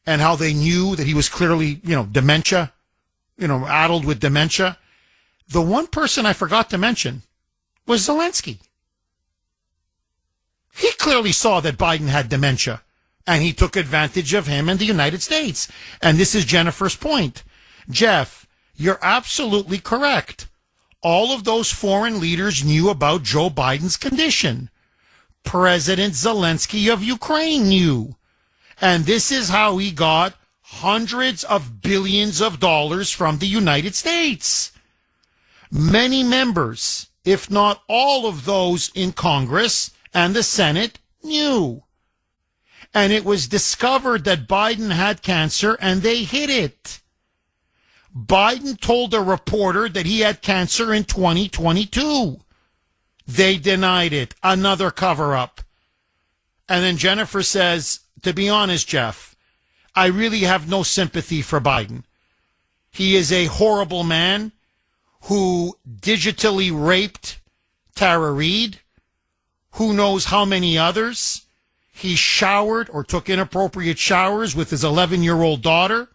and how they knew that he was clearly, dementia, addled with dementia, the one person I forgot to mention was Zelensky. He clearly saw that Biden had dementia, and he took advantage of him and the United States. And this is Jennifer's point. Jeff, you're absolutely correct. All of those foreign leaders knew about Joe Biden's condition. President Zelensky of Ukraine knew. And this is how he got hundreds of billions of dollars from the United States. Many members, if not all of those in Congress and the Senate, knew. And it was discovered that Biden had cancer, and they hid it. Biden told a reporter that he had cancer in 2022. They denied it. Another cover-up. And then Jennifer says, to be honest, Jeff, I really have no sympathy for Biden. He is a horrible man who digitally raped Tara Reid. Who knows how many others? He showered or took inappropriate showers with his 11-year-old daughter.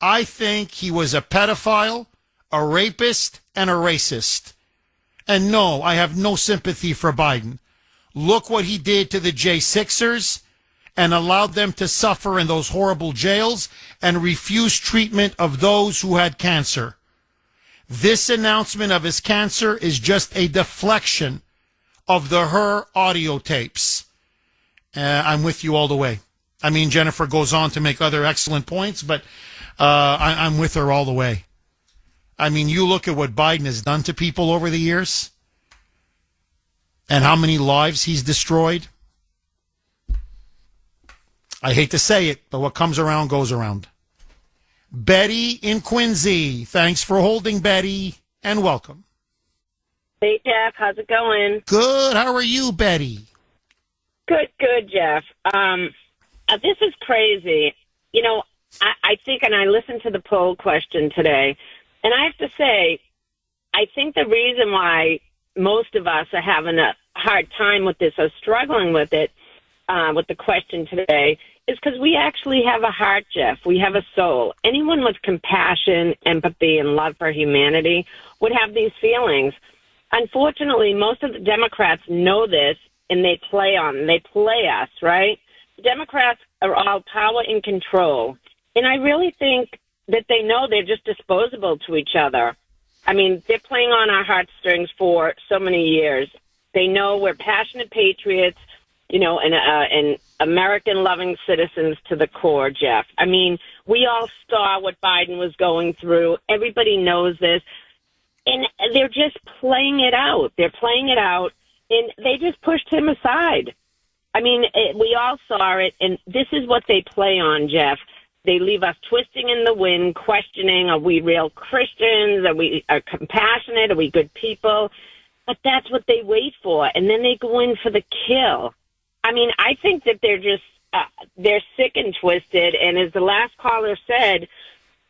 I think he was a pedophile, a rapist, and a racist. And no, I have no sympathy for Biden. Look what he did to the J6ers and allowed them to suffer in those horrible jails and refused treatment of those who had cancer. This announcement of his cancer is just a deflection of the Her audio tapes. I'm with you all the way. I mean, Jennifer goes on to make other excellent points, but I'm with her all the way. I mean, you look at what Biden has done to people over the years and how many lives he's destroyed. I hate to say it, but what comes around goes around. Betty in Quincy. Thanks for holding, Betty, and welcome. Hey, Jeff. How's it going? Good. How are you, Betty? Good, Jeff. This is crazy. I think, and I listened to the poll question today, and I have to say, I think the reason why most of us are having a hard time with this or struggling with it, with the question today, is because we actually have a heart, Jeff. We have a soul. Anyone with compassion, empathy, and love for humanity would have these feelings. Unfortunately, most of the Democrats know this, and they play us, right? The Democrats are all power and control. And I really think that they know they're just disposable to each other. I mean, they're playing on our heartstrings for so many years. They know we're passionate patriots, and American-loving citizens to the core, Jeff. I mean, we all saw what Biden was going through. Everybody knows this. And they're just playing it out. They're playing it out, and they just pushed him aside. I mean, we all saw it, and this is what they play on, Jeff. They leave us twisting in the wind, questioning, are we real Christians? Are we compassionate? Are we good people? But that's what they wait for, and then they go in for the kill. I mean, I think that they're just they're sick and twisted, and as the last caller said,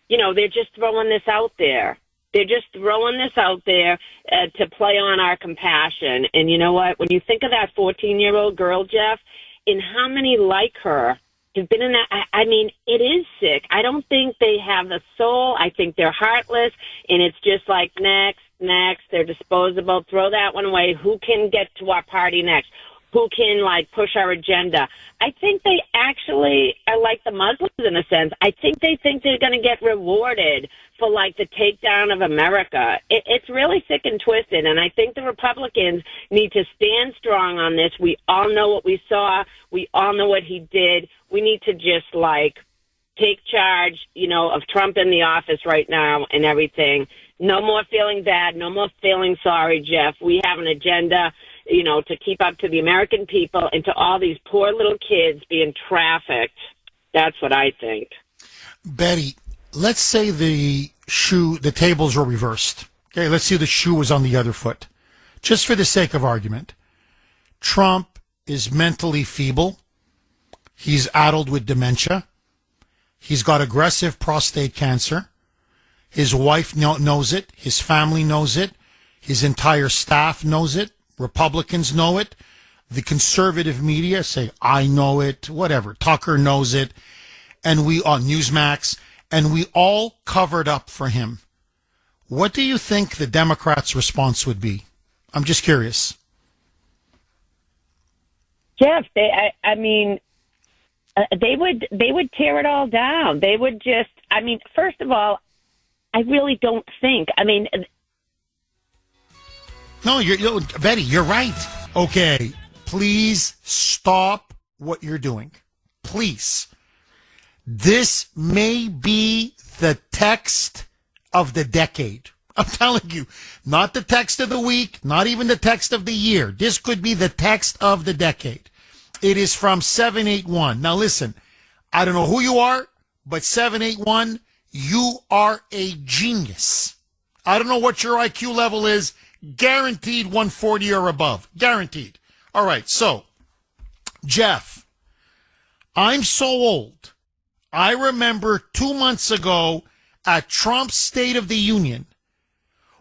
they're just throwing this out there. They're just throwing this out there to play on our compassion. And you know what? When you think of that 14-year-old girl, Jeff, and how many like her have been in that, I mean, it is sick. I don't think they have a soul. I think they're heartless, and it's just like next. They're disposable. Throw that one away. Who can get to our party next? who can like push our agenda. I think they actually are like the Muslims in a sense. I think they think they're going to get rewarded for like the takedown of America. It's really sick and twisted, and I think the Republicans need to stand strong on this. We all know what we saw. We all know what he did. We need to just like take charge, of Trump in the office right now and everything. No more feeling bad. No more feeling sorry, Jeff. We have an agenda, to keep up to the American people and to all these poor little kids being trafficked. That's what I think. Betty, let's say the tables were reversed. Okay, let's say the shoe was on the other foot. Just for the sake of argument. Trump is mentally feeble. He's addled with dementia. He's got aggressive prostate cancer. His wife knows it. His family knows it. His entire staff knows it. Republicans know it. The conservative media say, I know it, whatever. Tucker knows it. And we on Newsmax, and we all covered up for him. What do you think the Democrats' response would be? I'm just curious. Jeff, they would tear it all down. They would just, first of all, I really don't think, No, Betty, you're right. Okay, please stop what you're doing. Please. This may be the text of the decade. I'm telling you, not the text of the week, not even the text of the year. This could be the text of the decade. It is from 781. Now listen, I don't know who you are, but 781, you are a genius. I don't know what your IQ level is. Guaranteed 140 or above. Guaranteed. All right, so, Jeff, I'm so old. I remember 2 months ago at Trump's State of the Union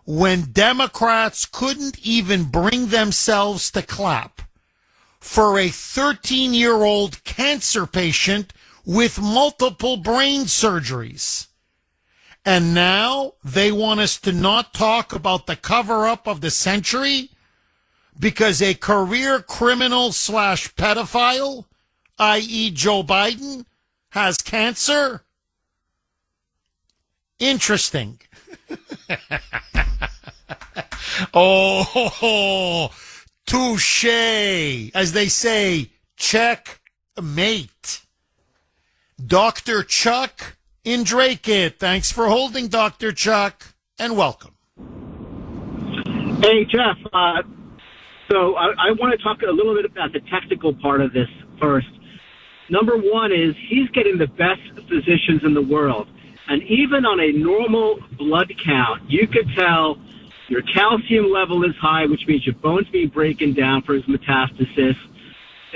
when Democrats couldn't even bring themselves to clap for a 13-year-old cancer patient with multiple brain surgeries. And now they want us to not talk about the cover-up of the century because a career criminal / pedophile, i.e. Joe Biden, has cancer? Interesting. Oh, touche. As they say, checkmate. Dr. Chuck in Drake. Thanks for holding, Dr. Chuck, and welcome. Hey, Jeff. So I want to talk a little bit about the technical part of this first. Number one is he's getting the best physicians in the world. And even on a normal blood count, you could tell your calcium level is high, which means your bones being broken down for his metastasis,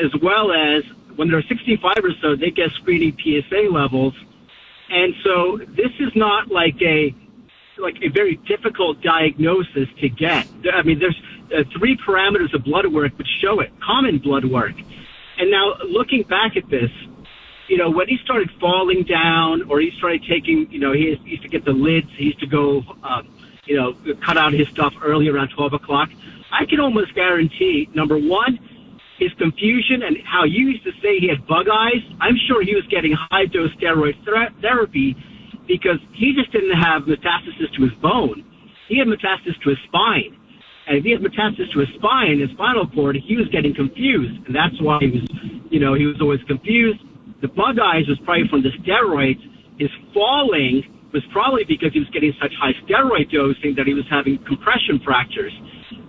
as well as when they're 65 or so, they get screening PSA levels. And so this is not like a very difficult diagnosis to get. I mean, there's 3 parameters of blood work which show it, common blood work. And now looking back at this, when he started falling down or he started taking, he used to get the lids, he used to go, cut out his stuff early around 12 o'clock. I can almost guarantee, number one, his confusion and how you used to say he had bug eyes. I'm sure he was getting high-dose steroid therapy because he just didn't have metastasis to his bone. He had metastasis to his spine. And if he had metastasis to his spine, his spinal cord, he was getting confused. And that's why he was always confused. The bug eyes was probably from the steroids. His falling was probably because he was getting such high steroid dosing that he was having compression fractures.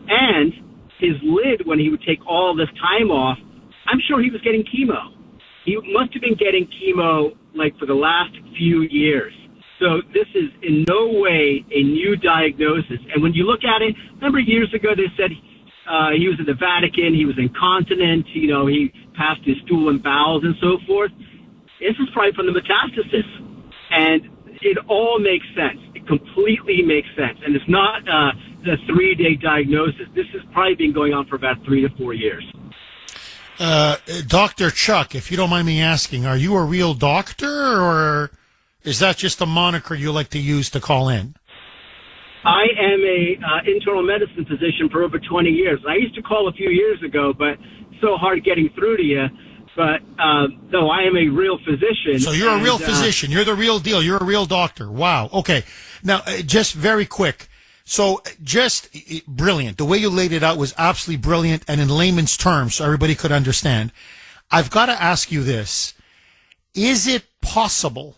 And his lid, when he would take all this time off, I'm sure he was getting chemo. He must have been getting chemo for the last few years. So this is in no way a new diagnosis. And when you look at it, remember years ago they said he was in the Vatican, he was incontinent, he passed his stool and bowels and so forth. This is probably from the metastasis. And it all makes sense. It completely makes sense. And it's not the 3-day diagnosis. This has probably been going on for about 3 to 4 years. Dr. Chuck, if you don't mind me asking, are you a real doctor or is that just a moniker you like to use to call in? I am a internal medicine physician for over 20 years. I used to call a few years ago, but it's so hard getting through to you. But no, I am a real physician. So you're a real physician. You're the real deal. You're a real doctor. Wow. Okay. Now, just very quick. So just brilliant. The way you laid it out was absolutely brilliant and in layman's terms so everybody could understand. I've got to ask you this. Is it possible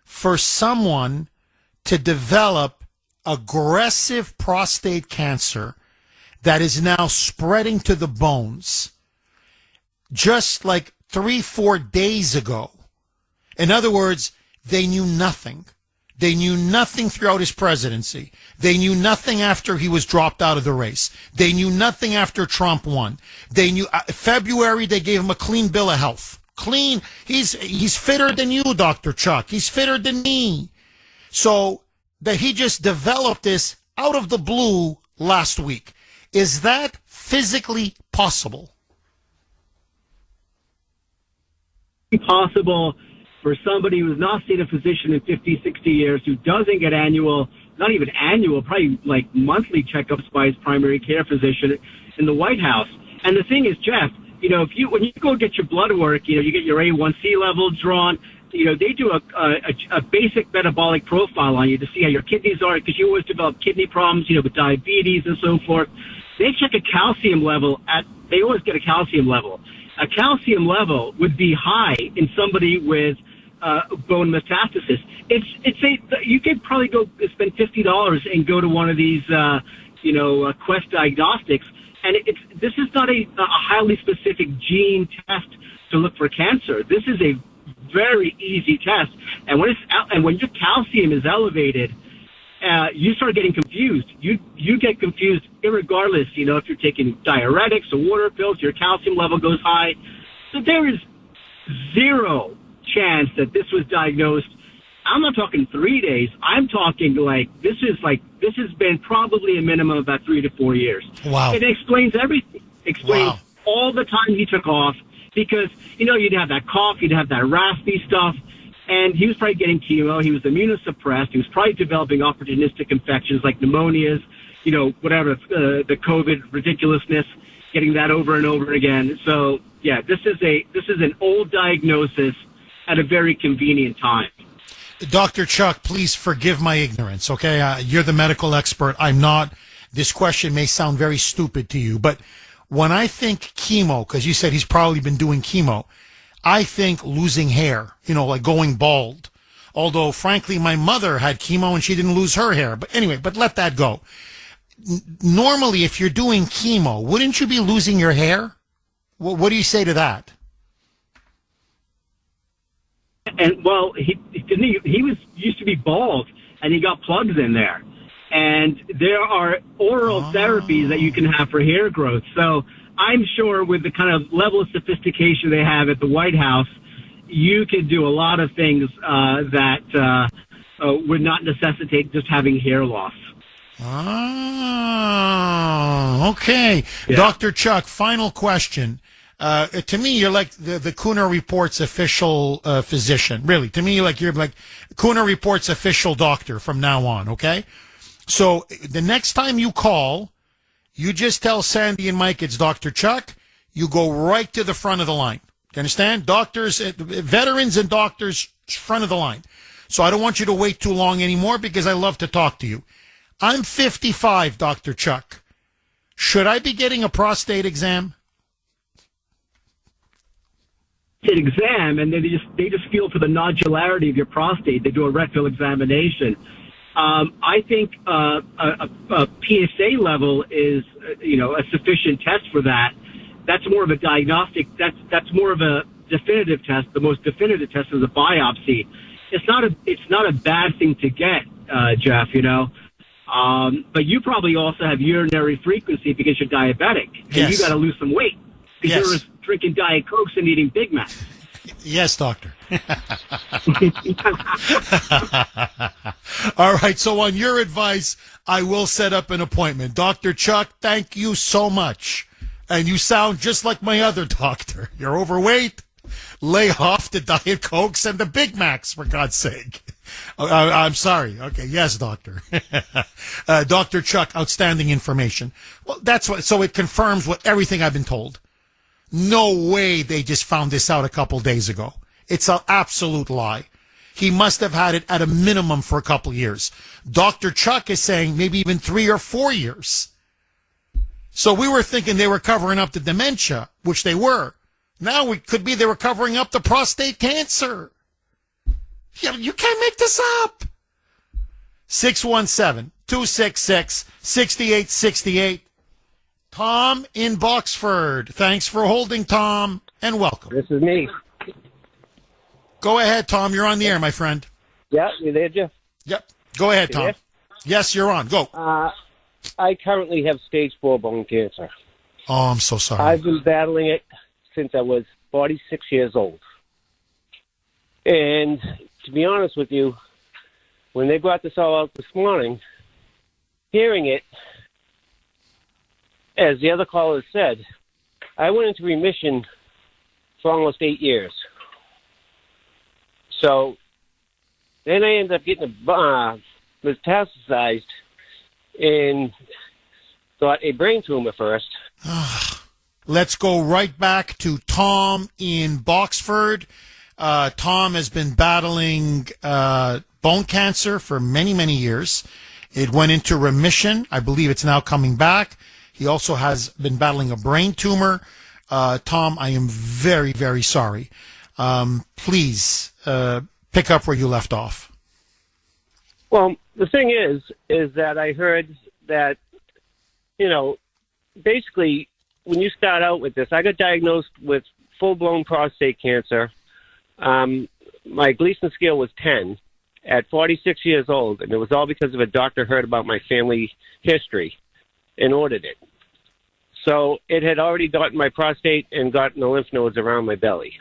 for someone to develop aggressive prostate cancer that is now spreading to the bones just like 3-4 days ago? In other words, they knew nothing. They knew nothing throughout his presidency. They knew nothing after he was dropped out of the race. They knew nothing after Trump won. They knew February they gave him a clean bill of health. Clean. He's fitter than you, Dr. Chuck. He's fitter than me. So that he just developed this out of the blue last week. Is that physically possible? Possible for somebody who's not seen a physician in 50, 60 years, who doesn't get annual, not even annual, probably like monthly checkups by his primary care physician in the White House. And the thing is, Jeff, when you go get your blood work, you get your A1C level drawn. They do a basic metabolic profile on you to see how your kidneys are, because you always develop kidney problems, with diabetes and so forth. They check a calcium level they always get a calcium level. A calcium level would be high in somebody with bone metastasis. You could probably go spend $50 and go to one of these, Quest Diagnostics, and this is not a highly specific gene test to look for cancer. This is a very easy test, and when your calcium is elevated, you start getting confused. You get confused irregardless. If you're taking diuretics or water pills, your calcium level goes high. So there is zero chance that this was diagnosed. I'm not talking 3 days. I'm talking this has been probably a minimum of about 3 to 4 years. Wow. It explains everything. Explains all the time he took off, because you'd have that cough, you'd have that raspy stuff. And he was probably getting chemo. He was immunosuppressed. He was probably developing opportunistic infections like pneumonias, whatever, the COVID ridiculousness, getting that over and over again. So, yeah, this is an old diagnosis at a very convenient time. Dr. Chuck, please forgive my ignorance, okay? You're the medical expert. I'm not. This question may sound very stupid to you, but when I think chemo, because you said he's probably been doing chemo, I think losing hair, like going bald. Although, frankly, my mother had chemo and she didn't lose her hair. But anyway, let that go. Normally, if you're doing chemo, wouldn't you be losing your hair? What do you say to that? And, well, he used to be bald, and he got plugs in there. And there are oral therapies that you can have for hair growth. So I'm sure with the kind of level of sophistication they have at the White House, you could do a lot of things that would not necessitate just having hair loss. Oh, okay. Yeah. Dr. Chuck, final question. To me, you're like the Kuhner Report's official physician. Really, to me, you're like Kuhner Report's official doctor from now on, okay? So the next time you call, you just tell Sandy and Mike it's Dr. Chuck. You go right to the front of the line. You understand? Doctors, veterans and doctors, front of the line. So I don't want you to wait too long anymore because I love to talk to you. I'm 55, Dr. Chuck. Should I be getting a prostate exam? Exam, and they just feel for the nodularity of your prostate. They do a rectal examination. I think a PSA level is, a sufficient test for that. That's more of a diagnostic. That's more of a definitive test. The most definitive test is a biopsy. It's not a bad thing to get, Jeff. But you probably also have urinary frequency because you're diabetic, and you got to lose some weight because you're drinking Diet Cokes and eating Big Macs. Yes, doctor. All right. So on your advice, I will set up an appointment. Dr. Chuck, thank you so much. And you sound just like my other doctor. You're overweight. Lay off the Diet Cokes and the Big Macs, for God's sake. I'm sorry. Okay, yes, doctor. Dr. Chuck, outstanding information. Well, that's what. So it confirms what everything I've been told. No way they just found this out a couple days ago. It's an absolute lie. He must have had it at a minimum for a couple years. Dr. Chuck is saying maybe even 3 or 4 years. So we were thinking they were covering up the dementia, which they were. Now it could be they were covering up the prostate cancer. You can't make this up. 617-266-6868. Tom in Boxford. Thanks for holding, Tom, and welcome. This is me. Go ahead, Tom. You're on the air, my friend. Yeah, you there, Jeff? Yep. Go ahead, You Tom. there? Yes, you're on. Go. I currently have stage 4 bone cancer. Oh, I'm so sorry. I've been battling it since I was 46 years old. And to be honest with you, when they brought this all out this morning, hearing it, as the other caller said, I went into remission for almost 8 years. So then I ended up getting metastasized and got a brain tumor first. Let's go right back to Tom in Boxford. Tom has been battling bone cancer for many, many years. It went into remission. I believe it's now coming back. He also has been battling a brain tumor. Tom, I am very, very sorry. Please pick up where you left off. Well, the thing is that I heard that, basically when you start out with this, I got diagnosed with full-blown prostate cancer. My Gleason scale was 10 at 46 years old, and it was all because of a doctor heard about my family history and ordered it. So it had already gotten my prostate and gotten the lymph nodes around my belly.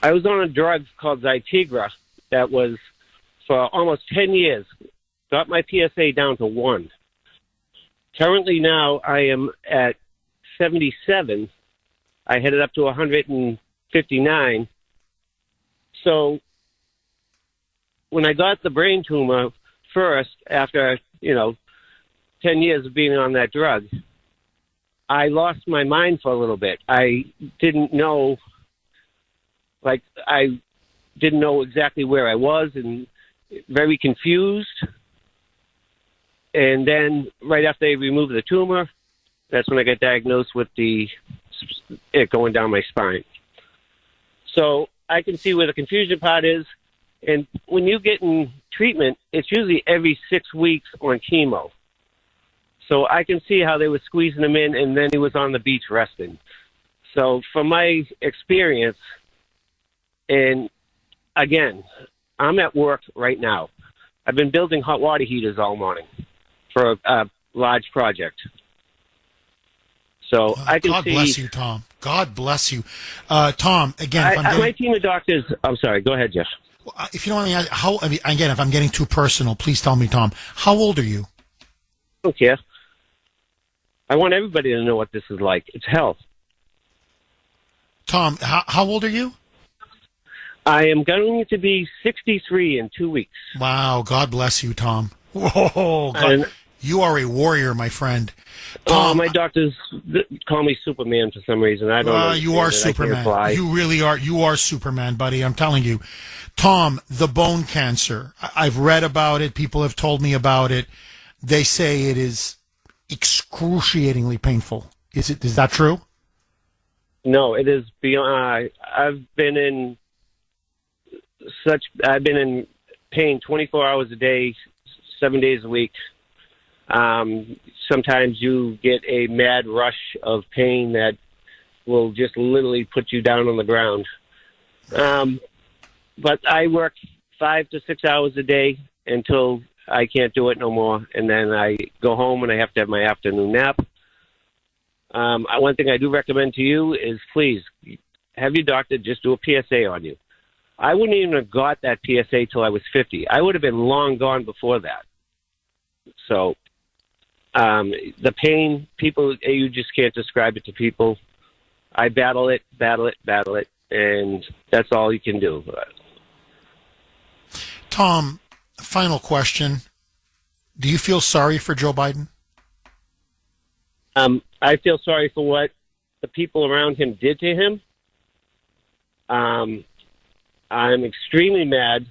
I was on a drug called Zytigra that was for almost 10 years, got my PSA down to 1. Currently now I am at 77. I headed up to 159. So when I got the brain tumor first, after, 10 years of being on that drug, I lost my mind for a little bit. I didn't know, I didn't know exactly where I was and very confused. And then right after they removed the tumor, that's when I got diagnosed with it going down my spine. So I can see where the confusion part is. And when you get in treatment, it's usually every 6 weeks on chemo. So I can see how they were squeezing him in, and then he was on the beach resting. So from my experience, and again, I'm at work right now. I've been building hot water heaters all morning for a large project. So I can see... God bless you, Tom. God bless you. Tom, again... my team of doctors... I'm sorry. Go ahead, Jeff. If you don't want me, again, if I'm getting too personal, please tell me, Tom. How old are you? I don't care. I want everybody to know what this is like. It's hell. Tom, how old are you? I am going to be 63 in 2 weeks. Wow. God bless you, Tom. Whoa. God. You are a warrior, my friend. Tom, my doctors call me Superman for some reason. I don't know. You are Superman. You really are. You are Superman, buddy. I'm telling you. Tom, the bone cancer. I've read about it. People have told me about it. They say it is excruciatingly painful. Is that true? No, it is beyond. I've been in pain 24 hours a day, 7 days a week. Sometimes you get a mad rush of pain that will just literally put you down on the ground. But I work 5 to 6 hours a day until I can't do it no more. And then I go home and I have to have my afternoon nap. One thing I do recommend to you is please have your doctor just do a PSA on you. I wouldn't even have got that PSA till I was 50. I would have been long gone before that. So the pain, people, you just can't describe it to people. I battle it, and that's all you can do. Tom, final question. Do you feel sorry for Joe Biden? I feel sorry for what the people around him did to him. I'm extremely mad.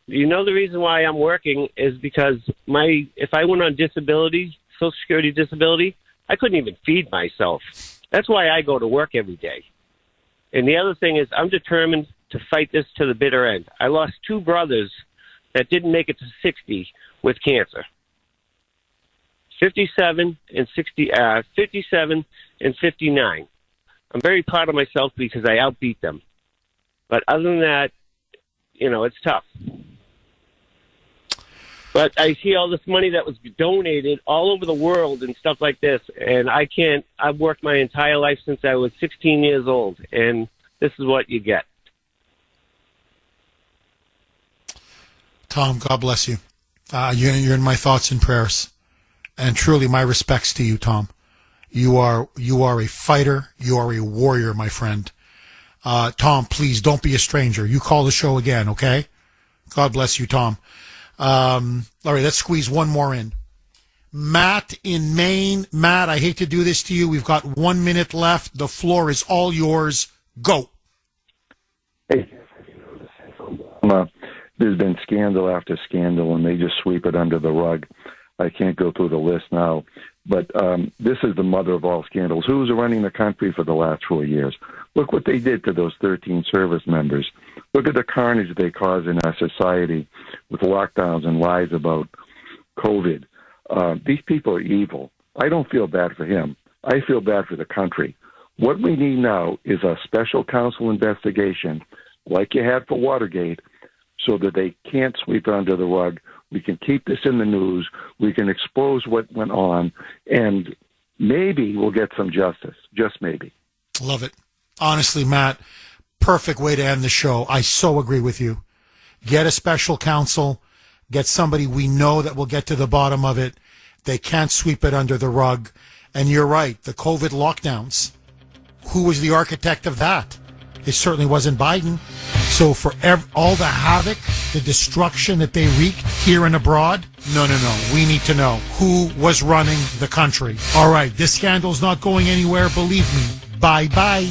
You know, the reason why I'm working is because if I went on disability, Social Security disability, I couldn't even feed myself. That's why I go to work every day. And the other thing is I'm determined to fight this to the bitter end. I lost two brothers that didn't make it to 60 with cancer. 57 and 59. I'm very proud of myself because I outbeat them. But other than that, it's tough. But I see all this money that was donated all over the world and stuff like this, and I've worked my entire life since I was 16 years old, and this is what you get. Tom, God bless you. You're in my thoughts and prayers. And truly, my respects to you, Tom. You are a fighter. You are a warrior, my friend. Tom, please don't be a stranger. You call the show again, okay? God bless you, Tom. All right, let's squeeze one more in. Matt in Maine. Matt, I hate to do this to you. We've got 1 minute left. The floor is all yours. Go. Hey. There's been scandal after scandal, and they just sweep it under the rug. I can't go through the list now, but this is the mother of all scandals. Who's running the country for the last 4 years? Look what they did to those 13 service members. Look at the carnage they cause in our society with lockdowns and lies about COVID. These people are evil. I don't feel bad for him. I feel bad for the country. What we need now is a special counsel investigation like you had for Watergate so that they can't sweep it under the rug. We can keep this in the news. We can expose what went on, and maybe we'll get some justice. Just maybe. Love it. Honestly, Matt, perfect way to end the show. I so agree with you. Get a special counsel. Get somebody we know that will get to the bottom of it. They can't sweep it under the rug. And you're right, the COVID lockdowns. Who was the architect of that? It certainly wasn't Biden. So for all the havoc, the destruction that they wreaked here and abroad, no. We need to know who was running the country. All right, this scandal's not going anywhere, believe me. Bye-bye.